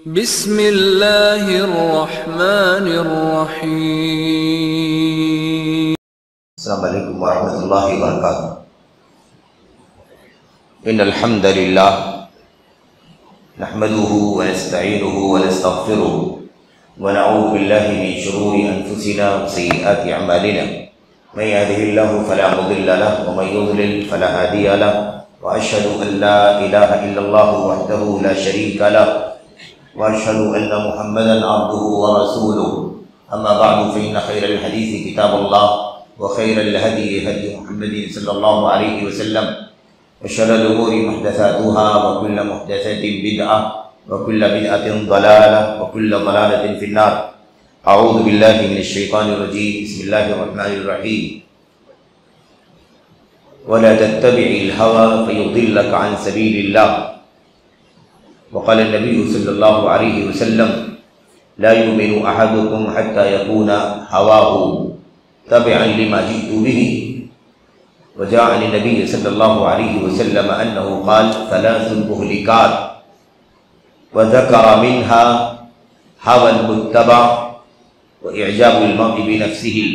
बिस्मिल्लाहिर्रहमानिर्रहीम। अस्सलामु अलैकुम वरहमतुल्लाहि वबरकातुहू। इन्नल हम्दुलिल्लाह नहमदुहु व नस्तईनुहु व नस्तगफिरुहु व नऊज़ु बिल्लाहि मिन शुरूरि अनफुसिना व सय्यिआति अमालिना। मन यहदिहिल्लाहु फला मुदिल्ल लहु व मन युद्लिल फला हादिय लहु व अशहदु अन ला इलाहा इल्लल्लाहु वहदहु ला शरीका लहु व अशहदु अन्ना मुहम्मदन अब्दुहु व रसूलुहु। अम्मा बअदु फ़इन्न खैरल हदीसी किताबुल्लाह व खैरल हदी हदी मुहम्मदिन सल्लल्लाहु अलैहि वसल्लम व शर्रल उमूरि मुहदसातुहा व कुल्लु मुहदसतिन बिदअह व कुल्लु बिदअतिन ज़लालह व कुल्लु ज़लालतिन फिन्नार। अऊज़ु बिल्लाहि मिनश शैतानिर रजीम। बिस्मिल्लाहिर रहमानिर रहीम। वला तत्तबिइल हवा फयुदिल्लक अन सबीलिल्लाह। वक़ाल नबी सल्लल्लाहु अलैहि वसल्लम ला युमिनु अहदुकुम हत्ता यकूना हवाहु तबअन लिमा जिअतु बिही। वजाअ अन नबी सल्लल्लाहु अलैहि वसल्लम अन्नहु क़ाल सलासुन मुहलिकात व ज़करा मिन्हा हवल मुत्तबअ व इअजाबुल मर्इ बिनफ्सिही।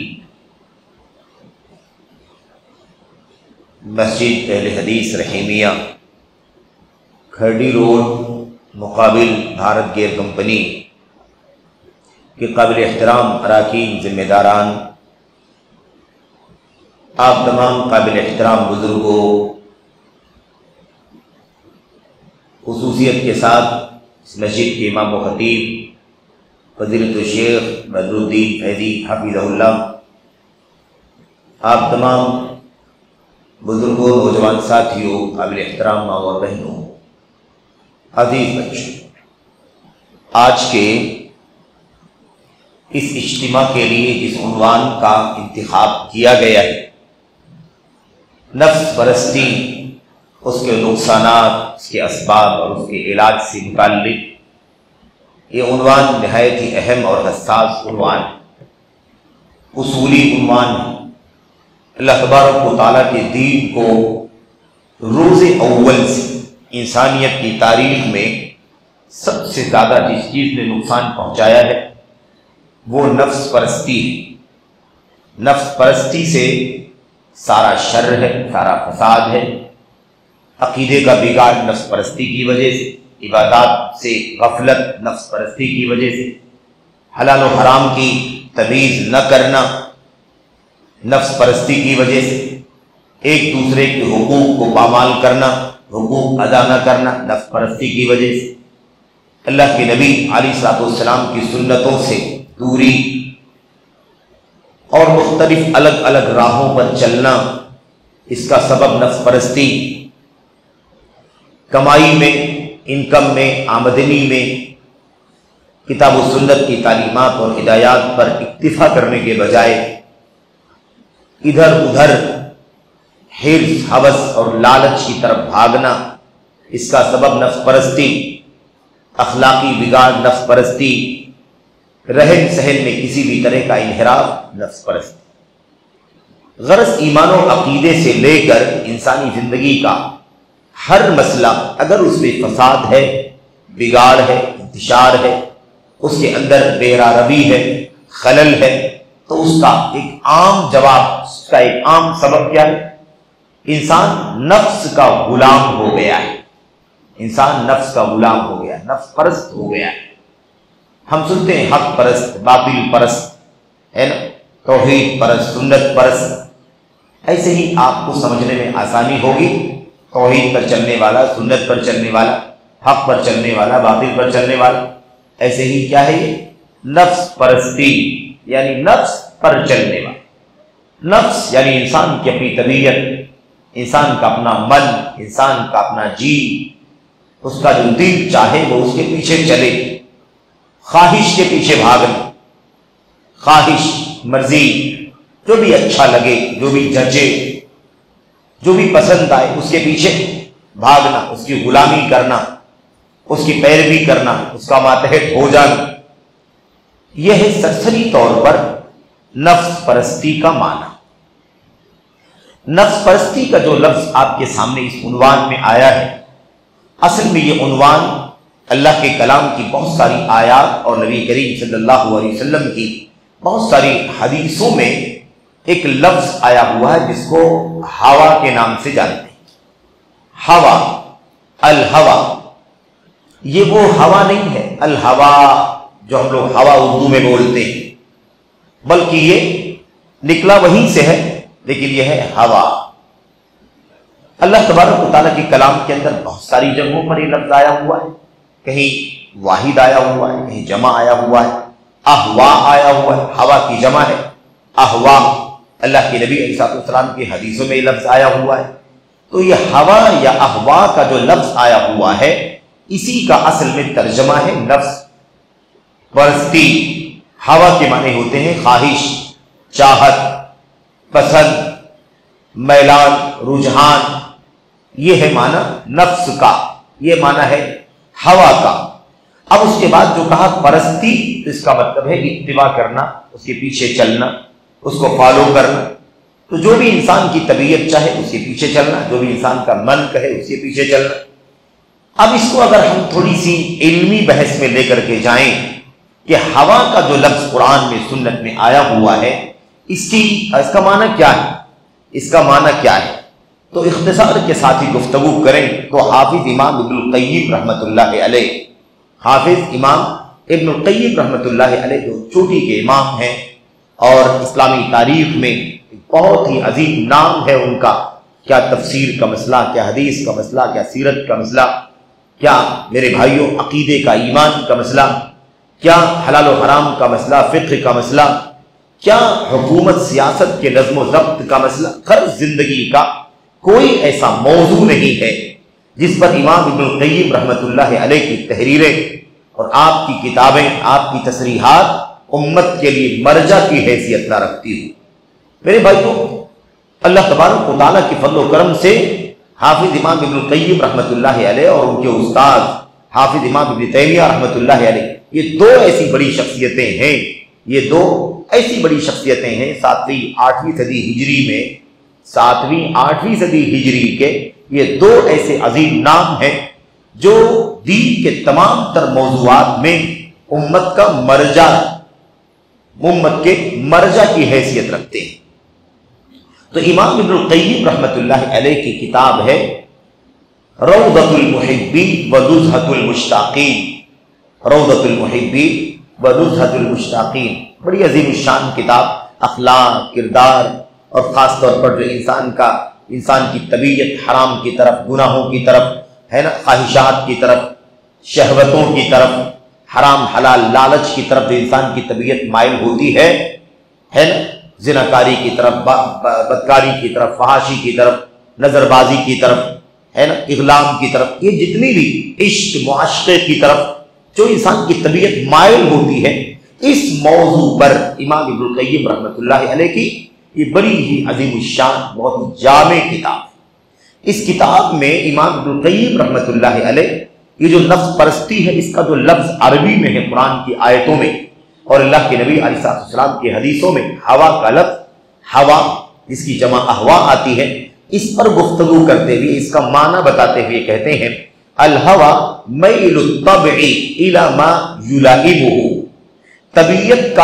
मस्जिद अहले हदीस Rahimiya, खरडी road, मुकाबिल Bharat gear company के काबिल एहतराम अराकीन, जिम्मेदारान, आप तमाम काबिल एहतराम बुजुर्गों, खुसूसियत के साथ इस मस्जिद के इमाम व खतीब फज़ीलतुल शेख बदरुद्दीन फैज़ी हफ़िज़हुल्लाह, आप तमाम बुजुर्गों, नौजवान साथियों, काबिल एहतराम माँ और बहनों, अजीज बच्चों, आज के इस इज्तिमा के लिए जिस उन्वान का इंतखाब किया गया है, नफ्स परस्ती, उसके नुकसानात, उसके असबाब और उसके इलाज से मुताल्लिक ये उन्वान नहायत ही अहम और हसास उन्वान, उसूली उन्वान है। अल्लाह तबारक व तआला के दीन को रोज़े अव्वल से इंसानियत की तारीख में सबसे ज़्यादा जिस चीज़ ने नुकसान पहुँचाया है वो नफ्स परस्ती है। नफ्स परस्ती से सारा शर है, सारा फसाद है। अकीदे का बिगाड़ नफ्स परस्ती की वजह से, इबादत से गफलत नफ्स परस्ती की वजह से, हलाल और हराम की तमीज़ न करना नफ्स परस्ती की वजह से, एक दूसरे के हुकूक को पामाल करना, हुकूक अदा न करना नफ्स परस्ती की वजह से, अल्लाह के नबी अलैहिस्सलाम की सुन्नतों से दूरी और मुख्तलिफ अलग अलग राहों पर चलना, इसका सबब नफ्स परस्ती। कमाई में, इनकम में, आमदनी में किताब व सुन्नत की तालीमात और हिदायत पर इक्तिफा करने के बजाय इधर उधर हिर्स, हवस और लालच की तरफ भागना, इसका सबब नफ्स परस्ती। अखलाकी बिगाड़ नफ्स परस्ती, रहन सहन में किसी भी तरह का इन्हिराफ नफ्स परस्ती। गरज ईमान और अकीदे से लेकर इंसानी जिंदगी का हर मसला अगर उसमें फसाद है, बिगाड़ है, इंतशार है, उसके अंदर बेरारवी है, खलल है, तो उसका एक आम जवाब, उसका एक आम सबब क्या है? इंसान नफ्स का गुलाम हो गया है। इंसान नफ्स का गुलाम हो गया, नफ्स परस्त हो गया है। हम सुनते हैं हक परस्त, बातिल परस्त, है ना, तौहीद परस्त, सुन्नत परस्त। ऐसे ही आपको समझने में आसानी होगी। तौहीद पर चलने वाला, सुन्नत पर चलने वाला, हक पर चलने वाला, बातिल पर चलने वाला, ऐसे ही क्या है ये? नफ्स परस्ती, यानी नफ्स पर चलने वाला। नफ्स यानी इंसान की अपनी तबीयत, इंसान का अपना मन, इंसान का अपना जी, उसका जो दिल चाहे वो उसके पीछे चले, ख्वाहिश के पीछे भागना, ख्वाहिश, मर्जी, जो भी अच्छा लगे, जो भी जचे, जो भी पसंद आए उसके पीछे भागना, उसकी गुलामी करना, उसकी पैरवी करना, उसका मातहत हो जाना, यह है सरसरी तौर पर नफ्स परस्ती का माना। नफ्स परस्ती का जो लफ्ज आपके सामने इस उन्वान में आया है, असल में ये उन्वान अल्लाह के कलाम की बहुत सारी आयात और नबी करीम सल्लल्लाहु अलैहि वसल्लम की बहुत सारी हदीसों में एक लफ्ज आया हुआ है जिसको हवा के नाम से जानते हैं। हवा, अल हवा, ये वो हवा नहीं है अल हवा जो हम लोग हवा उर्दू में बोलते हैं, बल्कि ये निकला वहीं से है, लेकिन यह है हवा। अल्लाह तबारक व तआला के कलाम के अंदर बहुत सारी जगहों पर ये लफ्ज आया हुआ है। कहीं वाहिद आया हुआ है, कहीं जमा आया हुआ है, अहवा आया हुआ है, हवा की जमा है अहवा। अल्लाह के नबी अलैहिस्सलाम की हदीसों में लफ्ज आया हुआ है। तो ये हवा या अहवा का जो लफ्ज आया हुआ है, इसी का असल में तर्जमा है नफ्स, परस्ती। हवा के माने होते हैं ख्वाहिश, चाहत, पसंद, मैलान, रुझान। ये है माना नफ्स का, ये माना है हवा का। अब उसके बाद जो कहा परस्ती, तो इसका मतलब है इत्तिबा करना, उसके पीछे चलना, उसको फॉलो करना। तो जो भी इंसान की तबीयत चाहे उसके पीछे चलना, जो भी इंसान का मन कहे उसके पीछे चलना। अब इसको अगर हम थोड़ी सी इल्मी बहस में लेकर के जाएं कि हवा का जो लफ्ज कुरान में सुन्नत में आया हुआ है, इसका माना क्या है, इसका माना क्या है, तो इख्तिसार के साथ ही गुफ्तगू करें तो हाफिज इमाम इब्नुल क़य्यिम रहमतुल्लाह अलैह, हाफिज इमाम इब्नुल क़य्यिम रहमतुल्लाह अलैह जो चोटी के इमाम हैं और इस्लामी तारीख में बहुत ही अजीम नाम है उनका। क्या तफसीर का मसला, क्या हदीस का मसला, क्या सीरत का मसला, क्या मेरे भाइयों अकीदे का, ईमान का मसला, क्या हलाल और हराम का मसला, फ़िक़्ह का मसला, क्या हुकूमत सियासत के नज़्म ज़ब्त का मसला। हर जिंदगी का कोई ऐसा मौजू नहीं है जिस पर इमाम इब्नुल क़य्यिम रहमतुल्लाह अलैह की तहरीरें और आपकी किताबें, आपकी तसरीहात उम्मत के लिए मरजा की हैसियत न रखती हो। मेरे भाइयों, अल्लाह तबारक व तआला की फज़्ल व करम से हाफिज इमाम इब्नुल क़य्यिम रहमतुल्लाह अलैह और उनके उस्ताद हाफिज इमाम इब्न तैमिया रहमतुल्लाह अलैह, ये दो ऐसी बड़ी शख्सियतें हैं, ये दो ऐसी बड़ी शख्सियतें हैं 7वीं-8वीं सदी हिजरी में, 7वीं-8वीं सदी हिजरी के ये दो ऐसे अजीम नाम हैं जो दीन के तमाम तर मौज़ूआत में उम्मत का मरजा, उम्मत के मरजा की हैसियत रखते हैं। तो इमाम इब्नुल क़य्यिम रहमतुल्लाह अलैह की किताब है रौदतुल मुहिब्बीन व नुज़हतुल मुश्ताक़ीन, रौदतुल मुहिब्बीन व नुज़हतुल मुश्ताक़ीन। बड़ी अजीम शान किताब, अखलाक, किरदार और ख़ास तौर पर जो इंसान की तबीयत हराम की तरफ, गुनाहों की तरफ है ना, ख्वाहिशात की तरफ, शहवतों की तरफ, हराम हलाल लालच की तरफ जो इंसान की तबीयत माइल होती है ना, जिनाकारी की तरफ, बदकारी की तरफ, फहाशी की तरफ, नजरबाजी की तरफ, है ना, इग़लाम की तरफ, ये जितनी भी इश्क मुआशक़े की तरफ जो इंसान की तबीयत माइल होती है, इस मौजू पर इमाम इब्नुल क़य्यिम रहमतुल्लाह अलैह की ये बड़ी ही अजीम शान, बहुत ही जामे किताब है। इस किताब में इमाम इब्नुल क़य्यिम रहमतुल्लाह अलैह ये जो लफ्ज़ परस्ती है, इसका जो लफ्ज़ अरबी में है कुरान की आयतों में और अल्लाह के नबी अलैहिस्सलाम की हदीसों में, हवा का लफ्ज़, हवा जिसकी जमा अहवा आती है, इस पर गुफ्तगू करते हुए, इसका माना बताते हुए कहते हैं अल हवा मैलुत तबई इला मा युलाइमुहु, तबीयत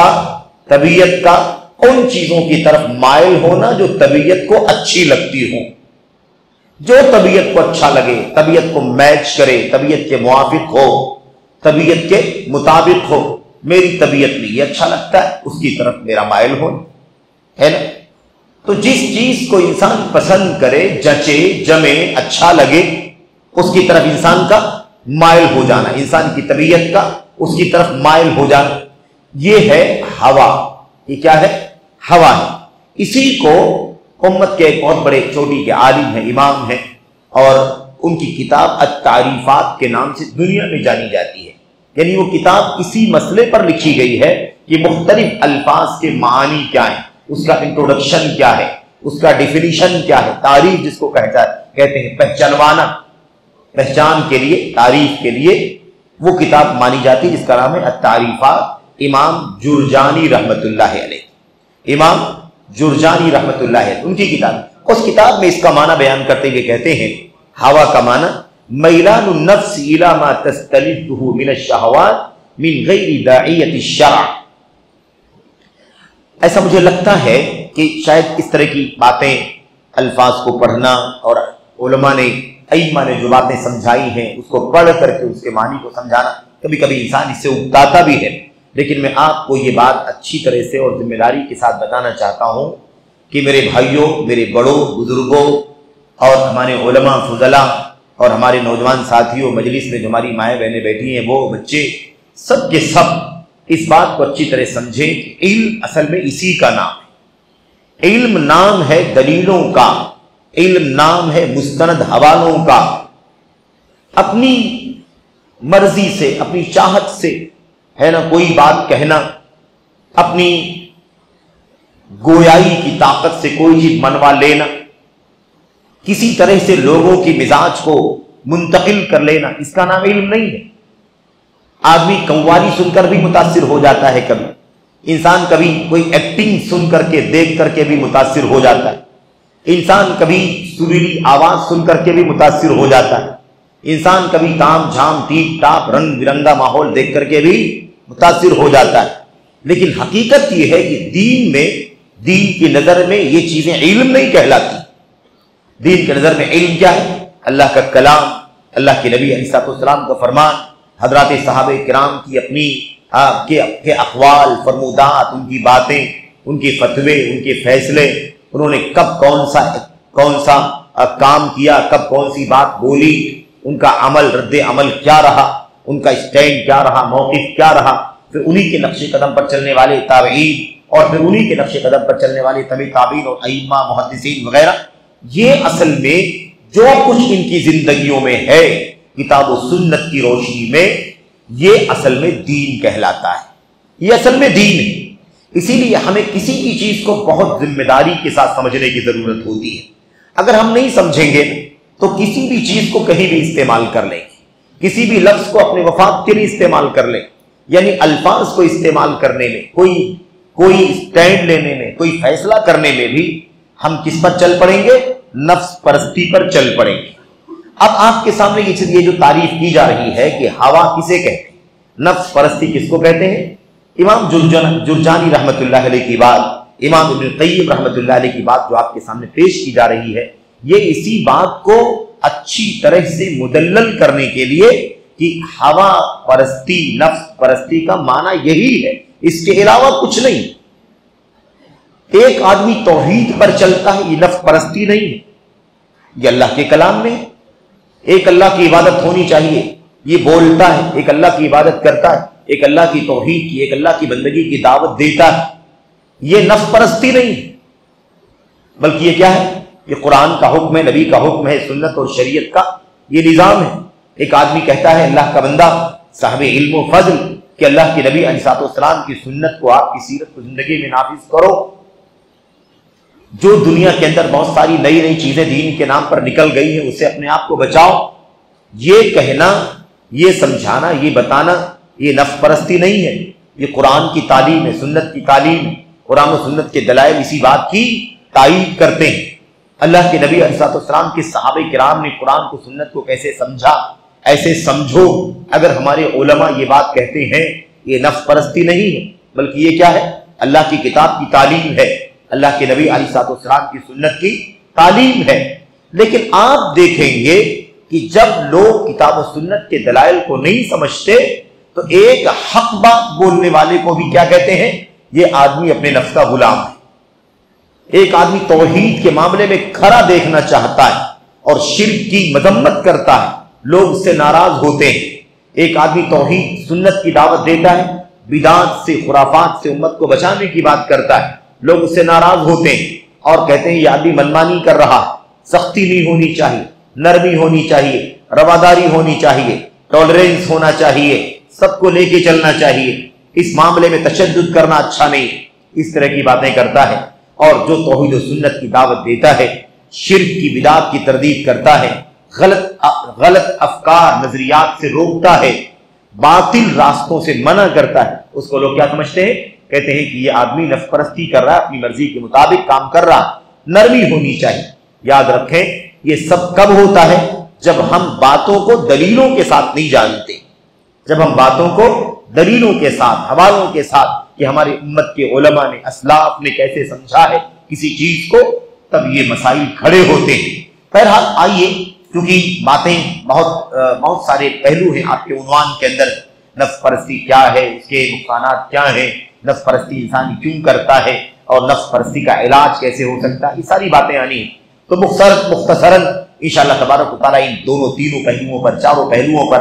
का उन चीजों की तरफ माइल होना जो तबीयत को अच्छी लगती हो, जो तबीयत को अच्छा लगे, तबीयत को मैच करे, तबीयत के मुआफिक हो, तबीयत के मुताबिक हो। मेरी तबीयत में ये अच्छा लगता है, उसकी तरफ मेरा माइल हो, है ना। तो जिस चीज को इंसान पसंद करे, जचे, जमे, अच्छा लगे, उसकी तरफ इंसान का माइल हो जाना, इंसान की तबीयत का उसकी तरफ माइल हो जाना, ये है हवा। ये क्या है? हवा है। इसी को उम्मत के एक बहुत बड़े चोटी के आलिम हैं, इमाम हैं, और उनकी किताब अत-तारीफात के नाम से दुनिया में जानी जाती है। यानी वो किताब इसी मसले पर लिखी गई है कि मुख्तलिफ अल्फाज के मानी क्या है, उसका इंट्रोडक्शन क्या है, उसका डिफिनीशन क्या है, तारीफ जिसको कहते हैं, पहचानवाना, पहचान के लिए, तारीफ के लिए वो किताब मानी जाती है, जिसका नाम है अत-तारीफात, इमाम जुरजानी रहमतुल्लाह अलैह, इमाम जुरजानी रहमतुल्लाह अलैह, उनकी किताब। उस किताब में इसका माना बयान करते हुए कहते हैं, हवा का माना मैलानुन नफ्स इला मा तस्तलिज़ुहु मिन अश-शहवात मिन गैरि दाइयति शरअ। ऐसा मुझे लगता है कि शायद इस तरह की बातें, अल्फाज को पढ़ना और उलमा ने, अइम्मा ने जो बातें समझाई हैं उसको पढ़ करके उसके मानी को समझाना, कभी कभी इंसान इससे उकताता भी है। लेकिन मैं आपको ये बात अच्छी तरह से और जिम्मेदारी के साथ बताना चाहता हूँ कि मेरे भाइयों, मेरे बड़ों, बुजुर्गों और हमारे उलमा फुज़ला और हमारे नौजवान साथियों, मजलिस में जो हमारी माएँ बहनें बैठी हैं, वो बच्चे, सब के सब इस बात को अच्छी तरह समझें कि इल्म असल में इसी का नाम है। इल्म नाम है दलीलों का, इल्म नाम है मुस्तनद हवालों का। अपनी मर्जी से, अपनी चाहत से, है ना, कोई बात कहना, अपनी गोयाई की ताकत से कोई चीज मनवा लेना, किसी तरह से लोगों की मिजाज को मुंतकिल कर लेना, इसका नाम इल्म नहीं है। आदमी कव्वाली सुनकर भी मुतासिर हो जाता है, कभी इंसान कभी कोई एक्टिंग सुन करके, देख करके भी मुतासिर हो जाता है। इंसान कभी सुरीली आवाज सुन करके भी मुतासिर हो जाता है। इंसान कभी ताम झाम टीप टाप रंग बिरंगा माहौल देख करके भी मुतासिर हो जाता है। लेकिन हकीकत यह है कि दीन में, दीन की नजर में ये चीजें इल्म नहीं कहलाती। दीन की नजर में इल्म क्या है? अल्लाह का कलाम, अल्लाह के नबी अलैहिस्सलाम का फरमान, हजरात सहाबे किराम की अपनी के अक़वाल, फरमूदात, उनकी बातें, उनके फतवे, उनके फैसले, उन्होंने कब कौन सा काम किया, कब कौन सी बात बोली, उनका अमल, रद्द अमल क्या रहा, उनका स्टैंड क्या रहा, मौक़िफ़ क्या रहा। फिर उन्हीं के नक्शे कदम पर चलने वाले ताबईन और फिर उन्हीं के नक्शे कदम पर चलने वाले तबी ताबीन और अइम्मा, मुहद्दिसीन वगैरह। ये असल में जो कुछ इनकी जिंदगियों में है किताब और सुन्नत की रोशनी में, ये असल में दीन कहलाता है। ये असल में दीन है। इसीलिए हमें किसी भी चीज को बहुत जिम्मेदारी के साथ समझने की जरूरत होती है। अगर हम नहीं समझेंगे तो किसी भी चीज को कहीं भी इस्तेमाल कर लेंगे, किसी भी लफ्ज को अपने वफाद के लिए इस्तेमाल कर लें, यानी अल्फाज को इस्तेमाल करने में, कोई स्टैंड लेने में, कोई फैसला करने में भी हम किस पर चल पड़ेंगे? नफ्स परस्ती पर चल पड़ेंगे। अब आपके सामने ये जो तारीफ की जा रही है कि हवा किसे कहते हैं, नफ्स परस्ती किसको कहते हैं, इमाम जुरजानी रहमतुल्लाह अलैह की बात, इमाम इब्न क़य्यिम रहमतुल्लाह अलैह की बात जो आपके सामने पेश की जा रही है, ये इसी बात को अच्छी तरह से मुदल्लल करने के लिए कि हवा परस्ती, नफ्स परस्ती का माना यही है, इसके अलावा कुछ नहीं। एक आदमी तौहीद पर चलता है, ये नफ्स परस्ती नहीं है, ये अल्लाह के कलाम में। एक अल्लाह की इबादत होनी चाहिए, ये बोलता है, एक अल्लाह की इबादत करता है, एक अल्लाह की तौहीद की, एक अल्लाह की बंदगी की दावत देता है। ये नफ्स परस्ती नहीं है, बल्कि ये क्या है? ये कुरान का हुक्म है, नबी का हुक्म है, सुन्नत और शरीयत का ये निज़ाम है। एक आदमी कहता है अल्लाह का बंदा, साहिब इल्म व फज़ल, कि अल्लाह के नबी अलैहिस्सलाम की सुन्नत को, आपकी सीरत को जिंदगी में नाफिज करो। जो दुनिया के अंदर बहुत सारी नई नई चीजें दीन के नाम पर निकल गई हैं, उससे अपने आप को बचाओ। ये कहना, ये समझाना, ये बताना, ये नफ्स परस्ती नहीं है, ये कुरान की तालीम है, सुन्नत की तालीम है। कुरान और सुन्नत के दलाइल इसी बात की तायीद करते हैं। अल्लाह के नबी अलैहिस्सलाम के सहाबे किराम ने कुरान को, सुन्नत को कैसे समझा, ऐसे समझो। अगर हमारे उलमा ये बात कहते हैं, ये नफ्स परस्ती नहीं है, बल्कि ये क्या है? अल्लाह की किताब की तालीम है, अल्लाह के नबी अलैहिस्सलाम की सुन्नत की तालीम है। लेकिन आप देखेंगे कि जब लोग किताब और सुन्नत के दलाइल को नहीं समझते तो एक हक बात बोलने वाले को भी क्या कहते हैं? ये आदमी अपने नफ्स का गुलाम है। एक आदमी तौहीद के मामले में खरा देखना चाहता है और शिर्क की मजम्मत करता है, लोग उससे नाराज होते हैं। एक आदमी तौहीद सुन्नत की दावत देता है, बिदात से, खुराफात से उम्मत को बचाने की बात करता है, लोग उससे नाराज होते हैं और कहते हैं ये आदमी मनमानी कर रहा है, सख्ती नहीं होनी चाहिए, नरमी होनी चाहिए, रवादारी होनी चाहिए, टॉलरेंस होना चाहिए, सबको लेके चलना चाहिए, इस मामले में तशद्दुद करना अच्छा नहीं। इस तरह की बातें करता है और जो तौहीद और सुन्नत की दावत देता है, शिर्क की बिदात की तरदीद करता है, गलत अफकार नजरियात से रोकता है, बातिल रास्तों से मना करता है, उसको लोग क्या समझते हैं? कहते हैं कि ये आदमी नफ्स परस्ती कर रहा है, अपनी मर्जी के मुताबिक काम कर रहा है, नरमी होनी चाहिए। याद रखें, ये सब कब होता है? जब हम बातों को दलीलों के साथ नहीं जानते, जब हम बातों को दलीलों के साथ, हवालों के साथ कि हमारी उम्मत के उलमा ने, असलाफ ने कैसे समझा है किसी चीज को, तब ये मसाइल खड़े होते हैं। बहरहाल आइए, क्योंकि बातें बहुत सारे पहलू हैं आपके उन्वान के अंदर। नफ्स परस्ती क्या है, इसके नुकसानात क्या हैं, नफ्स परस्ती इंसान क्यों करता है और नफ्स परस्ती का इलाज कैसे हो सकता है, ये सारी बातें आनी है। तो मुख्तसरन इंशाअल्लाह तबारक व तआला इन दोनों तीनों पहलुओं पर, चारों पहलुओं पर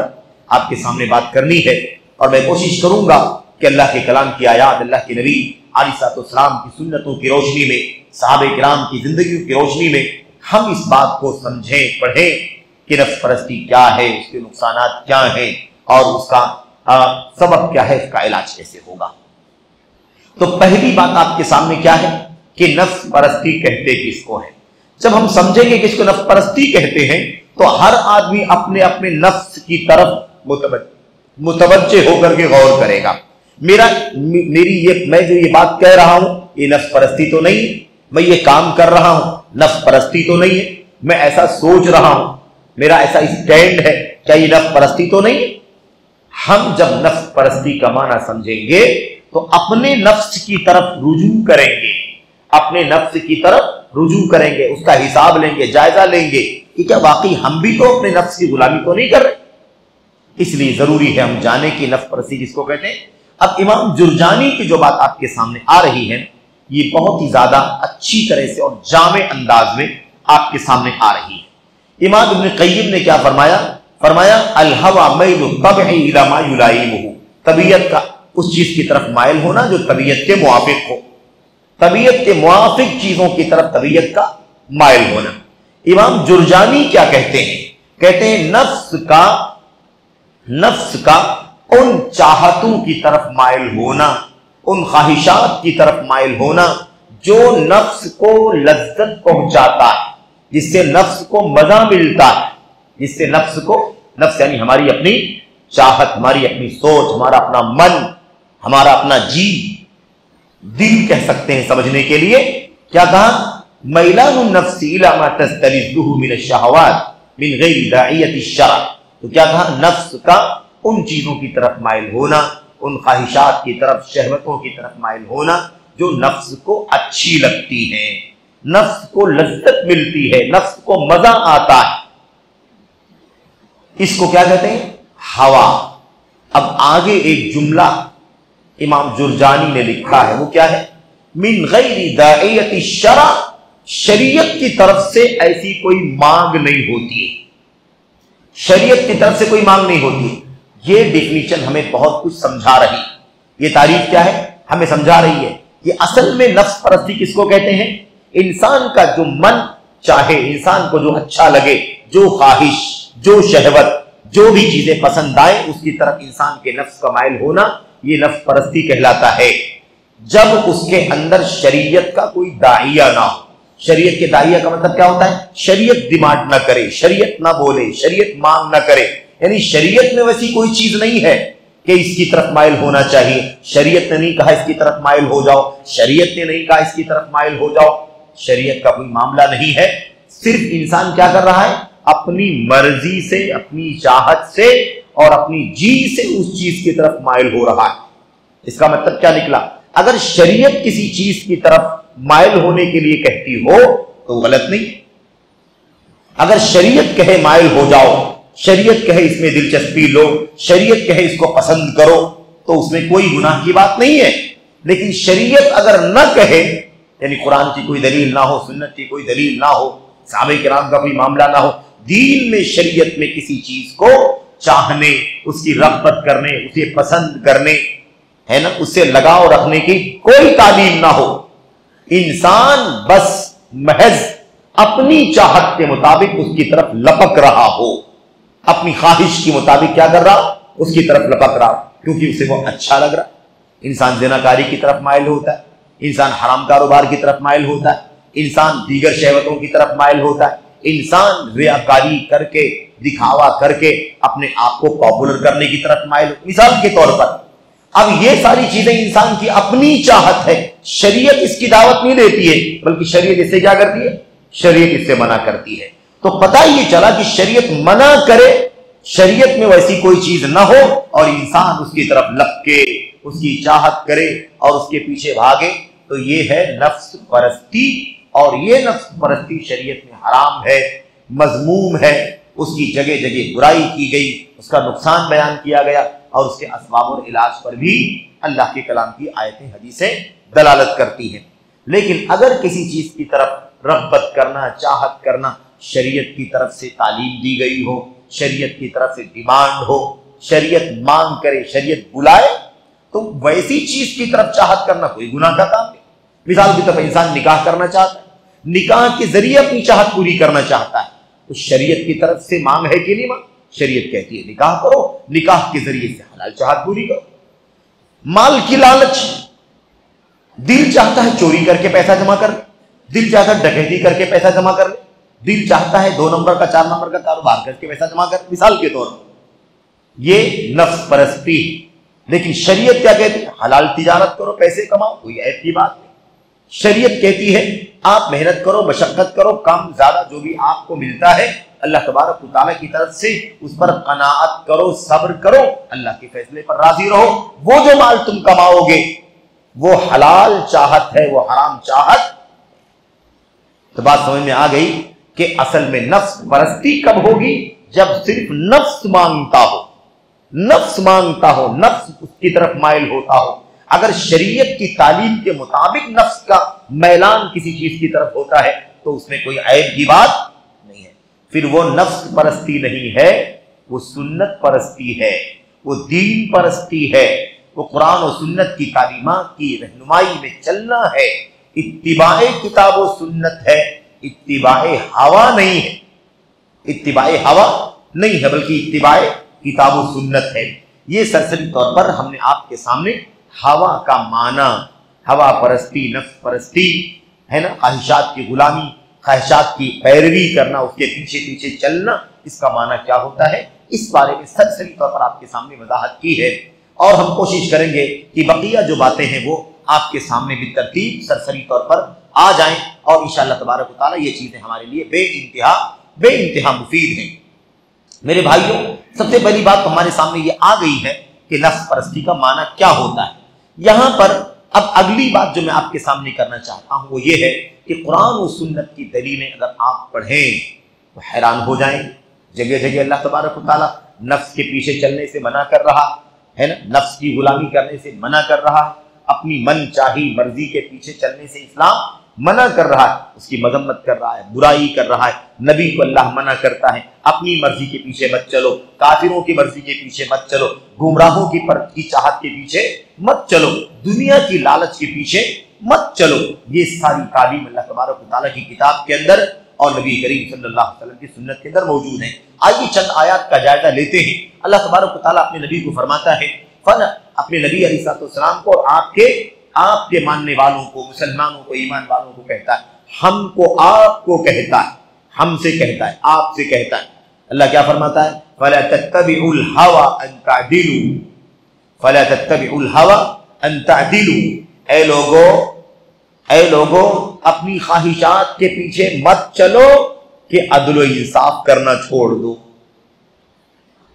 आपके सामने बात करनी है। और मैं कोशिश करूंगा कि अल्लाह के कलाम की आयात, अल्लाह के नबी अलैहिस्सलाम की सुन्नतों की रोशनी में, सहाबे किराम की जिंदगी की रोशनी में हम इस बात को समझें, पढ़ें कि नफ्स परस्ती क्या है, उसके नुकसानात क्या हैं और उसका सबब क्या है, उसका इलाज कैसे होगा। तो पहली बात आपके सामने क्या है कि नफ्स परस्ती कहते किसको है। जब हम समझेंगे कि इसको नफ्स परस्ती कहते हैं तो हर आदमी अपने अपने नफ्स की तरफ मुतवज्जे होकर के गौर करेगा। मैं जो ये बात कह रहा हूं, ये नफ्स परस्ती तो नहीं है। मैं ये काम कर रहा हूं, नफ्स परस्ती तो नहीं है। मैं ऐसा सोच रहा हूं, मेरा ऐसा स्टैंड है, क्या ये नफ्स परस्ती तो नहीं है। हम जब नफ्स परस्ती का माना समझेंगे तो अपने नफ्स की तरफ रुजू करेंगे, अपने नफ्स की तरफ रुजू करेंगे, उसका हिसाब लेंगे, जायजा लेंगे कि क्या वाकई हम भी तो अपने नफ्स की गुलामी तो नहीं कर रहे। इसलिए जरूरी है हम जाने कि नफ्स परस्ती किसको कहते हैं। अब इमाम जुरजानी की जो बात आपके सामने आ रही है, ये बहुत ही ज्यादा अच्छी तरह से और जामे अंदाज में आपके सामने आ रही है। इमाम इब्न क़य्यिम ने क्या फरमाया, अल हवा मैलु तबई इला मा युलाइमुहु, तबीयत का उस चीज की तरफ माइल होना जो तबीयत के मुआफिक हो, तबीयत के मुआफिक चीजों की तरफ तबीयत का माइल होना। इमाम जुरजानी क्या कहते हैं, कहते हैं नफ्स का उन चाहतों की तरफ माइल होना, उन ख्वाहिशात की तरफ माइल होना जो नफ्स को लज्जत पहुंचाता है, जिससे नफ्स को मजा मिलता है, जिससे नफ्स यानी हमारी अपनी चाहत, हमारी अपनी सोच, हमारा अपना मन, हमारा अपना जी, दिल कह सकते हैं समझने के लिए। क्या कहा, मैलानुन नफ्सी इला मा तस्तलिज़ुहु मिन अश-शहवात मिन गैरि दाइयति शरअ। तो क्या कहा, नफ्स का उन चीजों की तरफ माइल होना, उन ख्वाहिशात की तरफ, शहवतों की तरफ माइल होना जो नफ्स को अच्छी लगती है, नफ्स को लज्जत मिलती है, नफ्स को मजा आता है, इसको क्या कहते हैं, हवा। अब आगे एक जुमला इमाम जुरजानी ने लिखा है, वो क्या है, मिन गैरि दाइयति शरअ, शरीयत की तरफ से ऐसी कोई मांग नहीं होती है, शरीयत की तरफ से कोई मांग नहीं होती है। ये डेफिनेशन हमें बहुत कुछ समझा रही, ये तारीफ क्या है, हमें समझा रही है कि असल में नफ्स परस्ती किसको कहते हैं, इंसान का जो मन चाहे, इंसान को जो अच्छा लगे, जो ख्वाहिश, जो शहवत, जो भी चीजें पसंद आए उसकी तरफ इंसान के नफ्स का माइल होना, ये नफ्स परस्ती कहलाता है। जब उसके अंदर शरीयत का कोई दाइया ना हो। शरीयत के दाइया का मतलब क्या होता है, शरीयत डिमांड ना करे, शरीयत ना बोले, शरीयत मांग ना करे, यानी शरीयत में वैसी कोई चीज नहीं है कि इसकी तरफ माइल होना चाहिए। शरीयत ने नहीं कहा इसकी तरफ माइल हो जाओ, शरीयत ने नहीं कहा इसकी तरफ माइल हो जाओ, शरीयत का कोई मामला नहीं है। सिर्फ इंसान क्या कर रहा है, अपनी मर्जी से, अपनी चाहत से और अपनी जी से उस चीज की तरफ माइल हो रहा है। इसका मतलब क्या निकला, अगर शरीयत किसी चीज की तरफ माइल होने के लिए कहती हो तो गलत नहीं। अगर शरीयत कहे माइल हो जाओ, शरीयत कहे इसमें दिलचस्पी लो, शरीयत कहे इसको पसंद करो, तो उसमें कोई गुनाह की बात नहीं है। लेकिन शरीयत अगर न कहे, यानी कुरान की कोई दलील ना हो, सुन्नत की कोई दलील ना हो, सहाबे किराम का कोई मामला ना हो, दीन में शरीयत में किसी चीज को चाहने, उसकी रग़बत करने, उसे पसंद करने, है ना, उससे लगाव रखने की कोई तालीम ना हो, इंसान बस महज अपनी चाहत के मुताबिक उसकी तरफ लपक रहा हो, अपनी ख्वाहिश के मुताबिक क्या कर रहा, उसकी तरफ लपक रहा, क्योंकि उसे वो अच्छा लग रहा। इंसान ज़िनाकारी की तरफ माइल होता है, इंसान हराम कारोबार की तरफ माइल होता है, इंसान दीगर शहवतों की तरफ माइल होता है, इंसान रियाकारी करके, दिखावा करके अपने आप को पॉपुलर करने की तरफ माइल। मिसाल के तौर पर अब ये सारी चीजें इंसान की अपनी चाहत है, शरीयत इसकी दावत नहीं देती है, बल्कि शरीयत इससे क्या करती है, शरीयत इससे मना करती है। तो पता ये चला कि शरीयत मना करे, शरीयत में वैसी कोई चीज ना हो और इंसान उसकी तरफ लपके, उसकी चाहत करे और उसके पीछे भागे, तो ये है नफ्स परस्ती। और ये नफ्स परस्ती शरीयत में हराम है, मजमूम है, उसकी जगह जगह बुराई की गई, उसका नुकसान बयान किया गया और उसके असबाब और इलाज पर भी अल्लाह के कलाम की आयतें हदीसें दलालत करती हैं। लेकिन अगर किसी चीज की तरफ रग़बत करना, चाहत करना, शरीयत की तरफ से तालीम दी गई हो, शरीयत की तरफ से डिमांड हो, शरीयत मांग करे, शरीयत बुलाए, तो वैसी चीज की तरफ चाहत करना कोई गुनाह का काम नहीं। मिसाल की तरफ इंसान निकाह करना चाहता है, निकाह के जरिए अपनी चाहत पूरी करना चाहता है, तो शरीयत की तरफ से मांग है कि नहीं मांग? शरीयत कहती है निकाह करो, निकाह के जरिए से हलाल चाहत पूरी करो। माल की लालच, दिल चाहता है चोरी करके पैसा जमा कर ले, दिल चाहता है डकैती करके पैसा जमा कर ले, दिल चाहता है 2 नंबर का 4 नंबर का कारोबार करके पैसा जमा कर, मिसाल के तौर पर ये नफ्स परस्ती है। लेकिन शरीयत क्या कहती है? हलाल तिजारत करो, पैसे कमाओ, कोई ऐप की बात नहीं। शरीयत कहती है आप मेहनत करो, मशक्कत करो, कम ज्यादा जो भी आपको मिलता है अल्लाह तबारक व तआला की तरफ से उस पर कनाअत करो, सब्र करो, अल्लाह के फैसले पर राजी रहो। वो जो माल तुम कमाओगे वो हलाल चाहत है, वो हराम चाहत। तो बात समझ में आ गई कि असल में नफ्स परस्ती कब होगी? जब सिर्फ नफ्स मांगता हो, नफ्स मांगता हो, नफ्स उसकी तरफ माइल होता हो। अगर शरीयत की तालीम के मुताबिक नफ्स का मैलान किसी चीज की तरफ होता है तो उसमें कोई ऐब की बात नहीं है। फिर वो नफ्स परस्ती नहीं है, वो सुन्नत परस्ती है, वो दीन परस्ती है, वो कुरान और सुन्नत की तालीमात की रहनुमाई में चलना है। इत्तिबाए किताब और सुन्नत है, इत्तिबाए हवा नहीं है, इत्तिबाए हवा नहीं है, बल्कि इत्तिबाए किताब और सुन्नत है। ये सरसरी तौर पर हमने आपके सामने हवा का माना, हवा परस्ती, नफ्स परस्ती है ना, ख्वाहिशात की गुलामी, ख्वाहिशात की पैरवी करना, उसके पीछे पीछे चलना, इसका माना क्या होता है, इस बारे में सरसरी तौर पर आपके सामने वजाहत की है। और हम कोशिश करेंगे कि बकिया जो बातें हैं वो आपके सामने भी तरतीब सरसरी तौर पर आ जाएं और इंशाअल्लाह तबारक व तआला ये चीजें हमारे लिए बेइंतहा मुफीद हैं। मेरे भाइयों, सबसे पहली बात तो हमारे सामने ये आ गई है कि नफ्स परस्ती का माना क्या होता है। यहां पर अब अगली बात जो मैं आपके सामने करना चाहता हूं वो ये है कि कुरान और सुन्नत की दलीलें अगर आप पढ़ें तो हैरान हो जाएंगे। जगह जगह अल्लाह तबारक व तआला नफ्स के पीछे चलने से मना कर रहा है ना, नफ्स की गुलामी करने से मना कर रहा है, अपनी मन चाही मर्जी के पीछे चलने से इस्लाम मना कर रहा है, उसकी मजम्मत कर रहा है, बुराई कर रहा है। नबी को अल्लाह मना करता है, अपनी मर्जी के पीछे मत चलो, काफिरों की मर्जी के पीछे मत चलो, गुमराहों की चाहत के पीछे मत चलो, दुनिया की लालच के पीछे मत चलो। ये सारी तालीम अल्लाह तबारक व तआला की किताब के अंदर और नबी करीम सल्लल्लाहु अलैहि वसल्लम की सुन्नत के अंदर मौजूद है। आइए चंद आयात का जायजा लेते हैं। अल्लाह तबारक व तआला अपने नबी को फरमाता है, फन अपने नबी अलैहिस्सलाम को और आपके मानने वालों को, मुसलमानों को, ईमान वालों को कहता है, हमको आपको कहता है, हमसे कहता है, आपसे कहता है। अल्लाह क्या फरमाता है? फला तत्तबिउल हवा अन तअदिलू, फला तत्तबिउल हवा अन तअदिलू। ऐ लोगो अपनी ख्वाहिशात के पीछे मत चलो कि अदलो इंसाफ करना छोड़ दो,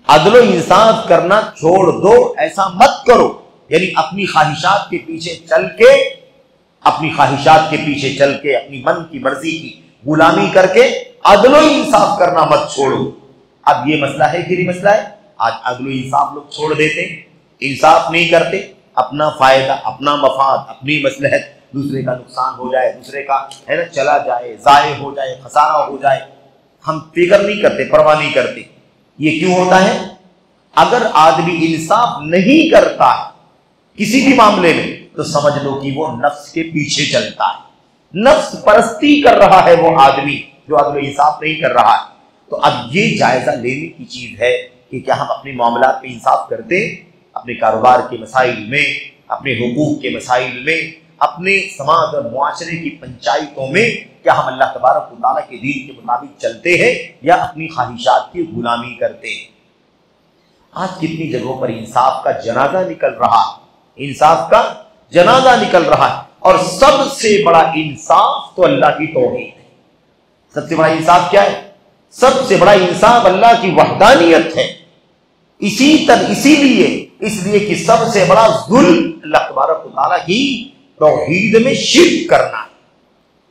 अदलो इंसाफ करना छोड़ दो, ऐसा मत करो। यानी अपनी ख्वाहिशात के पीछे चल के, अपनी ख्वाहिशात के पीछे चल के, अपनी मन की मर्जी की गुलामी करके अदलो इंसाफ करना मत छोड़ो। अब ये मसला है कि नहीं मसला है? आज अदलो इंसाफ लोग छोड़ देते, इंसाफ नहीं करते, अपना फायदा, अपना मफाद, अपनी मसलहत, दूसरे का नुकसान हो जाए, दूसरे का है ना चला जाए, जाये हो जाए, खसारा हो जाए, हम फिक्र नहीं करते, परवाह नहीं करते। ये क्यों होता है? अगर आदमी इंसाफ नहीं करता है किसी भी मामले में तो समझ लो कि वो नफ्स के पीछे चलता है, नफ्स परस्ती कर रहा है वो आदमी जो अदल इंसाफ नहीं कर रहा है। तो अब ये जायजा लेने की चीज है कि क्या हम अपने मामलात में इंसाफ करते हैं, अपने कारोबार के मसाइल में, अपने हुकूक के मसाइल में, अपने समाज और मुआशरे की पंचायतों में क्या हम अल्लाह तबारक व तआला के दीन के मुताबिक चलते हैं या अपनी ख्वाहिशात की गुलामी करते हैं। आज कितनी जगहों पर इंसाफ का जनाजा निकल रहा है, इंसाफ का जनाजा निकल रहा है। और सबसे बड़ा इंसाफ तो अल्लाह की तौहीद है। सबसे बड़ा इंसाफ क्या है? सबसे बड़ा इंसाफ अल्लाह की वहदानियत है। इसलिए कि सबसे बड़ा जुल्म अल्लाह तबारक व तआला की तौहीद में शिर्क करना है।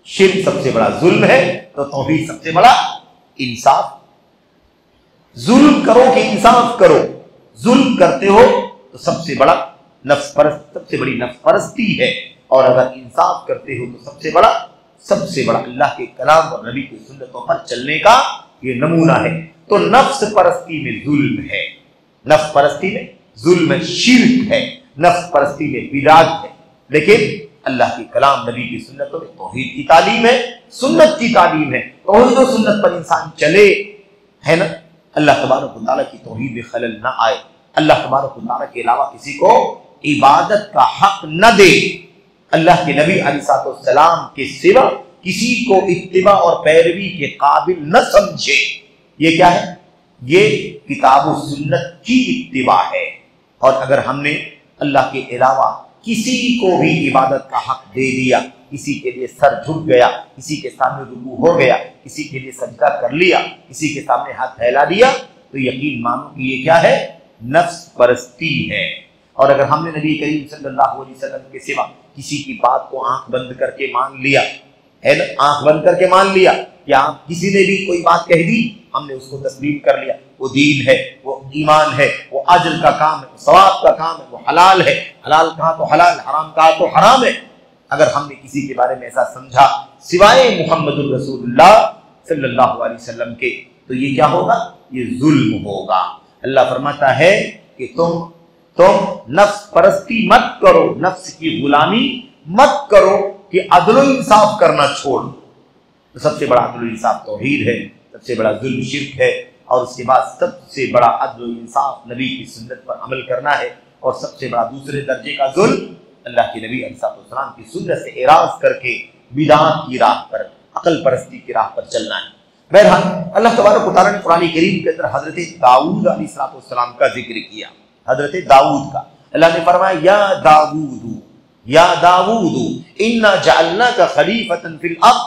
शिर्क सबसे बड़ा जुल्म है, तो तौहीद सबसे बड़ा इंसाफ। जुल्म करो कि इंसाफ करो, जुल्म करते हो तो सबसे बड़ी नफ्स परस्ती है, और अगर इंसाफ करते हो तो सबसे बड़ा अल्लाह के कलाम और नबी की सुन्नतों पर चलने का ये नमूना है। तो नफ्स परस्ती में जुल्म है, नफ्स परस्ती में जुल्म शिर्क है, नफ्स परस्ती में बिदात है। लेकिन अल्लाह के कलाम नबी की सुन्नतों में तौहीद की तालीम है, सुन्नत की तालीम है। तौहीद और सुन्नत पर इंसान चले, है ना, अल्लाह तबारक व तआला की तौहीद में खलल ना आए, अल्लाह तबारक व तआला के अलावा किसी को इबादत का हक न दे, अल्लाह के नबी अलैहिस्सलाम के सिवा किसी को इत्तिबा और पैरवी के काबिल न समझे। ये क्या है? ये किताब और सुन्नत की इत्तिबा है। और अगर हमने अल्लाह के अलावा किसी को भी इबादत का हक दे दिया, किसी के लिए सर झुक गया, किसी के सामने रुकू हो गया, किसी के लिए सजदा कर लिया, किसी के सामने हाथ फैला दिया, तो यकीन मानो कि ये क्या है? नफ्स परस्ती है। और अगर हमने नबी करीम सल्लल्लाहु अलैहि वसल्लम के सिवा किसी की बात को आंख बंद करके मान लिया, है ना, आंख बंद करके मान लिया, या किसी ने भी कोई बात कह दी, हमने उसको तस्लीम कर लिया, वो दीन है, वो ईमान है, वो अजर का काम है, सवाब का काम है, वो हलाल है, हलाल कहा तो हलाल, हराम कहा तो हराम है। अगर हमने किसी के बारे में ऐसा समझा सिवाय मुहम्मदुर रसूलुल्लाह सल्लल्लाहु अलैहि वसल्लम के, तो ये क्या होगा? ये जुल्म होगा। अल्लाह फरमाता है कि तुम नफ्स परस्ती मत करो, नफ्स की गुलामी मत करो, कि अदल इंसाफ करना छोड़। तो सबसे बड़ा अदल इंसाफ तौहीद है, सबसे बड़ा जुल्म शिर्क है, और उसके बाद सबसे बड़ा अदल इंसाफ नबी की सुन्नत पर अमल करना है, और सबसे बड़ा दूसरे दर्जे का जुल्म अल्लाह के नबी अलैहिस्सलाम की सुन्नत से एराज करके बिदअत की राह पर, अकल परस्ती की राह पर चलना है। बहरहाल अल्लाह तबारक व तआला ने कुरान करीम के अंदर हजरत दाऊद अलैहिस्सलाम का जिक्र किया। हजरत दाऊद का अल्लाह ने फरमाया, या दाऊद इन्ना जअलनाका खलीफतन फिल अर्द,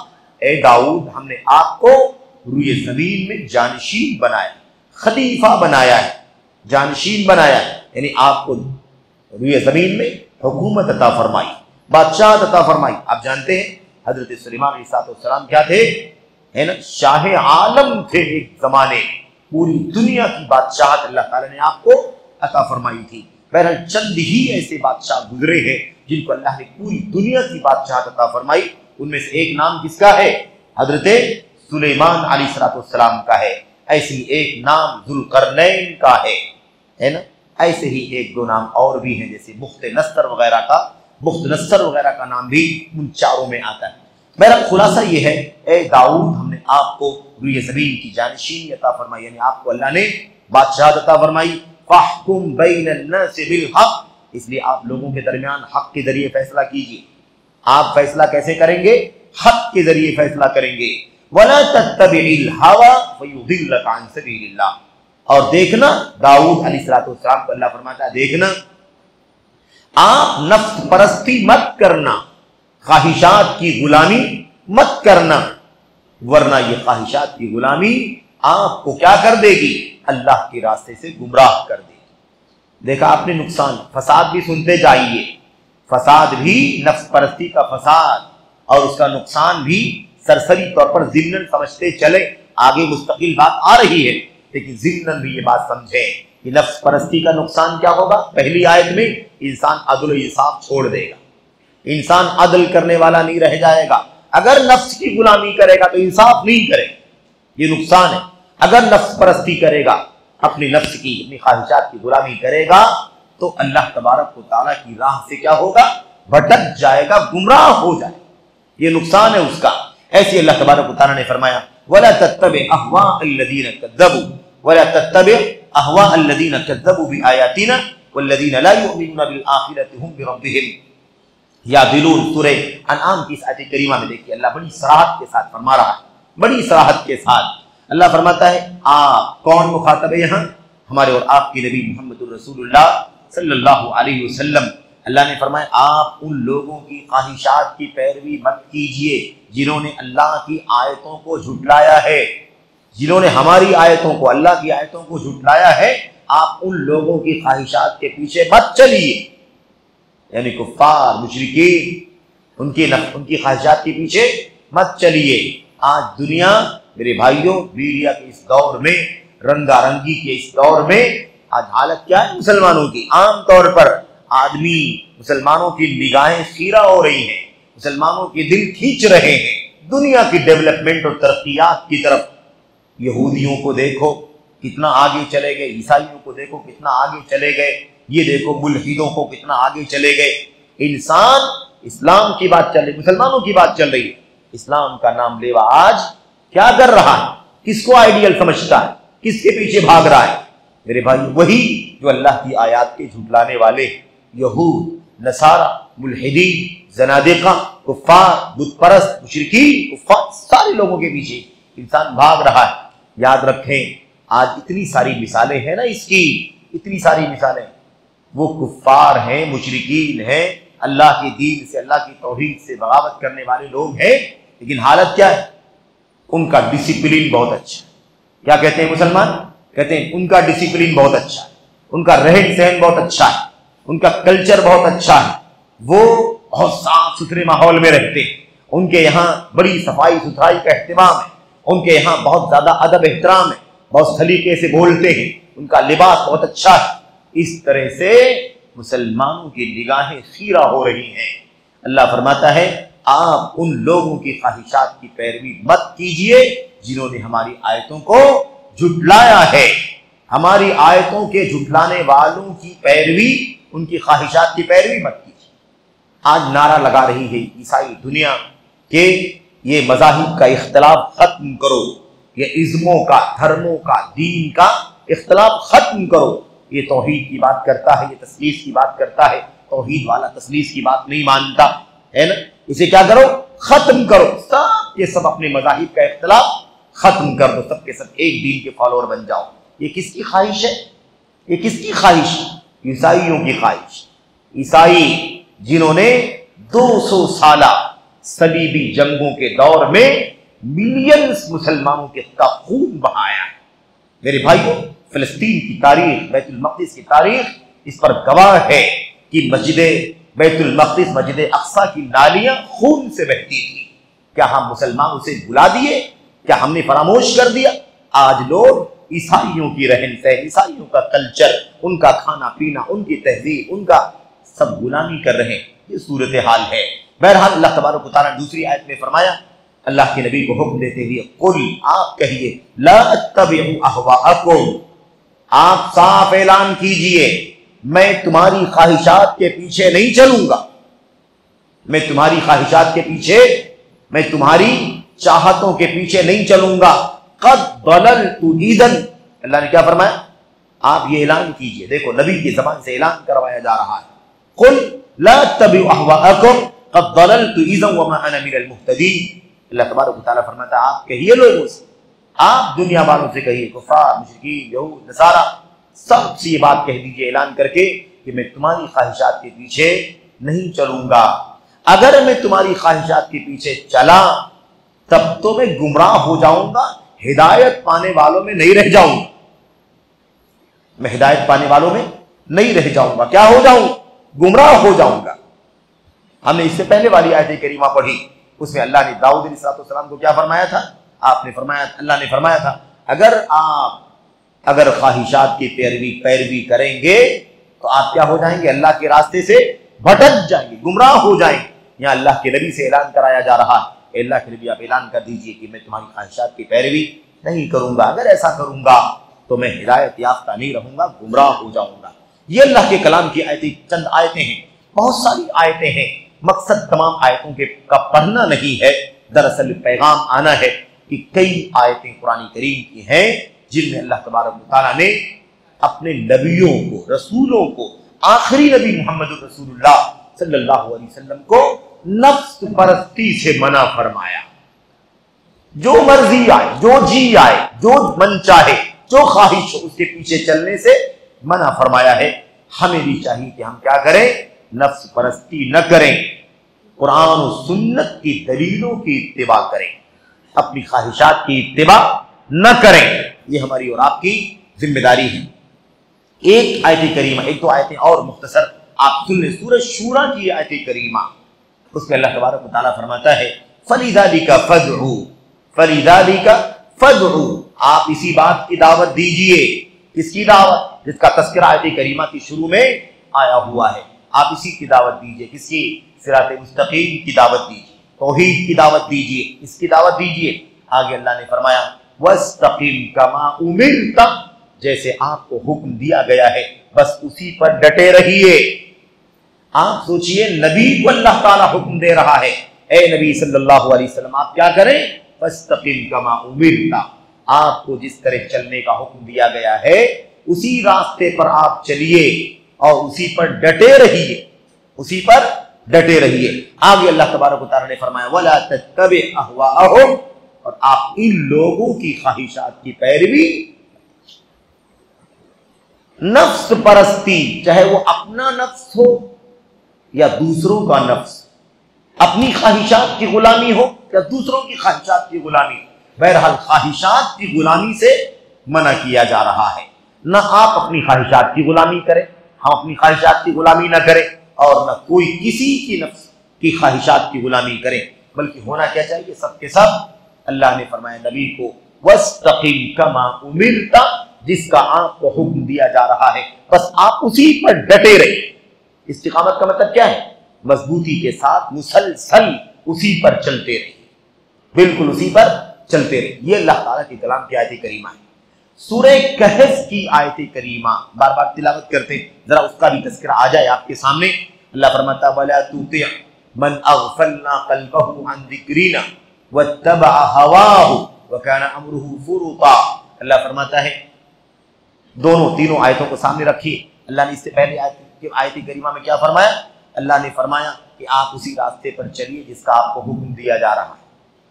ए दाऊद हमने आपको रुए जमीन में जानशीन बनाया, खलीफा बनाया है, जानशीन बनाया है, यानी आपको रुए जमीन में हुकूमत अता फरमाई, बादशाह अता फरमाई। आप जानते हैं हजरत सुलेमान अलैहिस्सलाम क्या थे? है ना, शाह आलम थे एक जमाने, पूरी दुनिया की बादशाह अल्लाह ताला ने आपको अता फरमाई थी। बहरहाल चंद ही ऐसे बादशाह गुजरे हैं जिनको अल्लाह ने पूरी दुनिया की बादशाह अता फरमाई। उनमें से एक नाम किसका है? हजरत सुलेमान अलैहिस्सलाम का है। ऐसी एक नाम जुल्करनैन का है ना। ऐसे ही एक दो नाम और भी हैं, जैसे बुख्त नस्र वगैरह का नाम भी उन चारों में आता है। मेरा खुलासा ये है, ए दाऊद हमने आपको रुए ज़मीन की जानशीनी अता फरमाई, यानी आपको अल्लाह ने बादशाह अता फरमाई। फहकुम बैनन्नास बिल हक, इसलिए आप लोगों के दरमियान हक के जरिए फैसला कीजिए। आप फैसला कैसे करेंगे? हक के जरिए फैसला करेंगे। वला तत्तबिल हवा फयुदिल्लका अन सबीलिल्लाह, और देखना दाऊद अलैहिस्सलाम को अल्लाह फरमाता है, देखना आप नफ्स परस्ती मत करना, ख्वाहिशात की गुलामी मत करना, वरना ये ख्वाहिशात की गुलामी आपको क्या कर देगी? अल्लाह के रास्ते से गुमराह कर देगी। देखा आपने नुकसान, फसाद भी सुनते जाइए, फसाद भी नफ्स परस्ती का फसाद, और उसका नुकसान भी सरसरी तौर पर ज़िम्नन समझते चले। आगे मुस्तकिल बात आ रही है, लेकिन ज़िम्नन भी ये बात समझे कि नफ्स परस्ती का नुकसान क्या होगा। पहली आयत में इंसान अदल इंसाफ छोड़ देगा, इंसान अदल करने वाला नहीं रह जाएगा। अगर नफ्स की गुलामी करेगा तो इंसाफ नहीं करेगा, ये नुकसान है। अगर नफ्स परस्ती करेगा, अपनी नफ्स की, अपनी ख्वाहिशात की गुलामी करेगा, तो अल्लाह तबारक व तआला की राह से क्या होगा? भटक जाएगा, गुमराह हो जाए, ये नुकसान है उसका। ऐसे अल्लाह तबारक व तआला ने फरमाया, वला तत्तबि अहवा अल्लज़ीना कज़्ज़बू वला तत्तबि अहवा अल्लज़ीना कज़्ज़बू बिआयातिना वल्लज़ीना ला युमिनूना बिल आखिरति हुम बिरब्बिहिम यादिलून। सूरह अनआम की इस आयत करीमा में देखिए अल्लाह बड़ी सराहत के साथ फरमा रहा है, बड़ी सराहत के साथ अल्लाह फरमाता है, आप कौन मुखातब है यहाँ? हमारे और आपके नबी मुहम्मदुर रसूलुल्लाह सल्लल्लाहु अलैहि वसल्लम। अल्लाह ने फरमाया, आप उन लोगों की ख्वाहिशात की पैरवी मत कीजिए जिन्होंने अल्लाह की आयतों को झुटलाया है, जिन्होंने हमारी आयतों को, अल्लाह की आयतों को झुटलाया है, आप उन लोगों की ख्वाहिशात के पीछे मत चलिए। यानी कुफ्फार, मुशरिकीन, उनकी ख्वाहिशात के पीछे मत चलिए। आज दुनिया मेरे भाइयों, मीडिया के इस दौर में, रंगारंगी के इस दौर में, आज हालत क्या है मुसलमानों की? आम तौर पर आदमी, मुसलमानों की निगाहें खीरा हो रही हैं, मुसलमानों के दिल खींच रहे हैं दुनिया की डेवलपमेंट और तरक्कियात की तरफ। यहूदियों को देखो कितना आगे चले गए, ईसाइयों को देखो कितना आगे चले गए, ये देखो मुल्हिदों को कितना आगे चले गए। इंसान, इस्लाम की बात चल रही, मुसलमानों की बात चल रही है, इस्लाम का नाम लेवा आज क्या कर रहा है? किसको आइडियल समझता है? किसके पीछे भाग रहा है? मेरे भाई, वही जो अल्लाह की आयत के झुटलाने वाले यहूद, नसारा, मुल्हिदीन, जनादिका, कुफ्फार, बुत परस्त, मुशरिकीन, कुफ्फार, सारे लोगों के पीछे इंसान भाग रहा है। याद रखें, आज इतनी सारी मिसालें हैं ना इसकी, इतनी सारी मिसालें। वो कुफ्फार हैं, मुशरिकीन हैं, अल्लाह के दीन से, अल्लाह की तौहीद से बगावत करने वाले लोग हैं, लेकिन हालत क्या है? उनका डिसिप्लिन बहुत अच्छा है। क्या कहते हैं मुसलमान? कहते हैं उनका डिसिप्लिन बहुत अच्छा है, उनका रहन सहन बहुत अच्छा है, उनका कल्चर बहुत अच्छा है, वो बहुत साफ सुथरे माहौल में रहते हैं, उनके यहाँ बड़ी सफाई सुथराई का एहतमाम है, उनके यहाँ बहुत ज्यादा अदब एहतराम है, बहुत सलीके से बोलते हैं, उनका लिबास बहुत अच्छा है। इस तरह से मुसलमानों की निगाहें खीरा हो रही हैं। अल्लाह फरमाता है, आप उन लोगों की ख्वाहिशात की पैरवी मत कीजिए जिन्होंने हमारी आयतों को झुटलाया है। हमारी आयतों के झुटलाने वालों की पैरवी, उनकी ख्वाहिशात की पैरवी मत कीजिए। आज नारा लगा रही है ईसाई दुनिया के, ये मज़ाहिब का इख्तलाफ खत्म करो, ये इज़्मों का, धर्मों का, दीन का इख्तलाफ खत्म करो। ये तौहीद की बात करता है, ये तस्लीस की बात करता है, तौहीद वाला तस्लीस की बात नहीं मानता है ना। इसे क्या करो? खत्म करो। सब ये सब अपने मज़ाहिब का इख्तलाफ खत्म कर दो, सबके सब एक दीन के फॉलोअर बन जाओ। ये किसकी ख्वाहिश है? ये किसकी ख्वाहिश? ईसाइयों की ख्वाहिश। ईसाई जिन्होंने 200 साला सलीबी जंगों के दौर में मिलियंस मुसलमानों का खून बहाया है। मेरे भाइयों, फिलिस्तीन की तारीख, बैतुल मक़दिस की तारीख इस पर गवाह है कि मस्जिद बैतुल मक़दिस, मस्जिद अक़सा की नालियां खून से बहती थी। क्या हम मुसलमान उसे भुला दिए? क्या हमने फरामोश कर दिया? आज लोग ईसाइयों की रहन सहन, ईसाइयों का कल्चर, उनका खाना पीना, उनकी तहजीब, उनका सब गुलामी कर रहे हैं। ये सूरत हाल है। बहरहाल अल्लाह तबारक व तआला ने दूसरी आयत में फरमाया, अल्लाह के नबी को हुक्म देते हुए, कुल, आप कहिए, ला अत्तबिउ अहवाअकुम, आप साफ ऐलान कीजिए, मैं तुम्हारी ख्वाहिशात के पीछे नहीं चलूंगा। मैं तुम्हारी ख्वाहिशात के पीछे, मैं तुम्हारी चाहतों के पीछे नहीं चलूंगा। कद दललतु इज़न, अल्लाह ने क्या फरमाया? आप ये ऐलान कीजिए। देखो, नबी की जबान से ऐलान करवाया जा रहा है, कुल ला अत्तबिउ अहवाअकुम कद दललतु इज़न वमा अना मिनल मुहतदीन। अल्लाह तबारक व तआला फरमाता है, आप कहिए लोगों से, आप दुनिया वालों से कहिए, कुफार, मुशरिकीन, यहूद, नसारा, सबसे ये बात कह दीजिए ऐलान करके कि मैं तुम्हारी ख्वाहिशात के पीछे नहीं चलूंगा। अगर मैं तुम्हारी ख्वाहिशात के पीछे चला तब तो मैं गुमराह हो जाऊंगा, हिदायत पाने वालों में नहीं रह जाऊंगा। मैं हिदायत पाने वालों में नहीं रह जाऊंगा। क्या हो जाऊंगा? गुमराह हो जाऊंगा। हमने इससे पहले वाली आयत करीमा पढ़ी, उसमें अल्लाह ने दाऊद अलैहिस्सलाम को क्या फरमाया था? आपने फरमाया, अल्लाह ने फरमाया था, अगर ख्वाहिशात की पैरवी करेंगे तो आप क्या हो जाएंगे? अल्लाह के रास्ते से भटक जाएंगे, गुमराह हो जाएंगे। यहाँ अल्लाह के नबी से ऐलान कराया जा रहा है, अल्लाह के नबी आप ऐलान कर दीजिए कि मैं तुम्हारी ख्वाहिशात की पैरवी नहीं करूंगा। अगर ऐसा करूंगा तो मैं हिदायत याफ्ता नहीं रहूंगा, गुमराह हो जाऊंगा। ये अल्लाह के कलाम की आयतें, चंद आयतें हैं, बहुत सारी आयतें हैं। मकसद तमाम आयतों के का पढ़ना नहीं है, दरअसल पैगाम आना है कि कई आयतें कुरान करीम की हैं जिनमें अल्लाह तबारक व तआला ने अपने नबियों को, रसूलों को, आखिरी नबी मोहम्मद रसूलुल्लाह सल्लल्लाहु अलैहि वसल्लम को नफ्स परस्ती से मना फरमाया। जो मर्जी आए, जो जी आए, जो मन चाहे, जो ख्वाहिश हो, उसके पीछे चलने से मना फरमाया है। हमें भी चाहिए कि हम क्या करें? नफ्स परस्ती न करें, कुरान और सुन्नत की दलीलों की इत्तिबा करें, अपनी ख्वाहिशात की इत्तिबा न करें। ये हमारी और आपकी जिम्मेदारी है। एक आयत करीमा, एक दो आयतें और मुख्तसर आप सुन लें। सूरह शूरा की आयत करीमा, उसमें अल्लाह तबारक व तआला फरमाता है फलिदालिका फदउ, फलिदालिका फदउ, आप इसी बात की दावत दीजिए। किसकी दावत? जिसका तस्करा आयत करीमा की शुरू में आया हुआ है। आप इसी की दावत दीजिए। किसकी? सिरात मुस्तकीम की दावत दीजिए, तौहीद की दावत दीजिए, इसकी दावत दीजिए। आगे अल्लाह ने फरमाया वस्तकीम कमा उमिरता, जैसे आपको हुक्म दिया गया है बस उसी पर डटे रहिए। आप सोचिए, नबी को अल्लाह ताला हुक्म दे रहा है, ए नबी सल्लल्लाहु अलैहि वसल्लम आप क्या करें? वस्तकीम कमा उमिरता, आपको जिस तरह चलने का हुक्म दिया गया है उसी रास्ते पर आप चलिए और उसी पर डटे रहिए, उसी पर डटे रहिए। आगे अल्लाह तबारक व तआला ने फरमाया वला तत्तबि अहवाअहुम, और आप इन लोगों की ख्वाहिशात की पैरवी, नफ्स परस्ती, चाहे वो अपना नफ्स हो या दूसरों का नफ्स, अपनी ख्वाहिशात की गुलामी हो या दूसरों की ख्वाहिशात की गुलामी, बहरहाल ख्वाहिशात की गुलामी से मना किया जा रहा है। ना आप अपनी ख्वाहिशात की गुलामी करें, हम अपनी ख्वाहिशात की गुलामी ना करें, और ना कोई किसी की नफ्स की ख्वाहिशात की गुलामी करें। बल्कि होना क्या चाहिए? सब के सब अल्लाह ने फरमाया नबी को वस्तकीम कमा उमिरता, जिसका आपको हुक्म दिया जा रहा है बस आप उसी पर डटे रहे। इस्तिकामत का मतलब क्या है? मजबूती के साथ मुसलसल उसी पर चलते रहे, बिल्कुल उसी पर चलते रहे। ये अल्लाह ताला के कलाम की आयत करीमा है। सूरह कहफ की आयत करीमा बार बार तिलावत करते, जरा उसका भी तज़किरा आ जाए आपके सामने। अल्लाह फरमाता वला तुति मन अगफलना क़ल्बहु अन ज़िक्रिना वत्तबअ हवाहु वकाना अमरुहु फुरुता। अल्लाह फरमाता है, दोनों तीनों आयतों को सामने रखिए। अल्लाह ने इससे पहले आयत करीमा में क्या फरमाया? अल्लाह ने फरमाया कि आप उसी रास्ते पर चलिए जिसका आपको हुक्म दिया जा रहा है,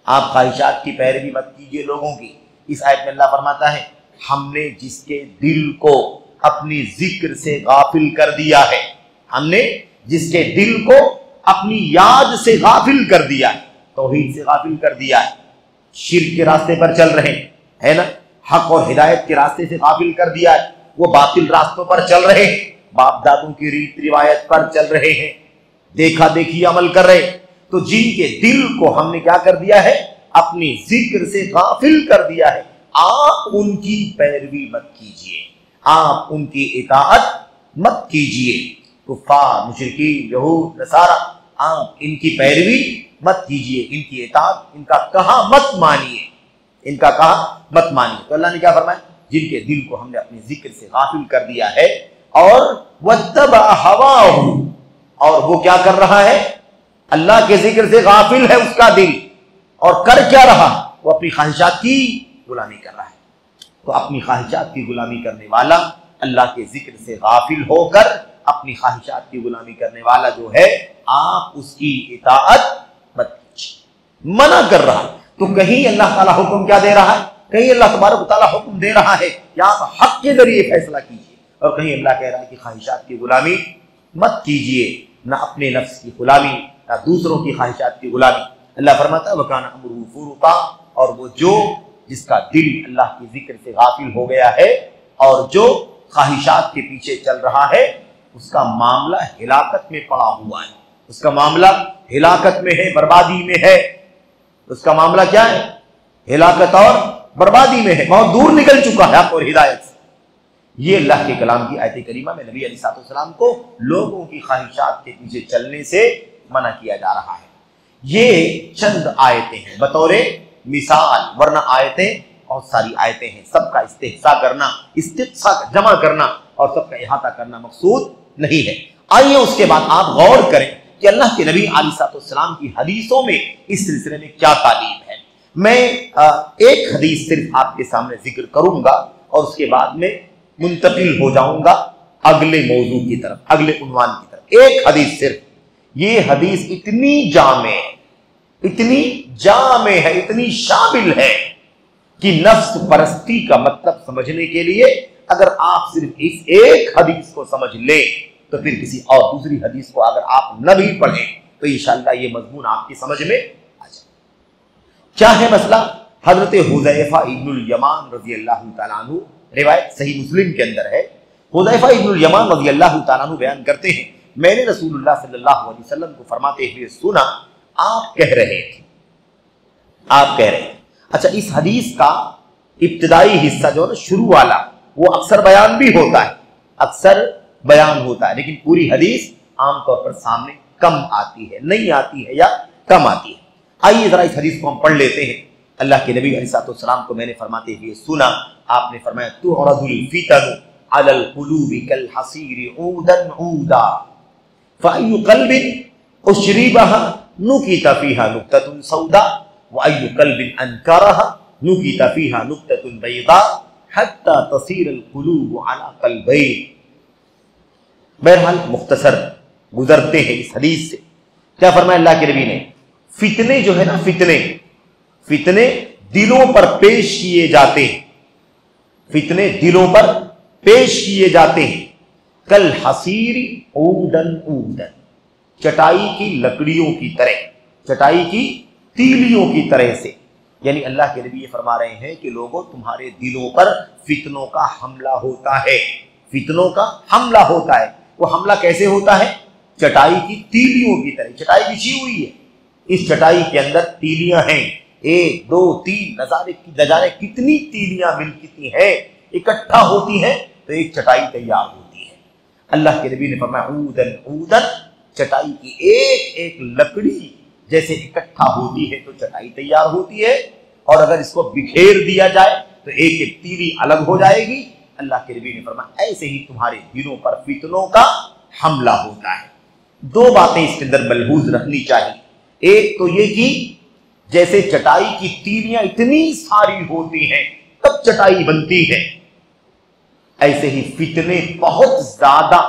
आप ख्वाहिशात की पैरवी मत कीजिए लोगों की। इस आयत में अल्लाह फरमाता है हमने जिसके दिल को अपनी जिक्र से गाफिल कर दिया है, हमने जिसके दिल को अपनी याद से गाफिल कर दिया है, तौहीद से गाफिल कर दिया है, शिर्क के रास्ते पर चल रहे हैं ना, हक और हिदायत के रास्ते से गाफिल कर दिया है, वो बातिल रास्तों पर चल रहे हैं, बाप दादों की रीत रिवायत पर चल रहे हैं, देखा देखी अमल कर रहे। तो जिनके दिल को हमने क्या कर दिया है? अपनी जिक्र से गाफिल कर दिया है, आप उनकी पैरवी मत कीजिए, आप उनकी इताअत मत कीजिए। कुफ्फार, मुशरिकीन, यहूद, नसारा, आप इनकी पैरवी मत कीजिए, इनकी इताअत, इनका कहा मत मानिए, इनका कहा मत मानिए। तो अल्लाह ने क्या फरमाया? जिनके दिल को हमने अपनी जिक्र से गाफिल कर दिया है और वत्तबअ हवाहु, और वो क्या कर रहा है? अल्लाह के जिक्र से गाफिल है उसका दिल, और कर क्या रहा? वो अपनी ख्वाहिशात की गुलामी कर रहा है। तो अपनी ख्वाहिशात की गुलामी करने वाला, अल्लाह के जिक्र से गाफिल होकर अपनी ख्वाहिशात की गुलामी करने वाला जो है, आप उसकी इताअत मत कीजिए, मना कर रहा है। तो कहीं अल्लाह ताला हुक्म क्या दे रहा है? कहीं अल्लाह तबारक व तआला हुक्म दे रहा है कि आप हक के जरिए फैसला कीजिए, और कहीं अल्लाह कह रहा है कि ख्वाहिशात की गुलामी मत कीजिए, ना अपने नफ्स की गुलामी, ना दूसरों की ख्वाहिशात की गुलामी। अल्लाह फरमाता है वकाना अमरुहु फुरुता, और वो जो जिसका दिल अल्लाह की जिक्र से गाफिल हो गया है और जो ख्वाहिशात के पीछे चल रहा है, उसका मामला हिलाकत में पड़ा हुआ है, उसका मामला हिलाकत में है, बर्बादी में है। उसका मामला क्या है? हिलाकत और बर्बादी में है, बहुत दूर निकल चुका है हक और हिदायत से। ये अल्लाह के कलाम की आयत करीमा में नबी अलैहिस्सलाम को लोगों की ख्वाहिशात के पीछे चलने से मना किया जा रहा है। ये चंद आयतें हैं बतौर मिसाल, वरना आयतें बहुत सारी आयतें हैं, सबका इस्तेहसा करना, इस्तिक़सा जमा करना और सबका इहाता करना मकसूद नहीं है। आइए उसके बाद आप गौर करें कि अल्लाह के नबी अलैहिस्सलाम की हदीसों में इस सिलसिले में क्या तालीम है। मैं एक हदीस सिर्फ आपके सामने जिक्र करूंगा और उसके बाद में मुंतकिल हो जाऊंगा अगले मौजू की तरफ, अगले उन्वान की तरफ। एक हदीस सिर्फ, ये हदीस इतनी जामे है, इतनी शामिल है कि नफ्स परस्ती का मतलब समझने के लिए अगर आप सिर्फ इस एक हदीस को समझ ले तो फिर किसी और दूसरी हदीस को अगर आप न भी पढ़ें तो इंशाअल्लाह ये मजमून आपकी समझ में आ जाए। क्या है मसला? हजरत हुज़ैफा इब्नुल यमान रज़ी अल्लाह तआला अन्हु, रिवायत सही मुस्लिम के अंदर है, हुज़ैफा इब्नुल यमान रज़ी अल्लाह तआला अन्हु बयान करते हैं, मैंने रसूलुल्लाह सल्लल्लाहु अलैहि वसल्लम को फरमाते हुए सुना, आप कह रहे थे, आप कह रहे थे। अच्छा, इस हदीस का इब्तिदाई हिस्सा जो है ना, शुरू वाला, वो अक्सर बयान भी होता है, अक्सर बयान होता है, लेकिन पूरी हदीस आमतौर पर सामने कम आती है, नहीं आती है या कम आती है। आइए जरा इस हदीस को हम पढ़ लेते हैं। अल्लाह के नबी अलैहिस्सलाम को मैंने फरमाते हुए सुना, आपने फरमाया, तुअरदुल फितनु अलल कुलूबि कल हसीरि ऊदन ऊदा फअय्यु क़ल्बिन उशरिबहा नुकिता फीहा नुक्ततुन सौदा व अय्यु क़ल्बिन अनकरहा नुकिता फीहा नुक्ततुन बैदा हत्ता तसीरल कुलूबु अला क़ल्बैन। बहरहाल मुख्तसर गुजरते हैं इस हदीस से। क्या फरमाया अल्लाह के नबी ने? फितने जो है ना, फितने दिलों पर पेश किए जाते हैं, फितने दिलों पर पेश किए जाते हैं, कल हसीरी ऊदन ऊदन, चटाई की लकड़ियों की तरह, चटाई की तीलियों की तरह से। यानी अल्लाह के नबी ये फरमा रहे हैं कि लोगों, तुम्हारे दिलों पर फितनों का हमला होता है, फितनों का हमला होता है। वो हमला कैसे होता है? चटाई की तीलियों की तरह। चटाई बिछी हुई है, इस चटाई के अंदर तीलियां हैं, 1 2 3, न जाने कितनी तीलियां मिलती हैं, इकट्ठा होती हैं तो एक चटाई तैयार होती है। अल्लाह के नबी ने फरमाया, ऊदन ऊदन, चटाई की एक एक लकड़ी जैसे इकट्ठा होती है तो चटाई तैयार होती है, और अगर इसको बिखेर दिया जाए तो एक एक तीली अलग हो जाएगी। अल्लाह के नबी ने फरमाया, ऐसे ही तुम्हारे दिलों पर फितनों का हमला होता है। 2 बातें इसके अंदर मलहूज रखनी चाहिए। एक तो ये कि जैसे चटाई की तीलियां इतनी सारी होती हैं तब चटाई बनती है, ऐसे ही फितने बहुत ज्यादा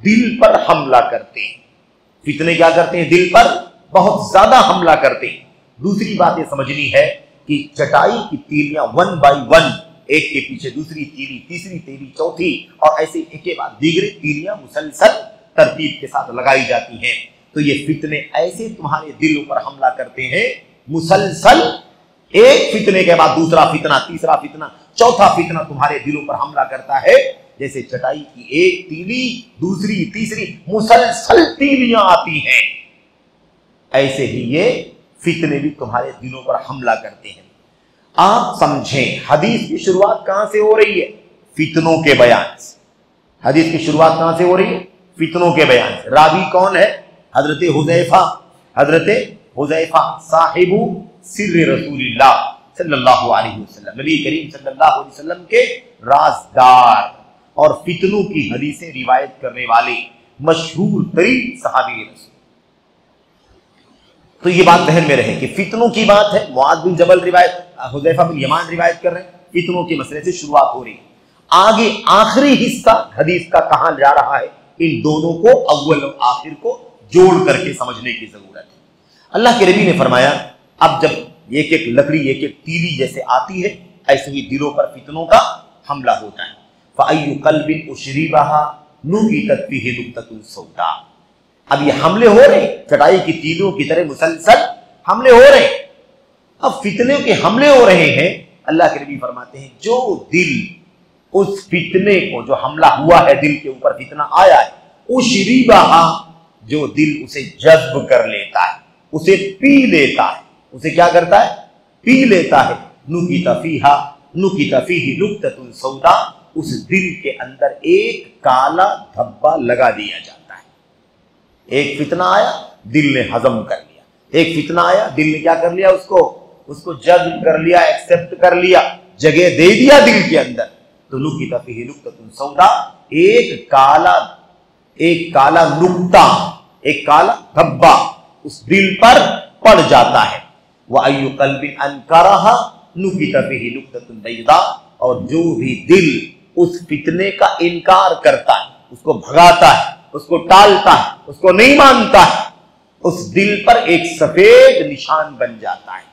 दिल पर हमला करते हैं। फितने क्या करते हैं? दिल पर बहुत ज्यादा हमला करते हैं। दूसरी बात यह समझनी है कि चटाई की तीलियां 1 बाय 1, एक के पीछे दूसरी तीली, तीसरी तीली, चौथी, और ऐसे एक के बाद दीगरे तीलियां मुसलसल तरतीब के साथ लगाई जाती हैं। तो ये फितने ऐसे तुम्हारे दिलों पर हमला करते हैं, मुसलसल, एक फितने के बाद दूसरा फितना, तीसरा फितना, चौथा फितना तुम्हारे दिलों पर हमला करता है। जैसे चटाई की एक तीली, दूसरी, तीसरी, मुसलसल तीलियां आती हैं, ऐसे ही ये फितने भी तुम्हारे दिलों पर हमला करते हैं। आप समझें, हदीस की शुरुआत कहां से हो रही है? फितनों के बयान से। हदीस की शुरुआत कहां से हो रही है? फितनों के बयान से। रावी कौन है? हजरत हुज़ैफा साहिबु सिर्र रसूलिल्लाह सल्लल्लाहु अलैहि वसल्लम, नबी करीम सल्लल्लाहु अलैहि वसल्लम के राज़दार और फितनों की हदीसें रिवायत करने वाले मशहूर तरीन सहाबी रसूल। तो ये बात ध्यान में रहे कि फितनों की बात है। मुआज़ बिन जबल रिवायत, हुज़ैफा बिन यमान रिवायत कर रहे हैं, फितनों के मसले से शुरुआत हो रही है। आगे आखिरी हिस्सा हदीस का कहां जा रहा है, इन दोनों को, अव्वल और आखिर को जोड़ करके समझने की जरूरत है। अल्लाह के नबी ने फरमाया, अब जब एक एक लकड़ी, एक एक तीली जैसे आती है, ऐसे ही दिलों पर फितनों का हमला होता है। फ़अय्यु क़ल्बिन उशरिबहा नुकितत फ़ीही नुक्ततुन सौदा। अब ये हमले हो रहे हैं, चटाई की तीलियों की तरह मुसलसल हमले हो रहे हैं। अब फितने के हमले हो रहे हैं, अल्लाह के नबी फरमाते हैं, जो दिल उस फितने को, जो हमला हुआ है, दिल के ऊपर फितना आया है, उशरिबहा, जो दिल उसे जज्ब कर लेता है, उसे पी लेता है, उसे क्या करता है? पी लेता है। नुकिता फीही नुक्ततुन सौदा, उस दिल के अंदर एक काला धब्बा लगा दिया जाता है। एक फितना आया, दिल ने हजम कर लिया। एक फितना आया, दिल ने क्या कर लिया? उसको जज्ब कर लिया, एक्सेप्ट कर लिया, जगह दे दिया दिल के अंदर। तो नुकिता फीही नुक्ततुन सौदा, एक काला नुक्ता, एक काला धब्बा उस दिल पर पड़ जाता है। व अय्यु क़ल्बिन अनकरहा नुकिता फीही नुक्ततुन बैदा, और जो भी दिल उस फितने का इनकार करता है, उसको भगाता है, उसको टालता है, उसको नहीं मानता है, उस दिल पर एक सफेद निशान बन जाता है।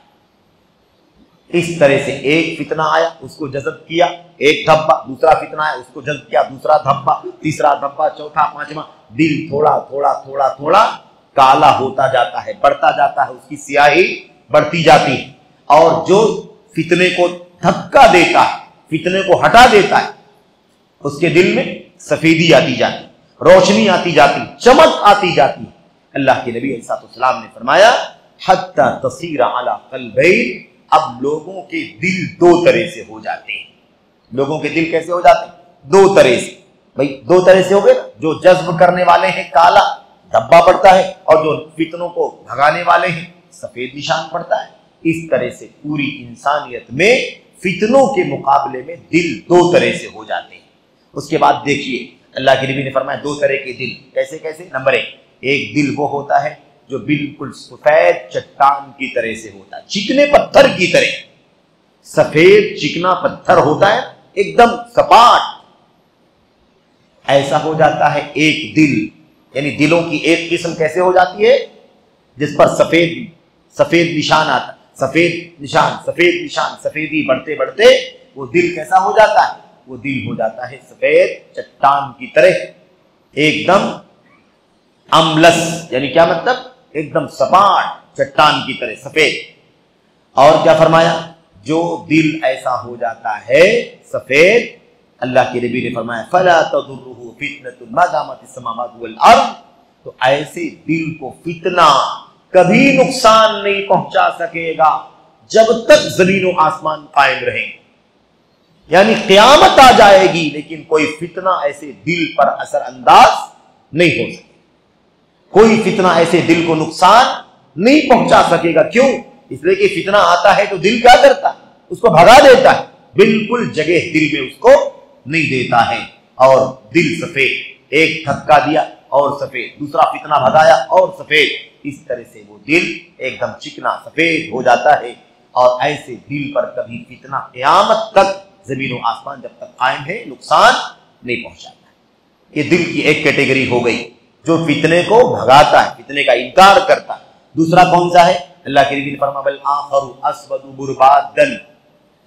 इस तरह से एक फितना आया, उसको जज़ब किया, एक धब्बा, दूसरा फितना आया, उसको जज़ब किया, दूसरा धब्बा, तीसरा धब्बा, चौथा, पांचवा, दिल थोड़ा थोड़ा थोड़ा थोड़ा काला होता जाता है, बढ़ता जाता है, उसकी स्याही बढ़ती जाती है। और जो फितने को धक्का देता है, फितने को हटा देता है, उसके दिल में सफेदी आती जाती, रोशनी आती जाती, चमक आती जाती। अल्लाह के नबी अलैहिस्सलाम ने फरमाया हत्ता तसीरा अला क़ल्बैन, अब लोगों के दिल दो तरह से हो जाते हैं। लोगों के दिल कैसे हो जाते हैं? दो तरह से। भाई दो तरह से हो गए, जो जज्ब करने वाले हैं काला धब्बा पड़ता है, और जो फितनों को भगाने वाले हैं सफेद निशान पड़ता है। इस तरह से पूरी इंसानियत में फितनों के मुकाबले में दिल दो तरह से हो जाते हैं। उसके बाद देखिए अल्लाह के नबी ने फरमाया दो तरह के दिल कैसे कैसे। नंबर एक दिल वो होता है जो बिल्कुल सफेद चट्टान की तरह से होता है, चिकने पत्थर की तरह, सफेद चिकना पत्थर होता है एकदम सपाट, ऐसा हो जाता है एक दिल। यानी दिलों की एक किस्म कैसे हो जाती है, जिस पर सफेद सफेद निशान आता, सफेद निशान सफेद निशान, सफेदी बढ़ते बढ़ते वो दिल कैसा हो जाता है, वो दिल हो जाता है सफेद चट्टान की तरह, एकदम अम्लस। यानी क्या मतलब, एकदम सपाट चट्टान की तरह सफेद। और क्या फरमाया, जो दिल ऐसा हो जाता है सफेद, अल्लाह के नबी ने फरमाया फला तदुर्रुहु फितनतुन मा दामतिस समावातु वल अर्द, तो ऐसे दिल को फितना कभी नुकसान नहीं पहुंचा सकेगा जब तक जमीन और आसमान कायम रहेंगे। यानी क़यामत आ जाएगी लेकिन कोई फितना ऐसे दिल पर असर अंदाज नहीं हो सकेगा, कोई फितना ऐसे दिल को नुकसान नहीं पहुंचा सकेगा। क्यों? इसलिए कि फितना आता है तो दिल क्या करता है, उसको भगा देता है, बिल्कुल जगह दिल में उसको नहीं देता है। और दिल सफेद, एक धक्का दिया और सफेद, दूसरा फितना भगाया और सफेद, इस तरह से वो दिल एकदम चिकना सफेद हो जाता है। और ऐसे दिल पर कभी फितना क़यामत तक जमीन और आसमान जब तक कायम है नुकसान नहीं पहुंचाता। ये दिल की एक कैटेगरी हो गई जो फितने को भगाता है, फितने का इनकार करता है। दूसरा कौन सा है, अल्लाह के नबी ने फरमाया बल आखरु अस्वदु बुरबादन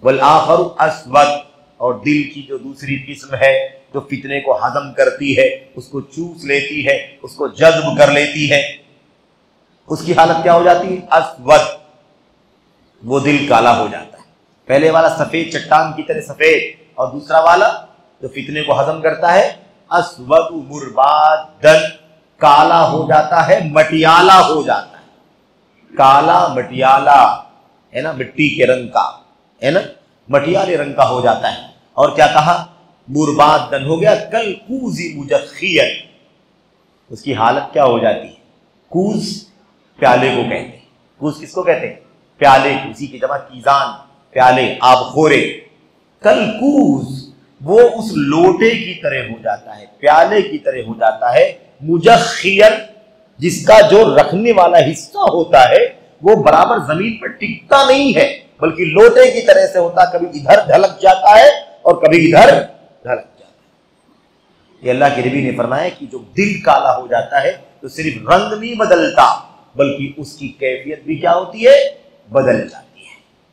वल आखरु अस्वद, और दिल की जो दूसरी किस्म है जो फितने को हजम करती है, उसको चूस लेती है, उसको जज्ब कर लेती है, उसकी हालत क्या हो जाती है, अस्वद, वो दिल काला हो जाता है। पहले वाला सफेद चट्टान की तरह सफेद, और दूसरा वाला जो फितने को हजम करता है अस्वद मुरबादन, काला हो जाता है, मटियाला हो जाता है, काला मटियाला है ना, मिट्टी के रंग का है ना, मटियाले रंग का हो जाता है। और क्या कहा, मुरबादन हो गया कल कूजी मुजख्खियन, उसकी हालत क्या हो जाती है, कूज प्याले को कहते हैं, कूज किसको कहते हैं, प्याले, उसी की जमा कीजान, प्याले आबखोरे, कल कूज वो उस लोटे की तरह हो जाता है, प्याले की तरह हो जाता है, मुजख्खियन जिसका जो रखने वाला हिस्सा होता है वो बराबर जमीन पर टिकता नहीं है, बल्कि लोटे की तरह से होता, कभी इधर ढलक जाता है और कभी इधर ढलक जाता है। ये अल्लाह के नबी ने फरमाया कि जो दिल काला हो जाता है तो सिर्फ रंग नहीं बदलता बल्कि उसकी कैफियत भी क्या होती है, बदल जाती है।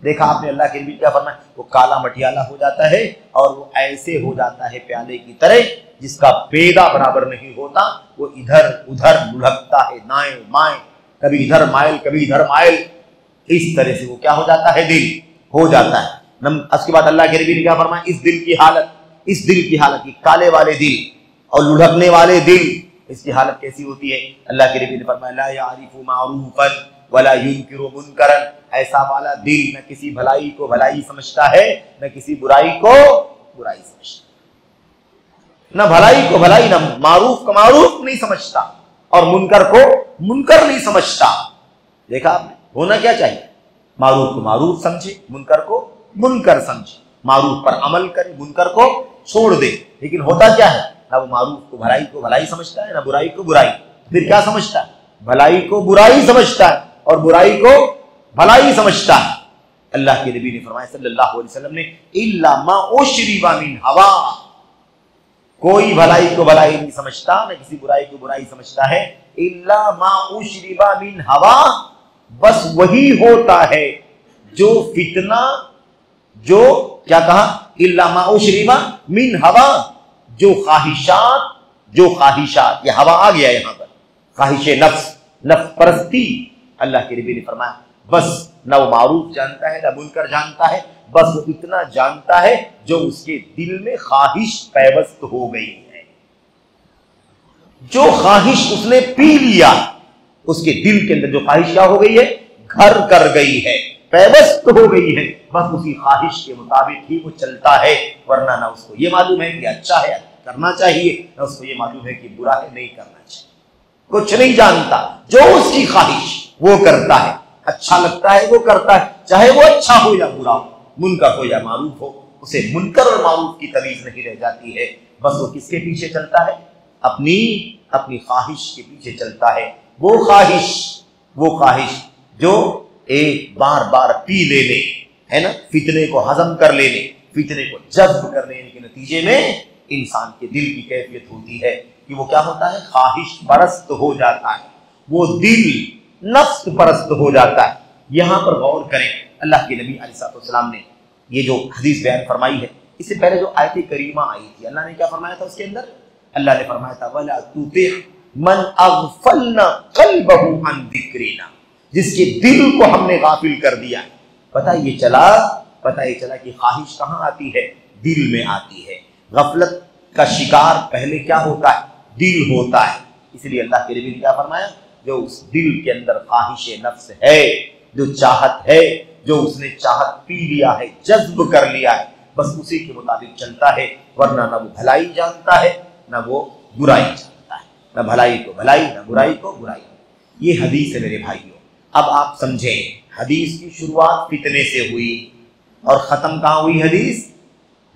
देखा आपने अल्लाह के नबी क्या फरमाया, वो काला मटियाला हो जाता है और वो ऐसे हो जाता है प्याले की तरह जिसका पेदा बराबर नहीं होता, वो इधर उधर लुढ़कता है, दाएं बाएं, कभी इधर माइल कभी इधर माइल, इस तरह से वो क्या हो जाता है, दिल हो जाता है। उसके बाद अल्लाह के नबी ने क्या फरमाया, इस दिल की हालत, इस दिल की हालत, काले वाले दिल और लुढ़कने वाले दिल, इसकी हालत कैसी होती है, अल्लाह के नबी ने फरमाया ला यारिफु मारूफन वला युनकिरु मुनकरन, ऐसा वाला दिल न किसी भलाई को भलाई समझता है न किसी बुराई को बुराई समझता, न भलाई को भलाई, न मारूफ को मारूफ नहीं समझता और मुनकर को मुनकर नहीं समझता। देखा आपने, होना क्या चाहिए, मारूफ को मारूफ समझे, मुनकर को मुनकर समझे, मारूफ पर अमल करे, मुनकर को छोड़ दे। लेकिन होता क्या है, ना वो मारूफ को भलाई समझता है, ना बुराई को बुराई, फिर क्या समझता है, भलाई को बुराई समझता है और बुराई को भलाई समझता है। अल्लाह के नबी ने फरमाया सल्लल्लाहु अलैहि वसल्लम ने इल्ला मा उशरिबा मिन हवा, कोई भलाई को भलाई नहीं समझता न किसी बुराई को बुराई समझता है, इल्ला मा उशरिबा मिन हवा, बस वही होता है जो फितना, जो क्या कहा, इल्ला मा उशरिबा मिन हवा, जो ख्वाहिशात, ये हवा आ गया यहां पर, ख्वाहिश नफ्स, नफ्स परस्ती। अल्लाह के नबी ने फरमाया बस ना वो मारूफ जानता है ना मुनकर जानता है, बस वो इतना जानता है जो उसके दिल में ख्वाहिश पैवस्त हो गई है। जो ख्वाहिश उसने पी लिया, उसके दिल के अंदर जो ख्वाहिश क्या हो गई है, घर कर गई है, पैवस्त हो गई है, बस उसी ख्वाहिश के मुताबिक ही वो चलता है। वरना ना उसको ये मालूम है कि अच्छा है करना चाहिए, ना उसको ये मालूम है कि बुरा है नहीं करना चाहिए, कुछ नहीं जानता। जो उसकी ख्वाहिश वो करता है, अच्छा लगता है वो करता है, चाहे वो अच्छा हो या बुरा हो, मुनकर हो या मारूफ हो, उसे मुनकर और मारूफ की तमीज नहीं रह जाती है। बस वो किसके पीछे चलता है, अपनी ख्वाहिश के पीछे चलता है। वो ख्वाहिश जो एक बार बार पी लेने, है ना, फितने को हजम कर लेने, फितने को जज्ब कर लेने के नतीजे में इंसान के दिल की कैफियत होती है कि वो क्या होता है, ख्वाहिश परस्त हो जाता है, वो दिल नफ्स परस्त हो जाता है। यहां पर गौर करें, अल्लाह के नबी अलैहिस्सलाम ने ये जो हदीस बयान फरमाई है, इससे पहले जो आयत करीमा आई थी, अल्लाह ने क्या फरमाया था उसके अंदर? अल्लाह ने फरमाया था वला तुति मन अगफलना कल्बहु अन जिक्रिना, जिसके दिल को हमने गाफिल कर दिया। पता ये चला कि ख्वाहिश कहाँ आती है, दिल में आती है। गफलत का शिकार पहले क्या होता है, दिल होता है। इसलिए अल्लाह के नबी ने क्या फरमाया, जो उस दिल के अंदर ख्वाहिश नफ्स है, जो चाहत है, जो उसने चाहत पी लिया है, जज्ब कर लिया है, बस उसी के मुताबिक चलता है। वरना ना वो भलाई जानता है ना वो बुराई जानता है, ना भलाई को भलाई ना बुराई को बुराई। ये हदीस है मेरे भाइयों। अब आप समझें, हदीस की शुरुआत फितने से हुई और खत्म कहां हुई हदीस?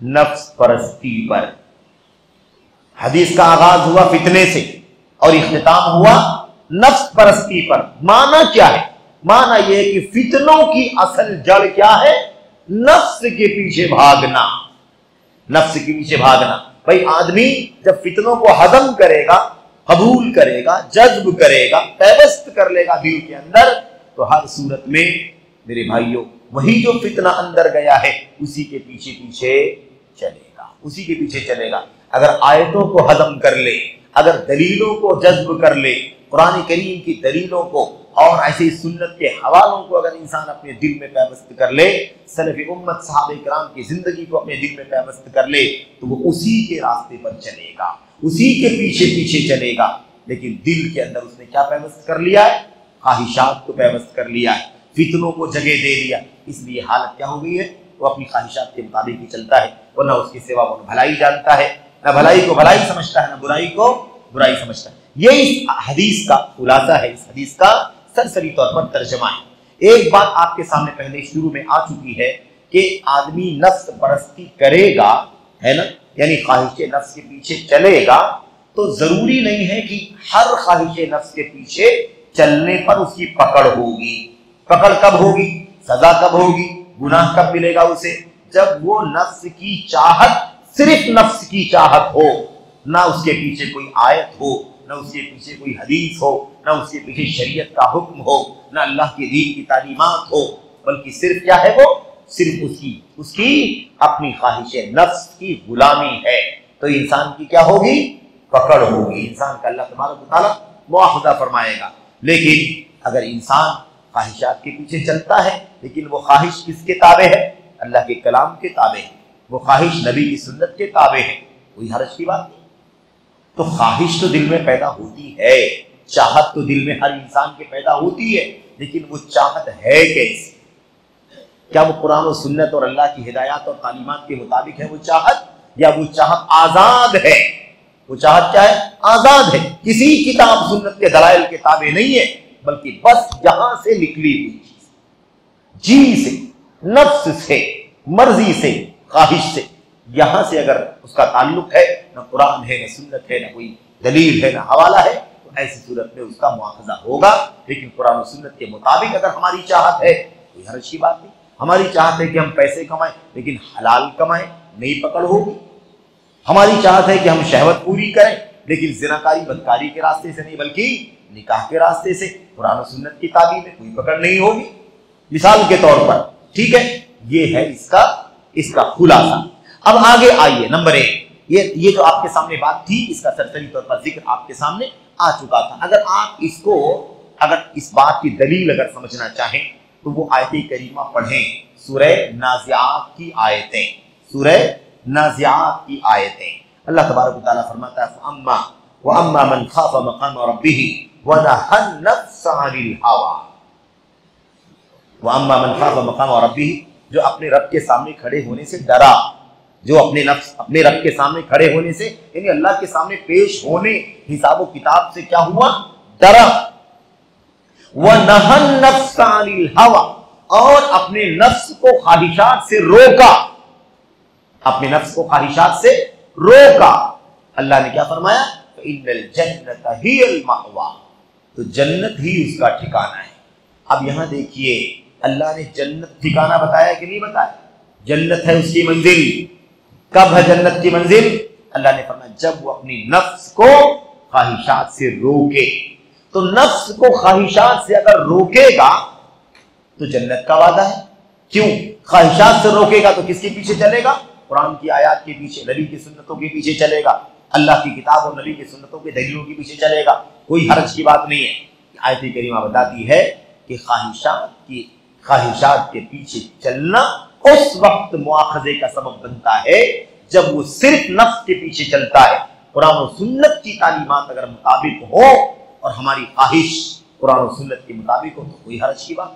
नफ्स परस्ती पर। हदीस का आगाज हुआ फितने से और इख्तिताम हुआ नफ्स परस्ती पर। माना क्या है? माना यह कि फितनों की असल जड़ क्या है? नफ्स के पीछे भागना, नफ्स के पीछे भागना। भाई आदमी जब फितनों को हजम करेगा, कबूल करेगा, जज्ब करेगा, पैवस्त कर लेगा दिल के अंदर, तो हर सूरत में मेरे भाइयों वही जो फितना अंदर गया है उसी के पीछे पीछे चलेगा, उसी के पीछे चलेगा। अगर आयतों को हजम कर ले, अगर दलीलों को जज्ब कर ले, कुरान करीम की दलीलों को और ऐसे सुन्नत के हवालों को अगर इंसान अपने दिल में पैवस्त कर ले, सलफ़े उम्मत सहाबे किराम की जिंदगी को अपने दिल में पैवस्त कर ले, तो वो उसी के रास्ते पर चलेगा, उसी के पीछे पीछे चलेगा। लेकिन दिल के अंदर उसने क्या पैवस्त कर लिया है? ख्वाहिशात को पैवस्त कर लिया है, फितनों को जगह दे दिया। इसलिए हालत क्या हो गई है? वो अपनी ख्वाहिशात के मुताबिक ही चलता है, वरना उसके सिवा वो भलाई जानता है, ना भलाई को भलाई समझता है, ना बुराई को बुराई समझता है। ये इस हदीस का खुलासा है, इस हदीस का सरसरी तौर पर तर्जमा है। एक बात आपके सामने पहले शुरू में आ चुकी है कि आदमी नफ्स परस्ती करेगा, है ना, यानी ख्वाहिश नफ्स के पीछे चलेगा, तो जरूरी नहीं है कि हर ख्वाहिश नफ्स के पीछे चलने पर उसकी पकड़ होगी। पकड़ कब होगी? सजा कब होगी? गुनाह कब मिलेगा उसे? जब वो नफ्स की चाहत सिर्फ नफ्स की चाहत हो, ना उसके पीछे कोई आयत हो, ना उसके पीछे कोई हदीस हो, ना उसके पीछे शरीयत का हुक्म हो, ना अल्लाह के दीन की तालीमात हो, बल्कि सिर्फ क्या है? वो सिर्फ उसकी अपनी ख्वाहिश नफ्स की गुलामी है। तो इंसान की क्या होगी? पकड़ होगी। इंसान का अल्लाह तबारक व तआला मुआखज़ा फरमाएगा। लेकिन अगर इंसान ख्वाहिशात के पीछे चलता है, लेकिन वो ख्वाहिश किसके ताबे है? अल्लाह के कलाम के ताबे है, वो ख्वाहिश नबी की सुन्नत के ताबे है, कोई हर्ज की बात नहीं। तो ख्वाहिश तो दिल में पैदा होती है, चाहत तो दिल में हर इंसान के पैदा होती है, लेकिन वो चाहत है कैसी? क्या वो कुरान और सुन्नत और अल्लाह की हिदायत और तालीमात के मुताबिक है वो चाहत, या वो चाहत आजाद है? वो चाहत क्या है? आजाद है, किसी किताब सुन्नत के दलाइल के ताबे नहीं है, बल्कि बस जहां से निकली हुई चीज, जी से, नफ्स से, मर्जी से, ख्वाहिश से, यहां से अगर उसका ताल्लुक है, ना कुरान है, ना सुन्नत है, ना कोई दलील है, ना हवाला है, तो ऐसी सूरत में उसका मुआखज़ा होगा। लेकिन कुरान और सुन्नत के मुताबिक अगर हमारी चाहत है, कोई हर्ज की बात नहीं। हमारी चाहत है कि हम पैसे कमाएं, लेकिन हलाल कमाएं, नहीं पकड़ होगी। हमारी चाहत है कि हम शहवत पूरी करें, लेकिन ज़िनाकारी बदकारी के रास्ते से नहीं, बल्कि निकाह के रास्ते से, कुरान और सुन्नत की ताबीर में कोई पकड़ नहीं होगी, मिसाल के तौर पर। ठीक है, ये है इसका खुलासा। अब आगे आइए, नंबर 1, ये जो आपके सामने बात थी, इसका सरसरी तौर पर जिक्र आपके सामने आ चुका था। अगर आप अगर इस बात की दलील अगर समझना चाहें, तो वो आयत करीमा पढ़ें, सूरह नाज़िआत की आयतें, सूरह नाज़िआत की आयतें। अल्लाह तबारक व तआला फरमाता है अम्मा मन खाफ़ मक़ाम रब्बिही व नहा नफ्स अनिल हवा। व अम्मा मन खाफ़ मक़ाम रब्बिही, जो अपने रब के सामने खड़े होने से डरा, जो अपने रब के सामने खड़े होने से, यानी अल्लाह के सामने पेश होने, हिसाब किताब से क्या हुआ, डरा। व नहा नफ्स अनिल हवा, और अपने नफ्स को ख्वाहिशात से रोका, अपने नफ्स को ख्वाहिशात से रोका। अल्लाह ने क्या फरमाया, इन्नल जन्नत हियल मअवा, तो जन्नत ही उसका ठिकाना है। अब यहां देखिए, अल्लाह ने जन्नत ठिकाना बताया कि नहीं बताया? जन्नत है उसकी मंजिल। कब है जन्नत की मंजिल? अल्लाह ने फरमाया जब वो अपनी नफ्स को ख्वाहिशात से रोके। तो नफ्स को ख्वाहिशात से अगर रोकेगा तो जन्नत का वादा है। क्यों? ख्वाहिशात से रोकेगा तो किसके पीछे चलेगा? कुरान की आयत के पीछे, नबी की सुन्नतों के पीछे चलेगा, अल्लाह की किताब और नबी की सुन्नतों के दलीलों के पीछे चलेगा। कोई हर्ज की बात नहीं है। आयत करीमा बताती है कि ख्वाहिशात के पीछे चलना उस वक्त मुआखजे का सबब बनता है जब वो सिर्फ नफ्स के पीछे चलता है। कुरान और सुन्नत की तालीमात अगर मुताबिक हो और हमारी ख्वाहिश कुरान और सुन्नत के मुताबिक हो तो कोई हर्ज की बात,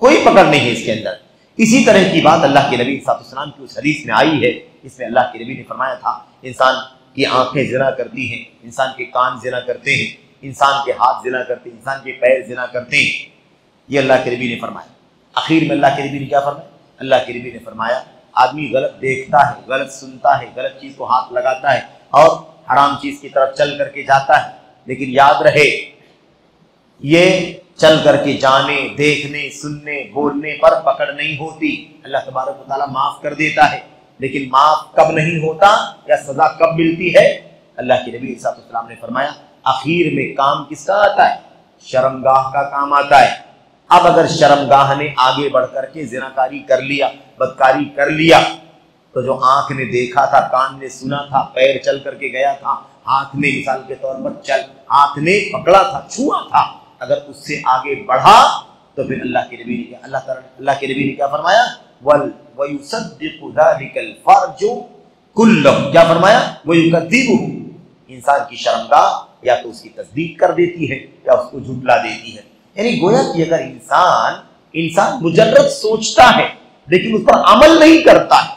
कोई पकड़ नहीं है इसके अंदर। इसी तरह की बात अल्लाह के नबी सल्लल्लाहु अलैहि वसल्लम की उस हदीस में आई है। इसमें अल्लाह के नबी ने फरमाया था, इंसान की आंखें जिना करती हैं, इंसान के कान जिना करते हैं, इंसान के हाथ जिना करते हैं, इंसान के पैर जिना करते हैं। ये अल्लाह के नबी ने फरमाया। आखिर में अल्लाह के नबी ने क्या फरमाया? अल्लाह के नबी ने फरमाया, आदमी गलत देखता है, गलत सुनता है, गलत चीज को हाथ लगाता है और हराम चीज की तरफ चल करके जाता है, लेकिन याद रहे ये चल करके जाने, देखने, सुनने, बोलने पर पकड़ नहीं होती। अल्लाह तबारक व तआला माफ कर देता है, लेकिन माफ कब नहीं होता या सजा कब मिलती है? अल्लाह के नबी सल्लल्लाहु अलैहि वसल्लम ने फरमाया, आखिर में काम किसका आता है? शर्मगाह का काम आता है। अब अगर शर्मगाह ने आगे बढ़ करके जिनाकारी कर लिया, बदकारी कर लिया, तो जो आंख ने देखा था, कान ने सुना था, पैर चल करके गया था, हाथ ने मिसाल के तौर पर हाथ ने पकड़ा था, छुआ था, अगर उससे आगे बढ़ा तो फिर अल्लाह के नबी ने क्या फरमाया? वयुसद्दिकु ज़ालिकल फर्जु कुल्लहु, क्या फरमाया? वयुकद्दिबुहु, इंसान की शर्मगाह या तो उसकी तस्दीक कर देती है या उसको झुठला देती है। यानी गोया कि अगर इंसान मुजर्रद सोचता है लेकिन उस पर अमल नहीं करता है,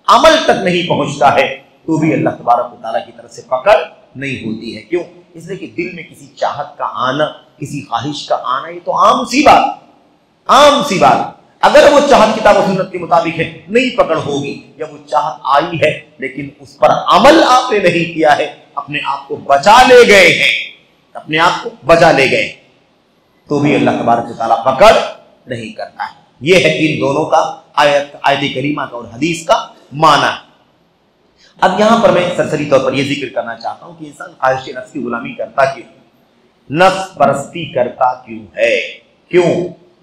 अमल तक नहीं पहुंचता है, तो भी अल्लाह तबारक व तआला की तरफ से पकड़ नहीं होती है। क्यों? इसलिए कि दिल में किसी चाहत का आना, किसी ख्वाहिश का आना, ये तो आम सी बात। अगर वो चाहत किताब और सुन्नत के मुताबिक है, नहीं पकड़ होगी। जब वो चाहत आई है लेकिन उस पर अमल आपने नहीं किया है, अपने आप को बचा ले गए हैं, तो भी अल्लाह तबारक व तआला पकड़ नहीं करता है। ये है इन दोनों का आयत करीमा का और हदीस का माना। अब यहां पर मैं सरसरी तौर पर यह जिक्र करना चाहता हूं कि इंसान ख्वाहिश नफ्स की गुलामी करता क्यों, नफ्स परस्ती करता क्यों है, क्यों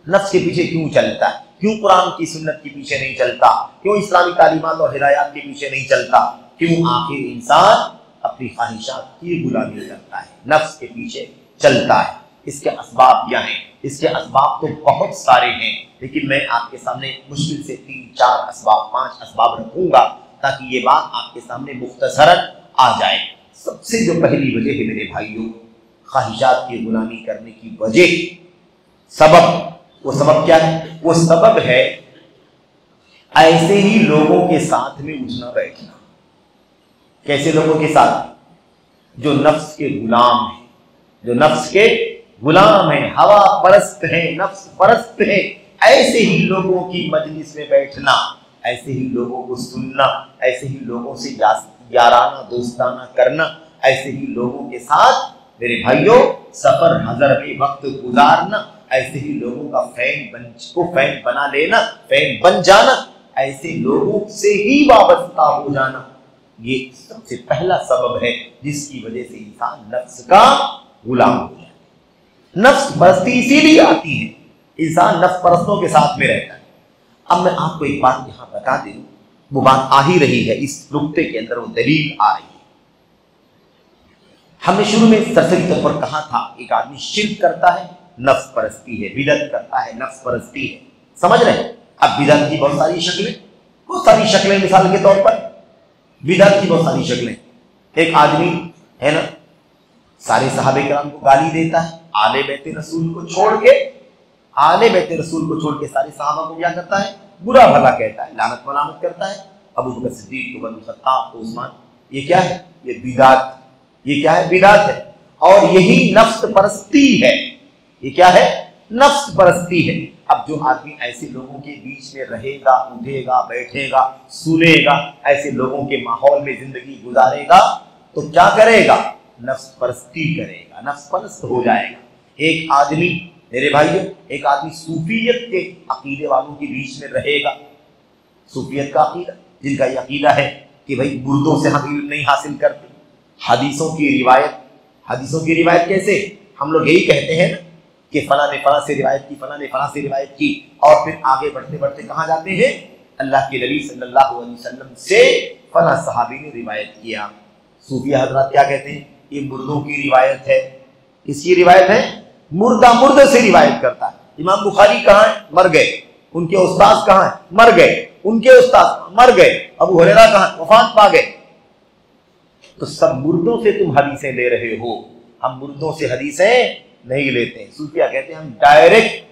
नफ्स के पीछे क्यों चलता है, क्यों कुरान की सुन्नत के पीछे नहीं चलता, क्यों इस्लामी तालीमात और हिदायत के पीछे नहीं चलता, क्यों आखिर इंसान अपनी ख्वाहिशात की गुलामी करता है, नफ्स के पीछे चलता है। इसके असबाब क्या हैं? इसके असबाब तो बहुत सारे हैं, लेकिन मैं आपके सामने मुश्किल से 3-4 असबाब, 5 असबाब रखूंगा ताकि ये बात आपके सामने मुख्तसरन आ जाए। सबसे जो पहली वजह है मेरे भाइयों, ख्वाहिशात की गुलामी करने की वजह, वो सबब क्या है? वो सबब है ऐसे ही लोगों के साथ में उठना बैठना। कैसे लोगों के साथ? जो नफ्स के गुलाम हैं, हवा परस्त हैं, नफ्स परस्त हैं, ऐसे ही लोगों की मजलिस में बैठना, ऐसे ही लोगों को सुनना, ऐसे ही लोगों से याराना दोस्ताना करना, ऐसे ही लोगों के साथ मेरे भाइयों सफर हजर में वक्त गुजारना, ऐसे ही लोगों का फैन बना लेना, फैन बन जाना, ऐसे लोगों से ही वाबस्ता हो जाना, ये सबसे पहला सबब है जिसकी वजह से इंसान नफ्स का गुलाम हो जाए। नफ्स परस्ती इसीलिए आती है, इंसान नफ्स परस्तों के साथ में रहता है। अब मैं आपको एक बात यहां बता दूं, वो बात आ ही रही है, इस नुक्ते के अंदर वो दलील आ रही है। हमने शुरू में सरसरी तौर पर कहा था, एक आदमी शिर्क करता है, नफ्स परस्ती है, बिदअत करता है, नफ्स परस्ती है। समझ रहे हैं? अब बिदअत की बहुत सारी शक्लें, मिसाल के तौर पर बिदअत की बहुत सारी शक्लें। एक आदमी है ना, सारे सहाबे किराम को गाली देता है, आले बैते रसूल को छोड़ के सारे सहाबा को क्या करता है? बुरा भला कहता है, लानत मलामत करता है। अबू बकर सिद्दीक, उमर बिन खत्ताब, उस्मान, ये क्या है? ये बिदअत, ये क्या है? बिदअत है। और यही नफ्स परस्ती है। ये क्या है? नफ्स परस्ती है। अब जो आदमी ऐसे लोगों के बीच में रहेगा, उठेगा, बैठेगा, सुनेगा, ऐसे लोगों के माहौल में जिंदगी गुजारेगा, तो क्या करेगा? नफ्स परस्ती करेगा, नफ्स परस्त हो जाएगा। एक आदमी, मेरे भाइयों, एक आदमी सूफियत के अकीदे वालों के बीच में रहेगा, सूफियत का अकीदा, जिनका ये अकीदा है कि भाई मुर्दों से हम इल्म नहीं हासिल करते, हदीसों की रिवायत कैसे? हम लोग यही कहते हैं ना कि फला ने फला से रिवायत की, फला ने फला से रिवायत की, और फिर आगे बढ़ते बढ़ते कहाँ जाते हैं? अल्लाह के नबी सल्लल्लाहु अलैहि वसल्लम से फला सहाबी ने रिवायत किया। सूफी हजरात क्या कहते हैं? ये मुर्दों की रिवायत है। किसकी रिवायत है? मुर्दा मुर्दे से रिवायत करता है। इमाम बुखारी कहाँ है? मर गए। उनके उस्ताद कहाँ है? मर गए। उनके उस्ताद मर गए। अबू हुरैरा कहाँ? वफात पा गए। तो सब मुर्दों से तुम हदीसें ले रहे हो, हम मुर्दों से हदीसें नहीं लेते। सूफिया कहते हैं हम डायरेक्ट,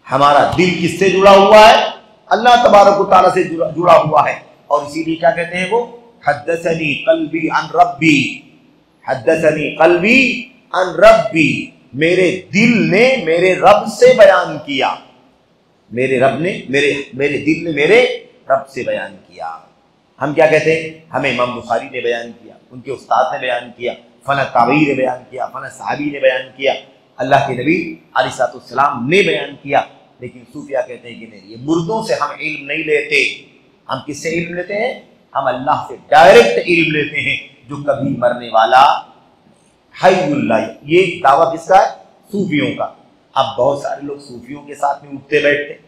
हमारा दिल किससे जुड़ा हुआ है? अल्लाह तबारक व तआला से जुड़ा हुआ है। और इसीलिए क्या कहते हैं वो? हद्दसनी कल्बी अन रब्बी, हद्दसनी कल्बी अन रब्बी, मेरे दिल ने मेरे रब से बयान किया, मेरे रब ने मेरे दिल ने मेरे रब से बयान किया। हम क्या कहते हैं? हमें इमाम बुखारी ने बयान किया, उनके उस्ताद ने बयान किया, फला ताबई ने बयान किया, फला सहाबी ने बयान किया, अल्लाह के नबी अलैहिस्सलाम ने बयान किया। लेकिन सूफिया कहते हैं कि नहीं, ये मुर्दों से हम इल्म नहीं लेते। हम किससे इल्म लेते हैं? हम अल्लाह से डायरेक्ट इल्म लेते हैं, जो कभी मरने वाला हय्युल्ला। ये दावा किसका है? सूफियों का। अब बहुत सारे लोग सूफियों के साथ में उठते बैठते।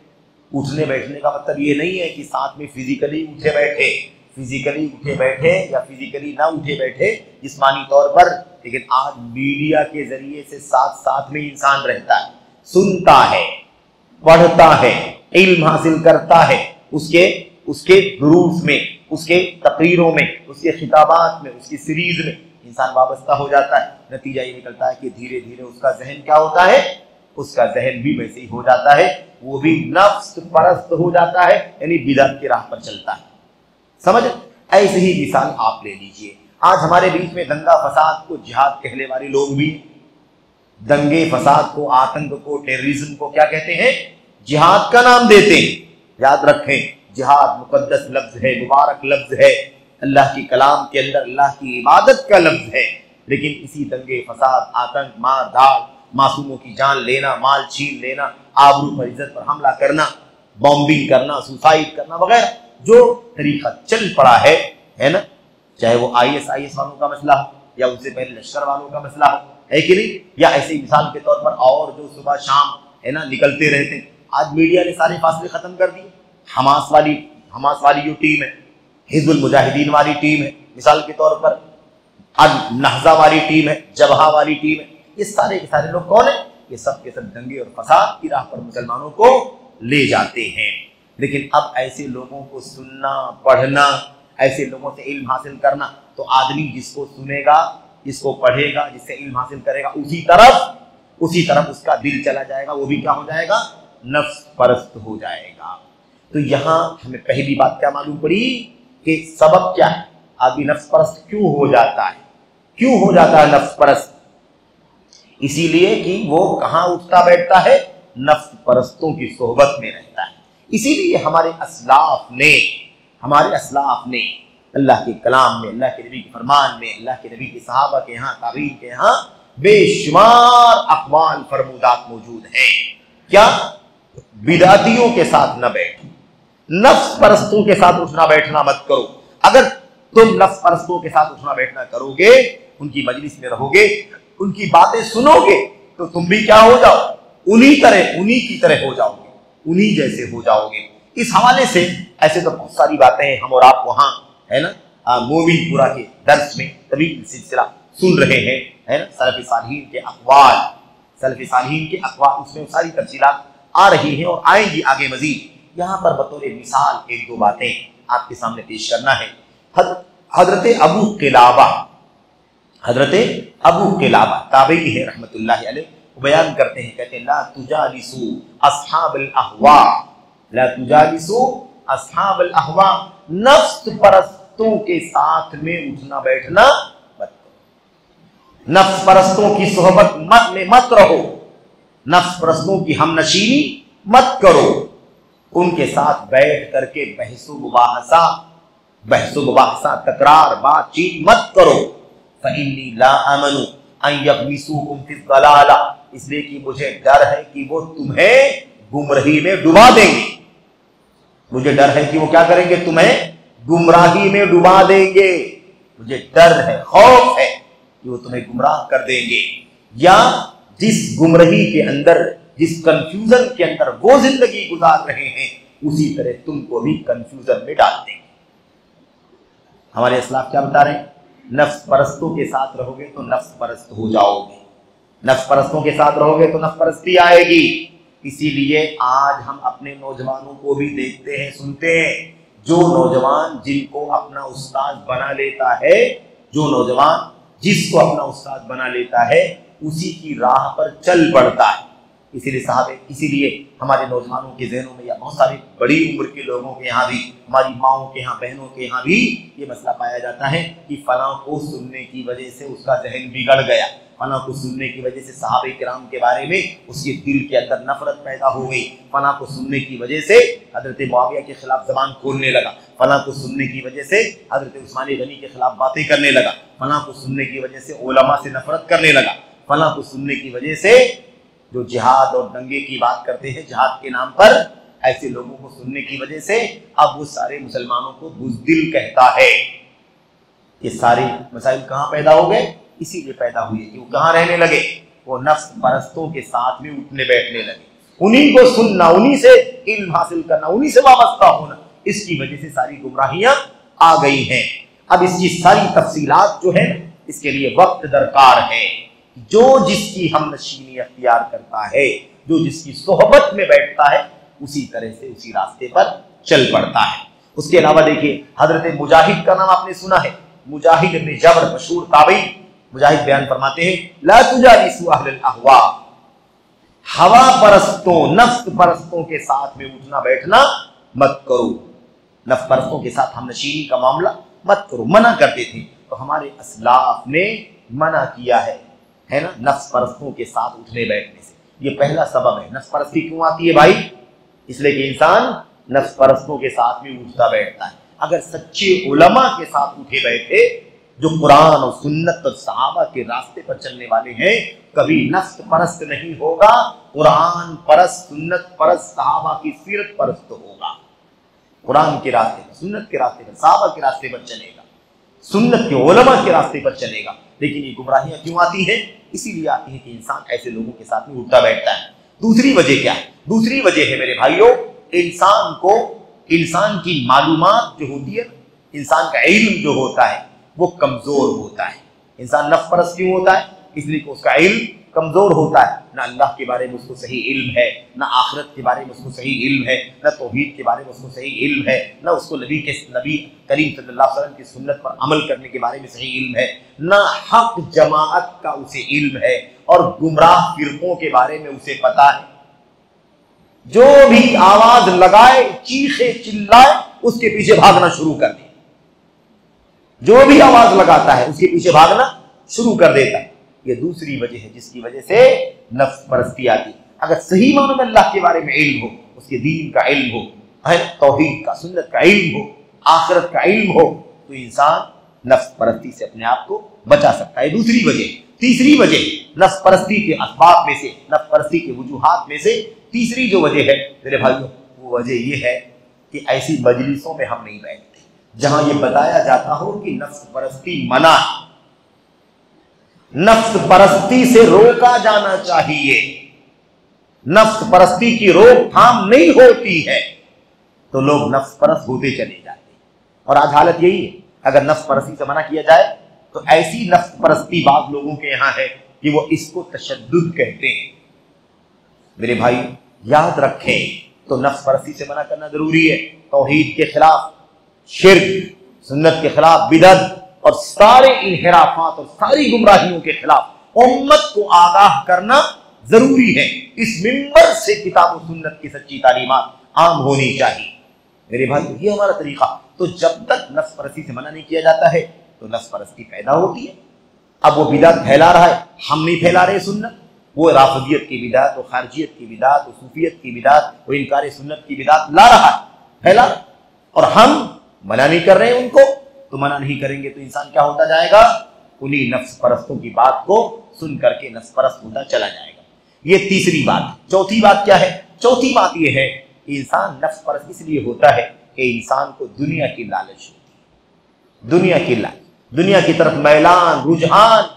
उठने बैठने का मतलब ये नहीं है कि साथ में फिजिकली उठे बैठे, फिजिकली उठे बैठे या फिजिकली ना उठे बैठे जिस्मानी तौर पर, लेकिन आज मीडिया के जरिए से साथ साथ में इंसान रहता है, सुनता है, पढ़ता है, इल्म हासिल करता है, उसके दुरूस में, उसके तकरीरों में, उसके खिताबात में, उसकी सीरीज में इंसान वाबस्ता हो जाता है। नतीजा ये निकलता है कि धीरे धीरे उसका जहन क्या होता है? उसका जहन भी वैसे ही हो जाता है, वो भी नफ्स परस्त हो जाता है, यानी बिदअत की राह पर चलता है। समझ? ऐसे ही मिसाल आप ले लीजिए, आज हमारे बीच में दंगा फसाद को जिहाद कहने वाले लोग भी, दंगे फसाद को, आतंक को, टेररिज्म को क्या कहते हैं? जिहाद का नाम देते हैं। याद रखें, जिहाद मुकद्दस लफ्ज है, मुबारक लफ्ज है, अल्लाह की कलाम के अंदर अल्लाह की इबादत का लफ्ज है। लेकिन इसी दंगे फसाद, आतंक, मार धाड़, मासूमों की जान लेना, माल छीन लेना, आबरू पर इज्जत पर हमला करना, बॉम्बिंग करना, सुसाइड करना वगैरह जो तरीका चल पड़ा है ना, चाहे वो ISIS वालों का मसला हो या उससे पहले लश्कर वालों का मसला हो, है कि नहीं, या ऐसे मिसाल के तौर पर और जो सुबह शाम है ना निकलते रहते। आज मीडिया ने सारे फासले खत्म कर दिए। हमास वाली जो टीम है, हिजबुल मुजाहिदीन वाली टीम है, मिसाल के तौर पर आज नहजा वाली टीम है, जबहा वाली टीम है, ये सारे के सारे लोग कौन है? ये सब के सब दंगे और फसाद की राह पर मुसलमानों को ले जाते हैं। लेकिन अब ऐसे लोगों को सुनना, पढ़ना, ऐसे लोगों से इल्म हासिल करना, तो आदमी जिसको सुनेगा, जिसको पढ़ेगा, जिससे इल्म हासिल करेगा, उसी तरफ उसका दिल चला जाएगा, वो भी क्या हो जाएगा? नफ्स परस्त हो जाएगा। तो यहाँ हमें पहली बात क्या मालूम पड़ी कि सबब क्या है? आदमी नफ्स परस्त क्यों हो जाता है? क्यों हो जाता है नफ्स परस्त? इसीलिए कि वो कहाँ उठता बैठता है? नफ्स परस्तों की सोहबत में रहता है। इसीलिए हमारे अस्लाफ ने अल्लाह के कलाम में, अल्लाह के नबी के फरमान में, अल्लाह के नबी के सहाबा के यहाँ, ताबीन के यहाँ बेशुमार अक़वाल फरमूदात मौजूद हैं। क्या? बिदातियों के साथ न बैठो, नफ्स परस्तों के साथ उठना बैठना मत करो। अगर तुम नफ्स परस्तों के साथ उठना बैठना करोगे, उनकी मजलिस में रहोगे, उनकी बातें सुनोगे, तो तुम भी क्या हो जाओ? उन्हीं की तरह हो जाओगे, उन्हीं जैसे हो जाओगे। इस हवाले से ऐसे तो बहुत सारी बातें हैं, हम और आप वहां है ना मोमिनपुरा के दर्स में तवील सिलसिला सुन रहे हैं, है ना, सलफ़ सालिहीन के अक़वाल, उसमें सारी तफसीलात आ रही हैं और आएंगी आगे मजीद। यहाँ पर बतौर मिसाल एक दो बातें आपके सामने पेश करना है। हजरत अबू किलाबा ताबई है रहमतुल्लाह अलैह, बयान करते हैं, कहते हैं ला तुजालिसू अस्हाबल अहवा, ला तुजालिसू अस्हाबल अहवा, नफ्स परस्तों के साथ में उठना बैठना मत करो, नफ्स परस्तों की सोहबत में मत रहो, नफ्स परस्तों की हमनशीनी मत करो, उनके साथ बैठ करके बहसो मुबाहसा तकरार बातचीत मत करो। फ़इन्नी ला अमनु अन यग़मिसूकुम फ़ी ज़लाला, इसलिए कि मुझे डर है कि वो तुम्हें गुमराही में डुबा देंगे। मुझे डर है कि वो क्या करेंगे, तुम्हें गुमराही में डुबा देंगे। मुझे डर है, खौफ है कि वो तुम्हें गुमराह कर देंगे, या जिस गुमराही के अंदर, जिस कंफ्यूजन के अंदर वो जिंदगी गुजार रहे हैं, उसी तरह तुमको भी कंफ्यूजन में डाल देंगे। हमारे इस्लाम क्या बता रहे हैं, नफ्स परस्तों के साथ रहोगे तो नफ्स परस्त हो जाओगे, नफ्स परस्तों के साथ रहोगे तो नफ्स परस्ती आएगी। इसीलिए आज हम अपने नौजवानों को भी देखते हैं, सुनते हैं, जो नौजवान जिनको अपना उस्ताद बना लेता है, जो नौजवान जिसको अपना उस्ताद बना लेता है, उसी की राह पर चल पड़ता है। इसीलिए हमारे नौजवानों के जहनों में, या बहुत सारी बड़ी उम्र के लोगों के यहाँ भी, हमारी माओं के यहाँ, बहनों के यहाँ भी ये मसला पाया जाता है कि फलां को सुनने की वजह से उसका जहन बिगड़ गया, फलां को सुनने की वजह से सहाबे किराम के बारे में उसके दिल के अंदर नफरत पैदा हो गई, फलां को सुनने की वजह से हजरत मुआविया के खिलाफ जबान खोलने लगा, फलां को सुनने की वजह से हजरत उस्मान गनी के खिलाफ बातें करने लगा, फलां को सुनने की वजह से उलमा से नफरत करने लगा, फलां को सुनने की वजह से जो जिहाद और दंगे की बात करते हैं जिहाद के नाम पर, ऐसे लोगों को सुनने की वजह से अब वो सारे मुसलमानों को बुज़दिल कहता है। ये सारे मसाइल कहाँ पैदा हो गए, इसीलिए पैदा हुए कि वो कहाँ रहने लगे, वो नफ्स परस्तों के साथ में उठने बैठने लगे, उन्हीं को सुनना, उन्हीं से इल्म हासिल करना, उन्हीं से वाबस्ता होना, इसकी वजह से सारी गुमराहियां आ गई हैं। अब इसकी सारी तफसीलात जो है, इसके लिए वक्त दरकार है। जो जिसकी हमनशीनी अख्तियार करता है, जो जिसकी सोहबत में बैठता है, उसी तरह से उसी रास्ते पर चल पड़ता है। उसके अलावा देखिए, हजरत मुजाहिद का नाम आपने सुना है, मुजाहिद इब्न जबर मशहूर ताबई, मुजाहिद बयान फरमाते हैं ला तुजालिसू अहलल अहवा, हवा परस्तों, नफ्स परस्तों के साथ में उठना बैठना मत करो, नफ्स परस्तों के साथ हमनशीनी का मामला मत करो, मना करते थे। तो हमारे असलाफ ने मना किया है ना, नफ्स परस्तों के साथ उठने बैठने से। ये पहला सबब है। नफ्स परस्ती क्यों आती है भाई, इसलिए कि इंसान नफ्स परस्तों के साथ में उठता बैठता है। अगर सच्चे उलमा के साथ उठे बैठे, जो कुरान और सुन्नत और सहाबा के रास्ते पर चलने वाले हैं, कभी नफ्स परस्त नहीं होगा, कुरान परस्त, सुन्नत परस्त, सहाबा की सीरत परस्त होगा। कुरान के रास्ते पर, सुन्नत के रास्ते पर, सहाबा के रास्ते पर चलेगा, सुन्नत के उलमा के रास्ते पर चलेगा। लेकिन ये गुमराहियां क्यों आती हैं, इसीलिए आती है कि इंसान ऐसे लोगों के साथ में उठता बैठता है। दूसरी वजह क्या है, दूसरी वजह है मेरे भाइयों, इंसान की मालूमात जो होती है, इंसान का इल्म जो होता है वो कमजोर होता है। इंसान नफ्स परस्त क्यों होता है, इसलिए कि उसका इल्म कमजोर होता है। ना अल्लाह के बारे में उसको सही इल्म है, ना आखिरत के बारे में उसको सही इल्म है, ना तौहीद के बारे में उसको सही इल्म है, ना उसको नबी करीम सल्लल्लाहु अलैहि वसल्लम की सुन्नत पर अमल करने के बारे में सही इल्म है, ना हक जमाअत का उसे इल्म है, और गुमराह फिरकों के बारे में उसे पता है। जो भी आवाज लगाए, चीखे चिल्लाए, उसके पीछे भागना शुरू कर दे। जो भी आवाज लगाता है उसके पीछे भागना शुरू कर देता है। ये दूसरी वजह है जिसकी वजह से नफ्स परस्ती आती है। अगर सही मानो में अल्लाह के बारे में इल्म हो, उसके दीन का इल्म हो, तौहीद का, सुन्नत का इल्म हो, आखिरत का इल्म हो, तो इंसान नफ्स परस्ती से अपने आप को बचा सकता है। दूसरी वजह। तीसरी वजह नफ्स परस्ती के असबाब में से, नफ्स परस्ती के वजूहात में से तीसरी जो वजह है मेरे भाइयों, वो वजह ये है कि ऐसी मजलिसों में हम नहीं बैठते जहां ये बताया जाता हो कि नफ्स परस्ती मना है, नफ्स परस्ती से रोका जाना चाहिए, नफ्स परस्ती की रोकथाम नहीं होती है, तो लोग नफ्स परस्त होते चले जाते हैं। और आज हालत यही है, अगर नफ्स परस्ती से मना किया जाए तो ऐसी नफ्स परस्ती बाज लोगों के यहां है कि वो इसको तशद्दुद कहते हैं। मेरे भाई, याद रखें। तो नफ्स परस्ती से मना करना जरूरी है, तौहीद के खिलाफ, शिर्क, सुन्नत के खिलाफ, बिदअत और सारे इनहिराफात और सारी गुमराहियों के खिलाफ उम्मत को आगाह करना जरूरी है। इस मिंबर से किताब और सुन्नत की सच्ची तालीमात आम होनी चाहिए। मेरे भाई, ये हमारा तरीका। तो जब तक नफ्स परस्ती से मना नहीं किया जाता है तो नफ्स परस्ती पैदा होती है। अब वो बिदअत फैला रहा है, हम नहीं फैला रहे सुन्नत। वो राफिदियत की बिदअत, वो खारजियत की बिदअत, वो सूफियत की बिदअत, वो इनकार सुन्नत की बिदअत ला रहा है, फैला, और हम मना नहीं कर रहे हैं उनको। तो मना नहीं करेंगे तो इंसान क्या होता जाएगा? उन्हीं नफ्स परस्तों की बात को सुन करके नफ्स परस्त होता चला जाएगा। ये तीसरी बात। चौथी बात क्या है? चौथी बात यह है, इंसान नफ्स परस्त इसलिए होता है कि इंसान को दुनिया की लालच होती है। दुनिया की लालच, दुनिया की तरफ मैलान, रुझान।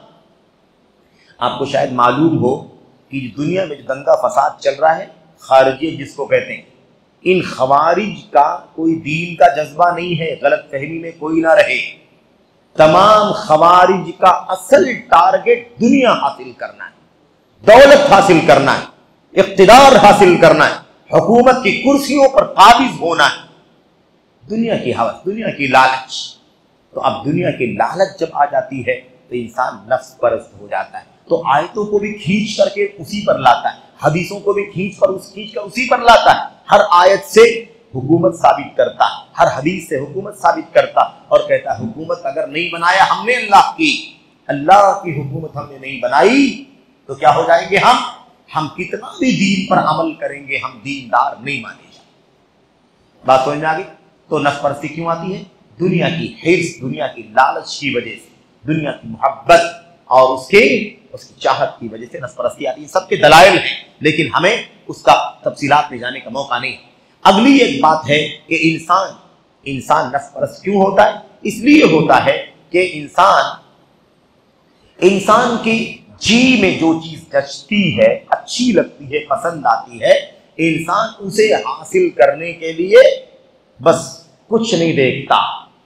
आपको शायद मालूम हो कि दुनिया में जो दंगा फसाद चल रहा है, खारिजी जिसको कहते हैं, इन खवारिज का कोई दीन का जज्बा नहीं है, गलत फहमी में कोई ना रहे। तमाम खवारिज का असल टारगेट दुनिया हासिल करना है, दौलत हासिल करना है, इख्तिदार हासिल करना है, हुकूमत की कुर्सियों पर काबिज होना है। दुनिया की हवस, दुनिया की लालच। तो अब दुनिया की लालच जब आ जाती है तो इंसान नफ्स परस्त हो जाता है। तो आयतों को भी खींच करके उसी पर लाता है, हदीसों को भी खींच कर उसी पर लाता है। हर आयत से हुकूमत साबित करता, हर हदीस से हुकूमत साबित करता, और कहता है हुकूमत अगर नहीं बनाया हमने अल्लाह की हुकूमत हमने नहीं बनाई तो क्या हो जाएंगे हम कितना भी दीन पर अमल करेंगे हम दीनदार नहीं माने जाएंगे। बात समझ में आ गई? तो नफ्स परस्ती क्यों आती है? दुनिया की हिर्स, दुनिया की लालच की वजह से, दुनिया की मोहब्बत और उसकी चाहत की वजह से नफ्स परस्ती आती है। सबके दलाइल हैं, लेकिन हमें उसका तफसीलात में जाने का मौका नहीं। अगली एक बात है कि इंसान नफ्स परस्त क्यों होता है? इसलिए होता है कि इंसान की जी में जो चीज जचती है, अच्छी लगती है, पसंद आती है, इंसान उसे हासिल करने के लिए बस कुछ नहीं देखता।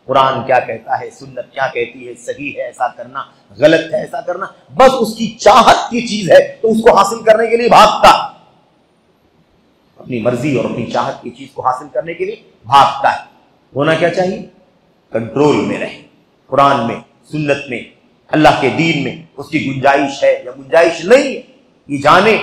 कुरान क्या कहता है, सुन्नत क्या कहती है, सही है ऐसा करना, गलत है ऐसा करना, बस उसकी चाहत की चीज है तो उसको हासिल करने के लिए भागता। अपनी मर्जी और अपनी चाहत की चीज को हासिल करने के लिए भागता है। होना क्या चाहिए? कंट्रोल में रहे। कुरान में, सुन्नत में, अल्लाह के दीन में उसकी गुंजाइश है या गुंजाइश नहीं है, ये जाने,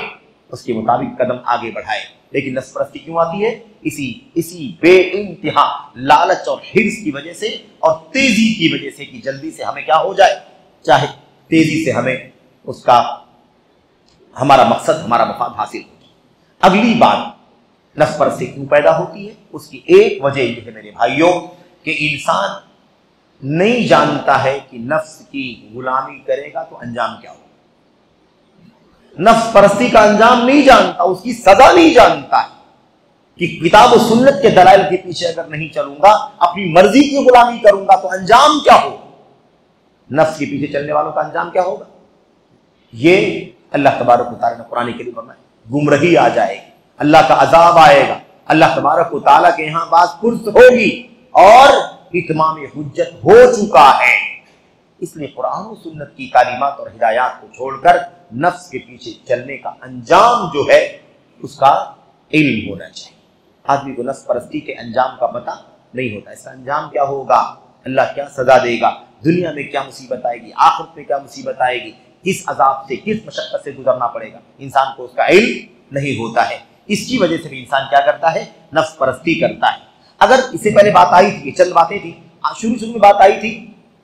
उसके मुताबिक कदम आगे बढ़ाए। लेकिन नफ्स परस्ती क्यों आती है? इसी बेइंतहा लालच और हिर्स की वजह से और तेजी की वजह से कि जल्दी से हमें क्या हो जाए, चाहे तेजी से हमें उसका हमारा मकसद, हमारा मफाद हासिल हो जाए। अगली बात, नफ्स परस्ती क्यों पैदा होती है? उसकी एक वजह यह है मेरे भाइयों कि इंसान नहीं जानता है कि नफ्स की गुलामी करेगा तो अंजाम क्या होगा। नफ्स परस्ती का अंजाम नहीं जानता, उसकी सजा नहीं जानता है कि किताब और सुन्नत के दलाइल के पीछे अगर नहीं चलूंगा, अपनी मर्जी की गुलामी करूंगा तो अंजाम क्या होगा। नफ्स के पीछे चलने वालों का अंजाम क्या होगा? ये अल्लाह तबारक व तआला ने कुरान करीम में फरमाया, गुमराही आ जाएगी, अल्लाह का अजाब आएगा, अल्लाह तबारक व तआला के यहां बात पुरस होगी और इत्माम हुज्जत हो चुका है। इसलिए कुरान और सुन्नत की तालीमात और हिदायत को छोड़कर नफ्स के पीछे चलने का अंजाम जो है उसका इल्म होना चाहिए। आदमी को नफ्स परस्ती के अंजाम का पता नहीं होता। इसका अंजाम क्या होगा, अल्लाह क्या सजा देगा, दुनिया में क्या मुसीबत आएगी, आखिरत में क्या मुसीबत आएगी, किस अजाब से, किस मशक्कत से गुजरना पड़ेगा, इंसान को उसका इल्म नहीं होता है। इसकी वजह से भी इंसान क्या करता है? नफ्स परस्ती करता है। अगर इससे पहले बात आई थी, चंद बातें थी, शुरू में बात आई थी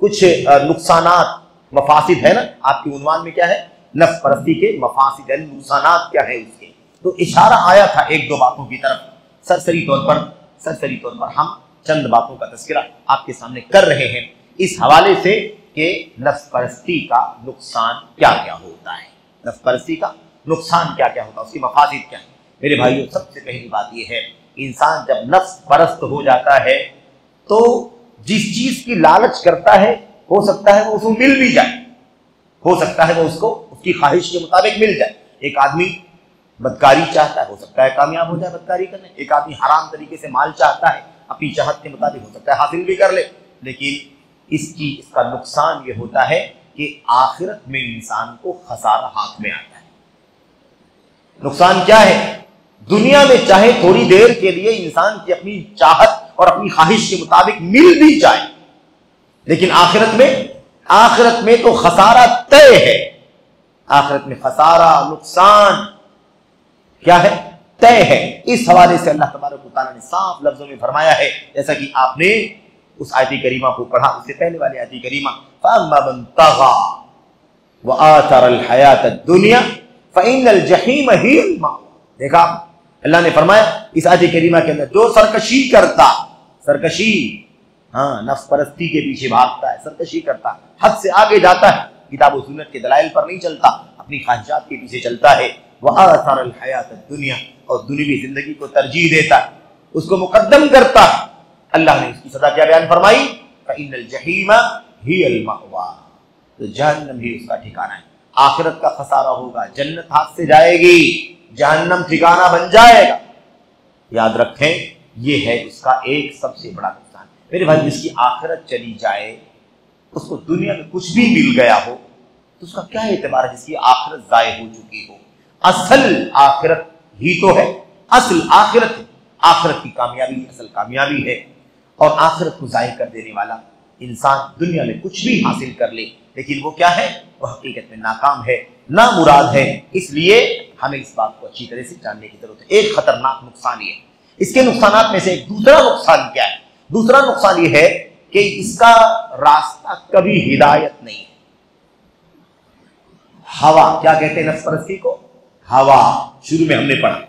कुछ नुकसानात, मफासिद है ना, आपकी उन्वान में क्या है? नफ्स परस्ती के मफासिद है, नुकसानात क्या है उसके। तो इशारा आया था एक दो बातों की तरफ। सरसरी तौर पर हम चंद बातों का तज़किरा आपके सामने कर रहे हैं इस हवाले से कि नफ्स परस्ती का नुकसान क्या क्या होता है, नफ्स परस्ती का नुकसान क्या क्या होता है, उसकी मफासिद क्या है। मेरे भाइयों, सबसे पहली बात यह है, इंसान जब नफ्स परस्त हो जाता है तो जिस चीज की लालच करता है हो सकता है वो उसको मिल भी जाए, हो सकता है वो उसको उसकी ख्वाहिश के मुताबिक मिल जाए। एक आदमी बदकारी चाहता है, हो सकता है कामयाब हो जाए बदकारी करने। एक आदमी हराम तरीके से माल चाहता है, अपनी चाहत के मुताबिक हो सकता है हासिल भी कर ले। लेकिन इसका नुकसान ये होता है कि आखिरत में इंसान को खसारा हाथ में आता है। नुकसान क्या है? दुनिया में चाहे थोड़ी देर के लिए इंसान की अपनी चाहत और अपनी ख्वाहिश के मुताबिक मिल भी जाए, लेकिन आखिरत में तो खसारा तय है। आखिरत में खसारा, नुकसान क्या है? तय है। इस हवाले से अल्लाह तबारक व तआला ने साफ लफ्जों में फरमाया है, जैसा कि आपने उस आयत करीमा को पढ़ा, उससे पहले वाली आयत करीमा, फअम्मा मन तग़ा व आथर अल हयात दुनिया फ़इन्नल जहीम हियल मअवा। देखा अल्लाह ने फरमाया इस आयत करीमा के अंदर, जो सरकशी करता, सरकशी नफ्स परस्ती के पीछे भागता है, सरकशी करता है, हद से आगे जाता है, किताब और सुन्नत के दलाइल पर नहीं चलता, अपनी ख्वाहिशात के पीछे चलता है, वह आथर अल हयात दुनिया, और दुनियावी जिंदगी को तरजीह देता है, उसको मुकद्दम करता है, अल्लाह ने उसकी सजा क्या बयान फरमाई? फ़इन्नल जहीम हियल मअवा, तो जहन्नम ही उसका ठिकाना है। आखिरत का खसारा होगा, जन्नत हाथ से जाएगी, जहन्नम ठिकाना बन जाएगा। याद रखें, ये है उसका एक सबसे बड़ा नुकसान। मेरे भाई, जिसकी आखिरत चली जाए, उसको दुनिया में कुछ भी मिल गया हो तो उसका क्या एतबार है जिसकी आखिरत जाये हो चुकी हो? असल आखिरत ही तो है, असल आखिरत है, आखिरत की कामयाबी असल कामयाबी है। और आखिरत को जाहिर कर देने वाला इंसान दुनिया में कुछ भी हासिल कर ले, लेकिन वो क्या है? वह हकीकत में नाकाम है, ना मुराद है। इसलिए हमें इस बात को अच्छी तरह से जानने की जरूरत है। एक खतरनाक नुकसान ये है। इसके नुकसानात में से एक दूसरा नुकसान क्या है? दूसरा नुकसान ये है कि इसका रास्ता कभी हिदायत नहीं है। हवा, क्या कहते हैं नफ्स परस्ती को? हवा। शुरू में हमने पढ़ा,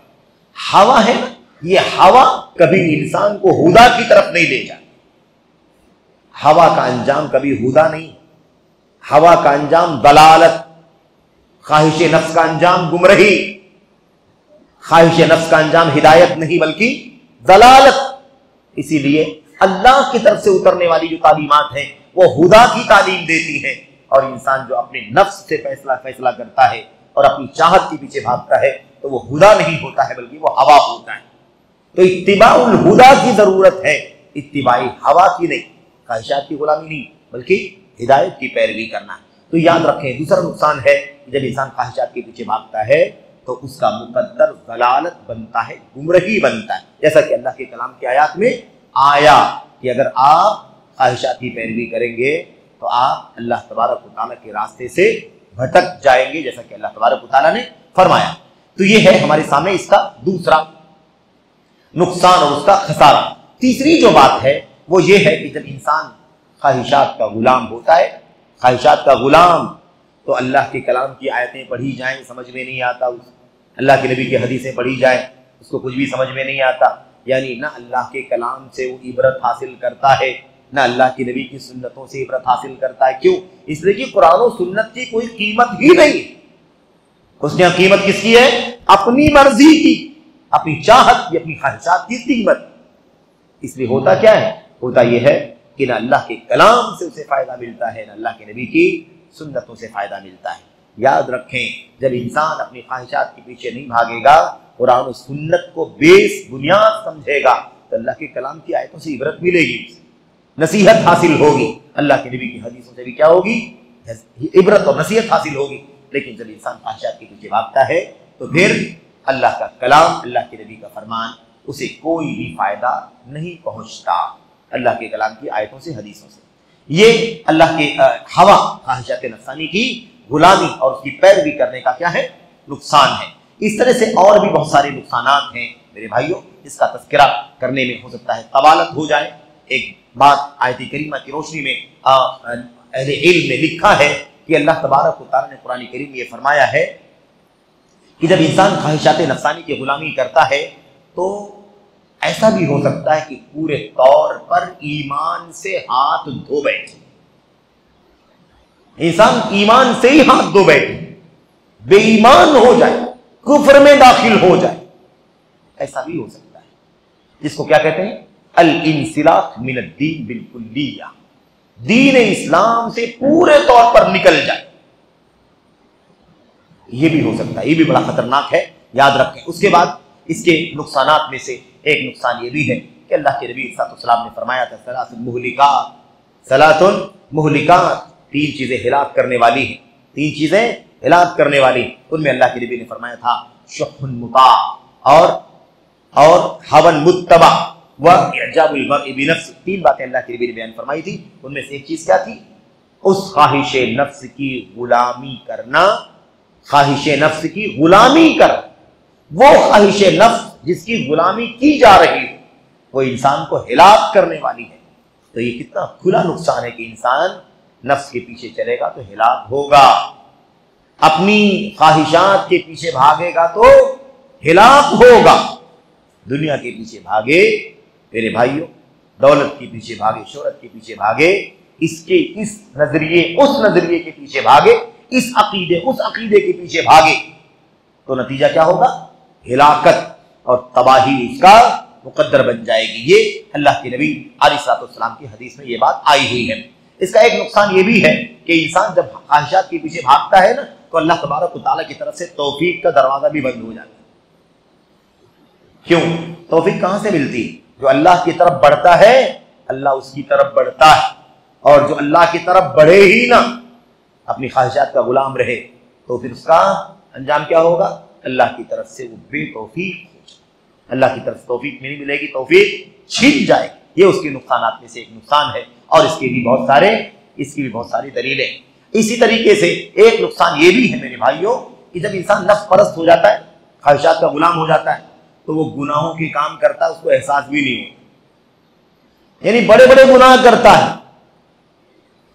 हवा है ना, ये हवा कभी इंसान को हुदा की तरफ नहीं ले जाती। हवा का अंजाम कभी हुदा नहीं, हवा का अंजाम दलालत, ख्वाहिश नफ्स का अंजाम गुमराही, ख्वाहिश नफ्स का अंजाम हिदायत नहीं बल्कि दलालत। इसीलिए अल्लाह की तरफ से उतरने वाली जो तालीमात हैं वो हुदा की तालीम देती है, और इंसान जो अपने नफ्स से फैसला करता है और अपनी चाहत के पीछे भागता है तो वो हुदा नहीं होता है बल्कि वो हवा होता है। तो इत्तिबाउल हुदा की जरूरत है, इत्तिबाई हवा की नहीं, ख्वाहिशात की गुलामी नहीं बल्कि हिदायत की पैरवी करना है। तो याद रखें, दूसरा नुकसान है जब इंसान ख्वाहिशात के पीछे भागता है तो उसका मुकद्दर दलालत बनता है, गुमराही बनता है। जैसा कि अल्लाह के कलाम की आयत में आया कि अगर आप ख्वाहिशात की पैरवी करेंगे तो आप अल्लाह तबारक व तआला के रास्ते से भटक जाएंगे, जैसा कि अल्लाह तबारक व तआला ने फरमाया। तो ये है हमारे सामने इसका दूसरा नुकसान और उसका खसारा। तीसरी जो बात है वो ये है कि जब इंसान ख्वाहिशात का गुलाम होता है, ख्वाहिशात का गुलाम, तो अल्लाह के कलाम की आयतें पढ़ी जाएं समझ में नहीं आता, अल्लाह के नबी की हदीसें पढ़ी जाएं उसको कुछ भी समझ में नहीं आता। यानी ना अल्लाह के कलाम से वो इबरत हासिल करता है, ना अल्लाह की नबी की सुन्नतों से इबरत हासिल करता है। क्यों? इसलिए कि कुरान और सुन्नत की कोई कीमत ही नहीं है। उसने कीमत किसकी है? अपनी मर्जी की, अपनी चाहत की, अपनी ख्वाहिशात की कीमत। इसलिए होता क्या है? होता यह है कि ना अल्लाह के कलाम से उसे फायदा मिलता है, ना अल्लाह के नबी की सुन्नतों से फायदा मिलता है। याद रखें, जब इंसान अपनी ख्वाहिशात के पीछे नहीं भागेगा, कुरान और सुन्नत को बेस बुनियाद समझेगा, तो अल्लाह के कलाम की आयतों से इबरत मिलेगी, नसीहत हासिल होगी, अल्लाह के नबी की हदीसों से भी क्या होगी? इबरत और नसीहत हासिल होगी। लेकिन जब इंसान ख्वाहिशात के पीछे भागता है तो फिर अल्लाह का कलाम, अल्लाह के नबी का फरमान उसे कोई भी फायदा नहीं पहुंचता, अल्लाह के कलाम की आयतों से, हदीसों से। ये अल्लाह के हवा, ख्वाहिशात नफ्सानी की गुलामी और उसकी पैरवी करने का क्या है? नुकसान है। इस तरह से और भी बहुत सारे नुकसानात हैं मेरे भाइयों, इसका तज़किरा करने में हो सकता है तवालत हो जाए। एक बात आयत करीमा की रोशनी में अहले इल्म ने लिखा है कि अल्लाह तबारक व तआला ने कुरान करीम में ये फरमाया है कि जब इंसान ख्वाहिशात नफ्सानी की गुलामी करता है तो ऐसा भी हो सकता है कि पूरे तौर पर ईमान से हाथ धो बैठे, इंसान ईमान से ही हाथ धो बैठे, बेईमान हो जाए, कुफ्र में दाखिल हो जाए, ऐसा भी हो सकता है। जिसको क्या कहते हैं? अल इंसिलाख मिन अद्दीन बिल्कुल्लिया, दीन इस्लाम से पूरे तौर पर निकल जाए, यह भी हो सकता है। यह भी बड़ा खतरनाक है, याद रखें। उसके बाद इसके नुकसानात में से एक नुकसान यह भी है कि अल्लाह के नबी सल्लल्लाहु ने फरमाया था, सलातुन मुहलिकात, तीन चीजें हिलाक करने वाली हैं, तीन चीजें हिलाक करने वाली। उनमें अल्लाह के नबी ने फरमाया था शुहुन मुता, और और हवन मुत्तबा व इजाबुल मर्इ बिनफ्स, 3 बातें अल्लाह के नबी ने बयान फरमाई थी। उनमें से एक चीज क्या थी? उस ख्वाहिश नफ्स की गुलामी करना, ख्वाहिश नफ्स की गुलामी कर, वो ख्वाहिश नफ्स जिसकी गुलामी की जा रही है वो इंसान को हिलाक करने वाली है। तो ये कितना खुला नुकसान है कि इंसान नफ्स के पीछे चलेगा तो हिलाक होगा, अपनी ख्वाहिशात के पीछे भागेगा तो हिलाक होगा। दुनिया के पीछे भागे मेरे भाइयों, दौलत के पीछे भागे, शोहरत के पीछे भागे, इसके इस नजरिए उस नजरिए के पीछे भागे, इस अकीदे उस अकीदे के पीछे भागे, तो नतीजा क्या होगा? हिलाकत और तबाही इसका मुकद्दर बन जाएगी। ये अल्लाह के नबी अलैहिस्सलाम की हदीस में ये बात आई हुई है। इसका एक नुकसान ये भी है कि इंसान जब ख्वाहिशात के पीछे भागता है ना, तो अल्लाह तबारक व तआला की तरफ से तौफीक का दरवाजा भी बंद हो जाता है। क्यों? तौफीक कहां से मिलती है? जो अल्लाह की तरफ बढ़ता है अल्लाह उसकी तरफ बढ़ता है, और जो अल्लाह की तरफ बढ़े ही ना, अपनी ख्वाहिशात का गुलाम रहे, तो फिर उसका अंजाम क्या होगा? अल्लाह की तरफ से वो बेतौफीक हो जाए, अल्लाह की तरफ से तौफीक नहीं मिलेगी, तौफीक छिन जाए। ये उसके नुकसानात में से एक नुकसान है, और इसकी भी बहुत सारी दलीलें। इसी तरीके से एक नुकसान ये भी है मेरे भाइयों कि जब इंसान नफ्स परस्त हो जाता है, ख्वाहिशात का गुलाम हो जाता है, तो वो गुनाहों के काम करता है, उसको एहसास भी नहीं होता। यानी बड़े बड़े गुनाह करता है,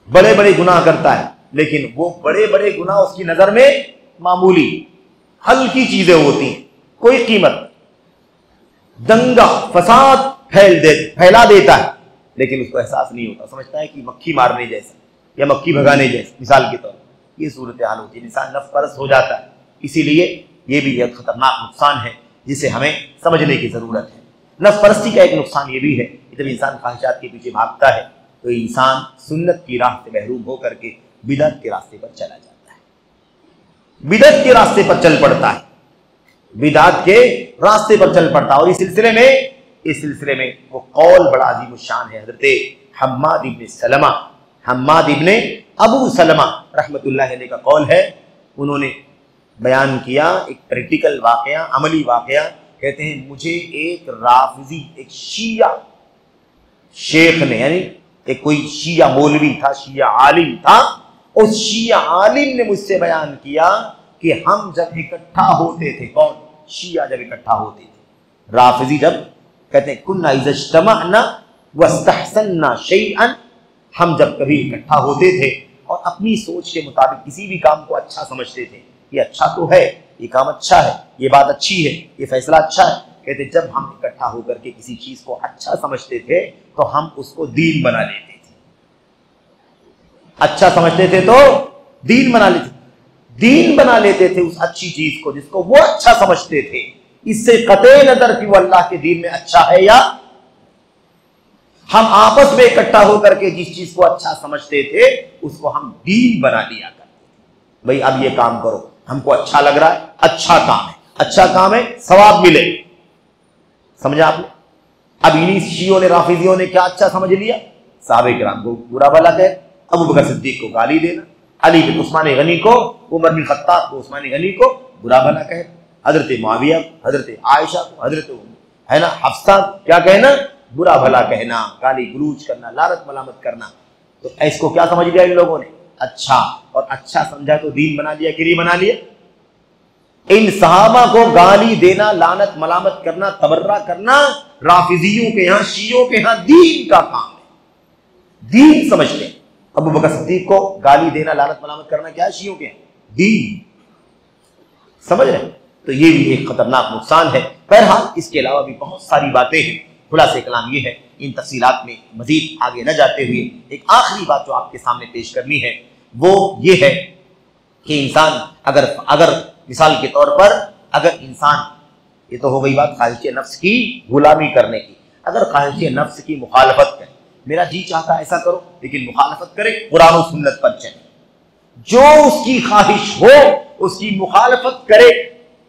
बड़े बड़े गुनाह करता है, लेकिन वो बड़े बड़े गुनाह उसकी नजर में मामूली हल्की चीजें होती हैं, कोई कीमत। दंगा फसाद फैला देता है, लेकिन उसको एहसास नहीं होता, समझता है कि मक्खी मारने जैसा या मक्खी भगाने जैसा, मिसाल के तौर पर ये सूरत हाल होती है। इंसान नफ्स परस्त हो जाता है। इसीलिए ये भी एक खतरनाक नुकसान है जिसे हमें समझने की जरूरत है। नफ्स परस्ती का एक नुकसान ये भी है कि जब इंसान ख्वाहिशात के पीछे भागता है तो इंसान सुन्नत की राह से महरूम होकर के बिदअत के रास्ते पर चला जाता है, बिदअत के रास्ते पर चल पड़ता है, बिदअत के रास्ते पर चल पड़ता है। और इस सिलसिले में वो कौल बड़ा अजीम शान है। हजरत हम्माद इब्ने अबू सलमा रहमतुल्लाह अलैह का कौल है। उन्होंने बयान किया एक प्रैक्टिकल वाकया, अमली वाकया। कहते हैं मुझे एक राफिजी, एक शिया शेख ने, यानी एक कोई शिया मौलवी था, शिया आलिम था, उस शिया आलिम ने मुझसे बयान किया कि हम जब इकट्ठा होते थे, कौन? शिया जब इकट्ठा होते थे, राफिजी जब, कहते हैं कुन्ना इज़ज्तमअना वस्तहसन्ना शैअन, हम जब कभी इकट्ठा होते थे और अपनी सोच के मुताबिक किसी भी काम को अच्छा समझते थे, ये अच्छा तो है, ये काम अच्छा है, ये बात अच्छी है, ये फैसला अच्छा है। कहते जब हम इकट्ठा होकर के किसी चीज को अच्छा समझते थे तो हम उसको दीन बना लेते थे। अच्छा समझते थे तो दीन बना लेते थे उस अच्छी चीज को जिसको वो अच्छा समझते थे। इससे कतई नजर कि वो अल्लाह के दीन में अच्छा है या, हम आपस में इकट्ठा होकर के जिस चीज को अच्छा समझते थे उसको हम दीन बना लिया करते थे। भाई अब ये काम करो, हमको अच्छा लग रहा है, अच्छा काम है, सवाब मिले। समझा आपने? अब इन्हीं शियों ने, राफिजियों ने क्या अच्छा समझ लिया? साहबे किराम को बुरा भला कहे, अबू बकर सिद्दीक को गाली देना, अली बिन उस्मान गनी को, उमर बिन खत्ताब को, उस्मान गनी को बुरा भला कहे, हजरत मुआविया, हजरत आयशा को, हजरत है ना हफ्सा, क्या कहना? बुरा भला कहना, गाली गलूज करना, लानत मलामत करना। तो इसको क्या समझ लिया इन लोगों ने? अच्छा, और अच्छा समझा तो दीन बना लिया कि नहीं बना लिया? इन सहाबा को गाली देना, लानत मलामत करना, तबर्रा करना राफिजियों के यहां, शियों के यहां दीन का काम है, दीन समझते हैं। अबू बकर सिद्दीक को गाली देना, लानत मलामत करना क्या है? शियों के दीन, समझ रहे? तो ये भी एक खतरनाक नुकसान है। बहरहाल इसके अलावा भी बहुत सारी बातें हैं। खुलासे कलाम ये है, इन तफसीलात में मजीद आगे न जाते हुए एक आखिरी बात जो आपके सामने पेश करनी है वो ये है कि इंसान अगर मिसाल के तौर पर, अगर इंसान, ये तो हो गई बात ख्वाहिश नफ्स की गुलामी करने की, अगर ख्वाहिश नफ्स की मुखालफत करे, मेरा जी चाहता है ऐसा करो, लेकिन मुखालफत करे, कुरान और सुन्नत पर चले, जो उसकी ख्वाहिश हो उसकी मुखालफत करे,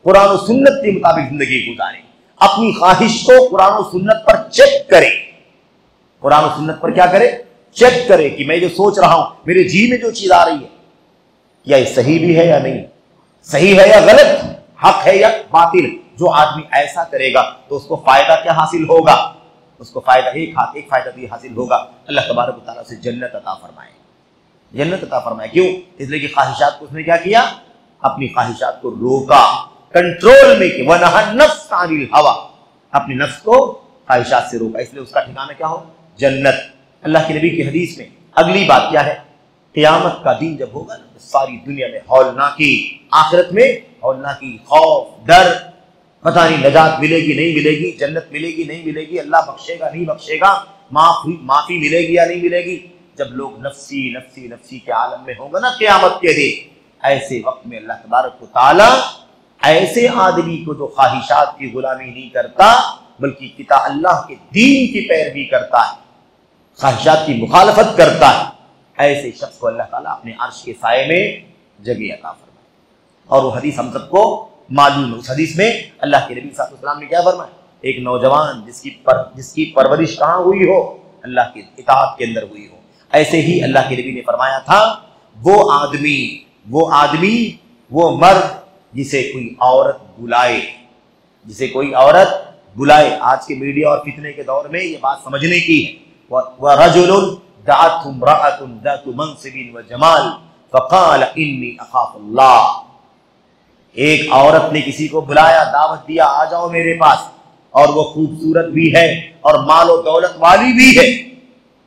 कुरान और सुन्नत के मुताबिक जिंदगी गुजारे, अपनी ख्वाहिश को कुरान और सुन्नत पर चेक करे, कुरान और सुन्नत पर क्या करे? चेक करे कि मैं जो सोच रहा हूं, मेरे जी में जो चीज आ रही है, क्या ये सही भी है या नहीं, सही है या गलत, हक है या बातिल। जो आदमी ऐसा करेगा तो उसको फायदा क्या हासिल होगा? उसको फायदा एक फायदा तो ये हासिल होगा, अल्लाह तबारक व तआला से जन्नत अता फरमाए, जन्नत अता फरमाए। क्यों? इसलिए कि ख्वाहिशात को उसने क्या किया? अपनी ख्वाहिशात को रोका, कंट्रोल में किया। वनहा नफ्स अनिल हवा, अपनी नफ्स को ख्वाहिशात से रोका, इसलिए उसका ठिकाना क्या हो? जन्नत। अल्लाह के नबी की हदीस में अगली बात क्या है? क़यामत का दिन जब होगा ना, तो सारी दुनिया में हौलनाकी, आखिरत में हौलनाकी, खौफ, डर, पता नहीं नजात मिलेगी नहीं मिलेगी, जन्नत मिलेगी नहीं मिलेगी, अल्लाह बख्शेगा नहीं बख्शेगा, माफी मिलेगी या नहीं मिलेगी। जब लोग नफ्सी नफ्सी नफ्सी के आलम में होंगे ना क़यामत के दिन, ऐसे वक्त में अल्लाह तबारक व तआला ऐसे आदमी को जो ख्वाहिशात की गुलामी नहीं करता बल्कि किताब अल्लाह के दीन की पैरवी करता है, ख्वाहिशात की मुखालफत करता है, ऐसे शख्स को अल्लाह ताला अपने अर्श के साए में जगह अता फरमाए। और वो हदीस हम सबको मालूम है। उस हदीस में अल्लाह के नबी सल्लल्लाहु अलैहि वसल्लम ने क्या फरमाया? एक नौजवान जिसकी परवरिश कहाँ हुई हो? अल्लाह की इताअत के अंदर हुई हो। ऐसे ही अल्लाह के नबी ने फरमाया था, वो आदमी वो मर्द जिसे कोई औरत बुलाए, जिसे कोई औरत बुलाए। आज के मीडिया और फितने के दौर में ये बात समझने की है। व रजुलुन दअतहु इम्रअतुन ज़ातु मनसिबिन व जमाल फ़क़ाल इन्नी अख़ाफ़ुल्लाह। एक औरत ने किसी को बुलाया, दावत दिया, आ जाओ मेरे पास, और वो खूबसूरत भी है और मालो दौलत वाली भी है।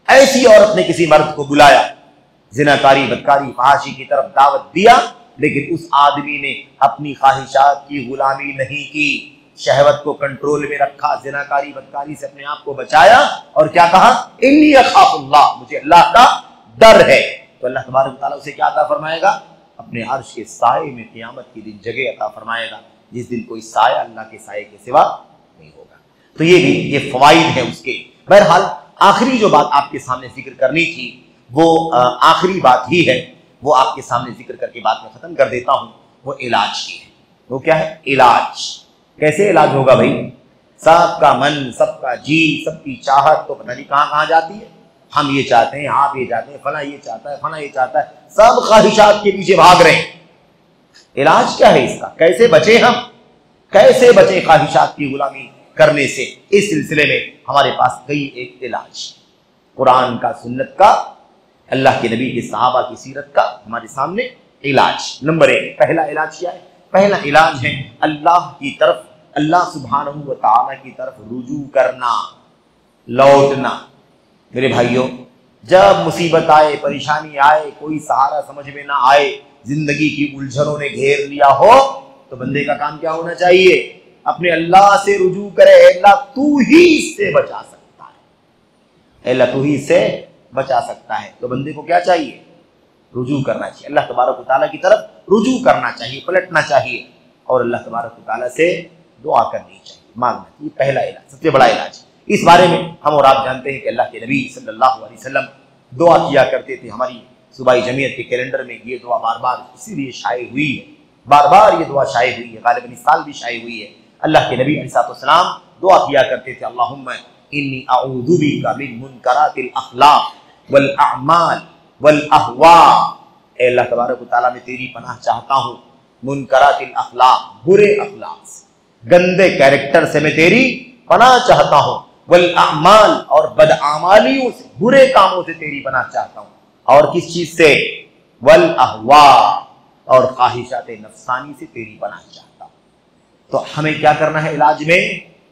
ऐसी औरत ने किसी मर्द को बुलाया, जिनाकारी, बदकारी, फहाशी की तरफ दावत दिया, लेकिन उस आदमी ने अपनी ख्वाहिशात की गुलामी नहीं की, शहवत को कंट्रोल में रखा, जिनाकारी बदकारी से अपने आप को बचाया, और क्या कहा? इन्नी अख़ाफ़ुल्लाह, मुझे अल्लाह का डर है। तो अल्लाह तबारक व तआला उसे क्या अता फरमाएगा? अपने अर्श के साए में क़यामत के दिन जगह अता फरमाएगा, जिस दिन कोई साया अल्लाह के साए के सिवा नहीं होगा। तो ये फवाइद है उसके। बहरहाल आखिरी जो बात आपके सामने जिक्र करनी थी वो आखिरी बात ही है, वो आपके सामने जिक्र करके बात में खत्म कर देता हूं। वो इलाज की है। वो क्या है? इलाज। कैसे इलाज होगा भाई? सबका मन, सबका जी, सबकी चाहत तो पता नहीं कहां कहां जाती है। हम ये चाहते हैं, आप ये चाहते हैं, फला ये चाहता है, फला ये चाहता है, सब ख्वाहिशात के पीछे भाग रहे हैं। इलाज क्या है इसका? कैसे बचे हम? कैसे बचे ख्वाहिशात की गुलामी करने से? इस सिलसिले में हमारे पास कई एक इलाज, कुरान का, सुन्नत का, अल्लाह के नबी के सहाबा की सीरत का हमारे सामने इलाज। नंबर 1, पहला इलाज क्या है? पहला इलाज है अल्लाह की तरफ, अल्लाह सुब्हानहू व तआला की तरफ रुजू करना, लौटना। मेरे भाइयों, जब मुसीबत आए, परेशानी आए, कोई सहारा समझ में ना आए, जिंदगी की उलझनों ने घेर लिया हो, तो बंदे का काम क्या होना चाहिए? अपने अल्लाह से रुजू करे। अल्लाह तू ही इससे बचा सकता है, अल्लाह तू ही इससे बचा सकता है। तो बंदे को क्या चाहिए? रुजू करना चाहिए, अल्लाह तबारक व तआला की तरफ रुजू करना चाहिए, पलटना चाहिए, और अल्लाह तबारक व तआला से दुआ करनी चाहिए, मांगना चाहिए। पहला इलाज, सबसे बड़ा इलाज। इस बारे में हम और आप जानते हैं कि अल्लाह के नबी सल्लल्लाहु अलैहि वसल्लम दुआ किया करते थे। हमारी सूबाई जमीयत के कैलेंडर में ये दुआ बार बार इसीलिए शाये हुई है, बार बार ये दुआ शाये हुई है, गालिबन इस साल भी शाये हुई है। अल्लाह के नबी अलैहिस्सलाम दुआ किया करते थे, अल्लाहुम्मा इन्नी अऊज़ु बिका मिन मुनकरातिल अखलाक वल अअमाल वल अहवा। ए अल्लाह तबारक व तआला, मैं तेरी पनाह चाहता हूँ मुनकरातिल अखलाक, बुरे अखलाक से, गंदे कैरेक्टर से मैं तेरी पनाह चाहता हूँ, वल अमाल, और बदआमालियों से, बुरे कामों से तेरी पनाह चाहता हूँ, और किस चीज से? वल अहवा, और ख्वाहिशात नफ्सानी से तेरी पनाह चाहता हूँ। तो हमें क्या करना है इलाज में?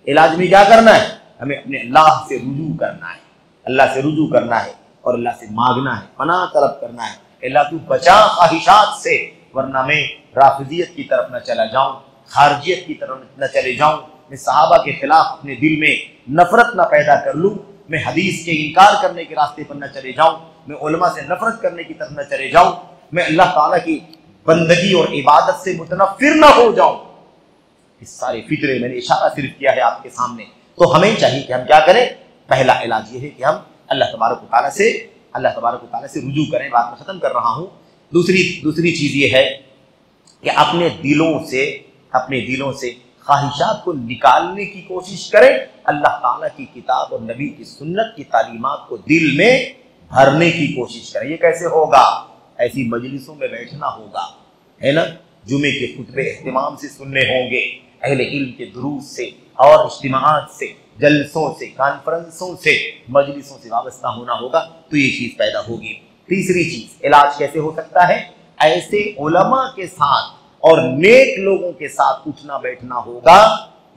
इलाज में क्या करना है? हमें अपने अल्लाह से रुजू करना है, अल्लाह से रुजू करना है, और अल्लाह से मांगना है, पनाह तलब करना है, अल्लाह तू बचा ख्वाहिशात से, वरना मैं राफिजियत की तरफ न चला जाऊं, खारजियत की तरफ न चले जाऊं, मैं सहाबा के खिलाफ अपने दिल में नफरत न पैदा कर लूं, मैं हदीस के इनकार करने के रास्ते पर न चले जाऊं, मैं उलमा से नफरत करने की तरफ न चले जाऊं, मैं अल्लाह ताला की बंदगी और इबादत से मुतनफिर न हो जाऊं। इस सारे फितरे, मैंने इशारा सिर्फ किया है आपके सामने। तो हमें चाहिए कि हम क्या करें? पहला इलाज ये है कि हम अल्लाह तबारक व तआला से रुजू करें। बात मैं खत्म कर रहा हूँ। दूसरी चीज ये है कि अपने दिलों से ख्वाहिशात को निकालने की कोशिश करें। अल्लाह ताला की किताब और नबी की सुन्नत की तालीमात को दिल में भरने की कोशिश करें। ये कैसे होगा? ऐसी मजलिसों में बैठना होगा, है ना, जुमे के खुतबे एहतिमाम से सुनने होंगे, अहले इल्म के दुरूस से और इज्तिमाआत से, जलसों से, कॉन्फ्रेंसों से, मजलिसों से वाबस्ता होना होगा तो ये चीज़ पैदा होगी। तीसरी चीज़, इलाज कैसे हो सकता है? ऐसे उलमा के साथ और नेक लोगों के साथ उठना बैठना होगा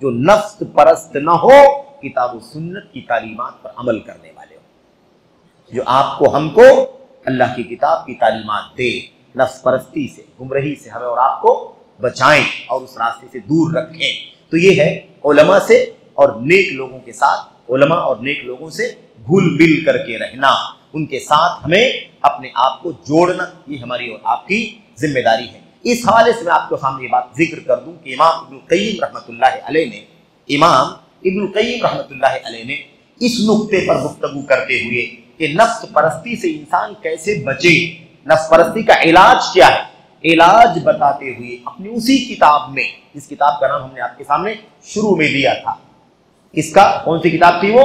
जो नफ्स परस्त न हो, किताब सुन्नत की तालीमात पर अमल करने वाले हो, जो आपको हमको अल्लाह की किताब की तालीमात दे, नफ्स परस्ती से, गुमराही से हमें और आपको बचाएं और उस रास्ते से दूर रखें। तो ये है उलमा से और नेक लोगों के साथ, उलमा और नेक लोगों से घुल मिल करके रहना, उनके साथ हमें अपने आप को जोड़ना, ये हमारी और आपकी जिम्मेदारी है। इस हवाले से मैं आपके सामने ये बात जिक्र कर दूं कि इमाम इब्नुल क़य्यिम रहमतुल्लाह अलैह ने इस नुक्ते पर गुफ्तगू करते हुए कि नफ्स परस्ती से इंसान कैसे बचे, नफ्स परस्ती का इलाज क्या है, इलाज बताते हुए अपनी उसी किताब में, इस किताब का नाम हमने आपके सामने शुरू में दिया था, इसका कौन सी किताब थी वो?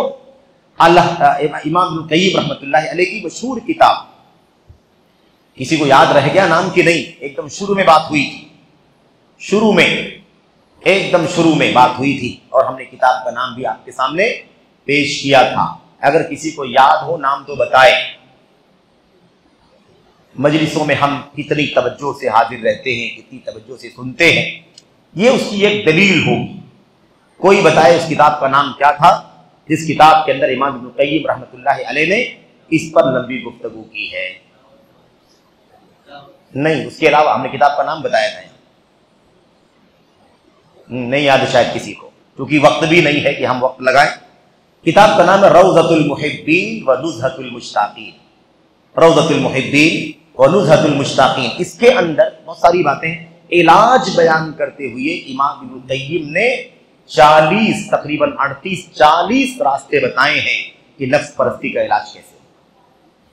इमाम इब्नुल क़य्यिम रहमतुल्लाह अलैह की मशहूर किताब। किसी को याद रह गया नाम कि नहीं? एकदम शुरू में बात हुई थी, शुरू में, एकदम शुरू में बात हुई थी और हमने किताब का नाम भी आपके सामने पेश किया था। अगर किसी को याद हो नाम तो बताए। मजलिसों में हम कितनी तवज्जो से हाजिर रहते हैं, कितनी तवज्जो से सुनते हैं, ये उसकी एक दलील होगी। कोई बताए उस किताब का नाम क्या था जिस किताब के अंदर इमाम इब्नुल क़य्यिम रहमतुल्लाह अलैह ने इस पर लंबी गुफ्तगू की है? नहीं, उसके अलावा हमने किताब का नाम बताया था, नहीं याद शायद किसी को, क्योंकि वक्त भी नहीं है कि हम वक्त लगाएं। किताब का नाम है रौज़तुल मुहिब्बीन व नुज़हतुल मुश्ताक़ीन, रौज़तुल मुहिब्बीन व नुज़हतुल मुश्ताक़ीन। इसके अंदर बहुत सारी बातें, इलाज बयान करते हुए इमाम इब्नुल क़य्यिम ने 40, तकरीबन 38-40 रास्ते बताए हैं कि नफ्स परस्ती का इलाज कैसे,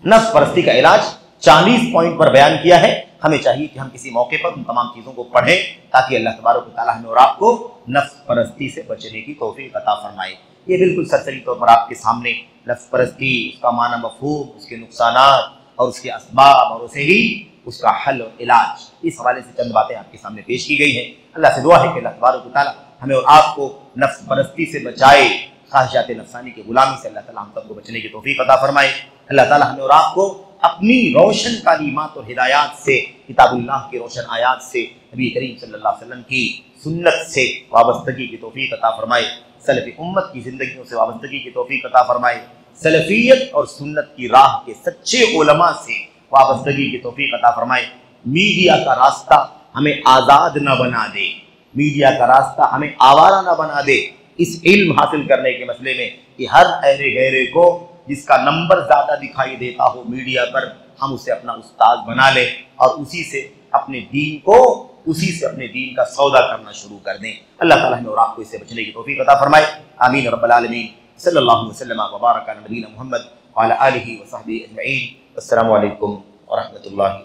नफ्स परस्ती का इलाज 40 पॉइंट पर बयान किया है। हमें चाहिए कि हम किसी मौके पर उन तमाम चीज़ों को पढ़ें ताकि अल्लाह तबारक व तआला हमें और आपको नफ्स परस्ती से बचने की तौफीक अता फरमाए। ये बिल्कुल सरसरी तौर पर आपके सामने नफ्स परस्ती, उसका माना, मफ़हूम, उसके नुकसानात और उसके असबाब और उसे ही उसका हल और इलाज, इस हवाले से चंद बातें आपके सामने पेश की गई हैं। अल्लाह से दुआ है कि अल्लाह तबारक व तआला हमें और आपको नफ्स परस्ती से बचाए, ख्वाहिशात नफ्सानी की गुलामी से अल्लाह ताला हम सबको बचने की तौफीक अता फरमाए। अल्लाह ताला हमें और आपको अपनी रोशन तालीमात और हिदायत से, किताबुल्लाह की रोशन आयात से, नबी करीम सल्लल्लाहु अलैहि वसल्लम की सुन्नत से वाबस्तगी की तौफीक अता फरमाए, सलफ़ी उम्मत की ज़िंदगियों से वाबस्तगी की तौफीक अता फरमाए, सलफ़ियत और सुन्नत की राह के सच्चे उलमा से वाबस्तगी की तौफीक अता फरमाए। मीडिया का रास्ता हमें आज़ाद न बना दे, मीडिया का रास्ता हमें आवारा न बना दे। इस इल्म हासिल करने के मसले में कि हर अहरे गहरे को जिसका नंबर ज़्यादा दिखाई देता हो मीडिया पर, हम उसे अपना उस्ताद बना लें और उसी से अपने दीन को, उसी से अपने दीन का सौदा करना शुरू कर दें। अल्लाह ताला हमें और आपको इससे बचने की तौफीक अता फरमाए। आमीन रब्बल आलमीन। सल्लल्लाहु अलैहि वसल्लम व बारक अला नबीना मुहम्मद व अला आलिहि व सहबिहि अजमईन। अस्सलामु अलैकुम व रहमतुल्लाहि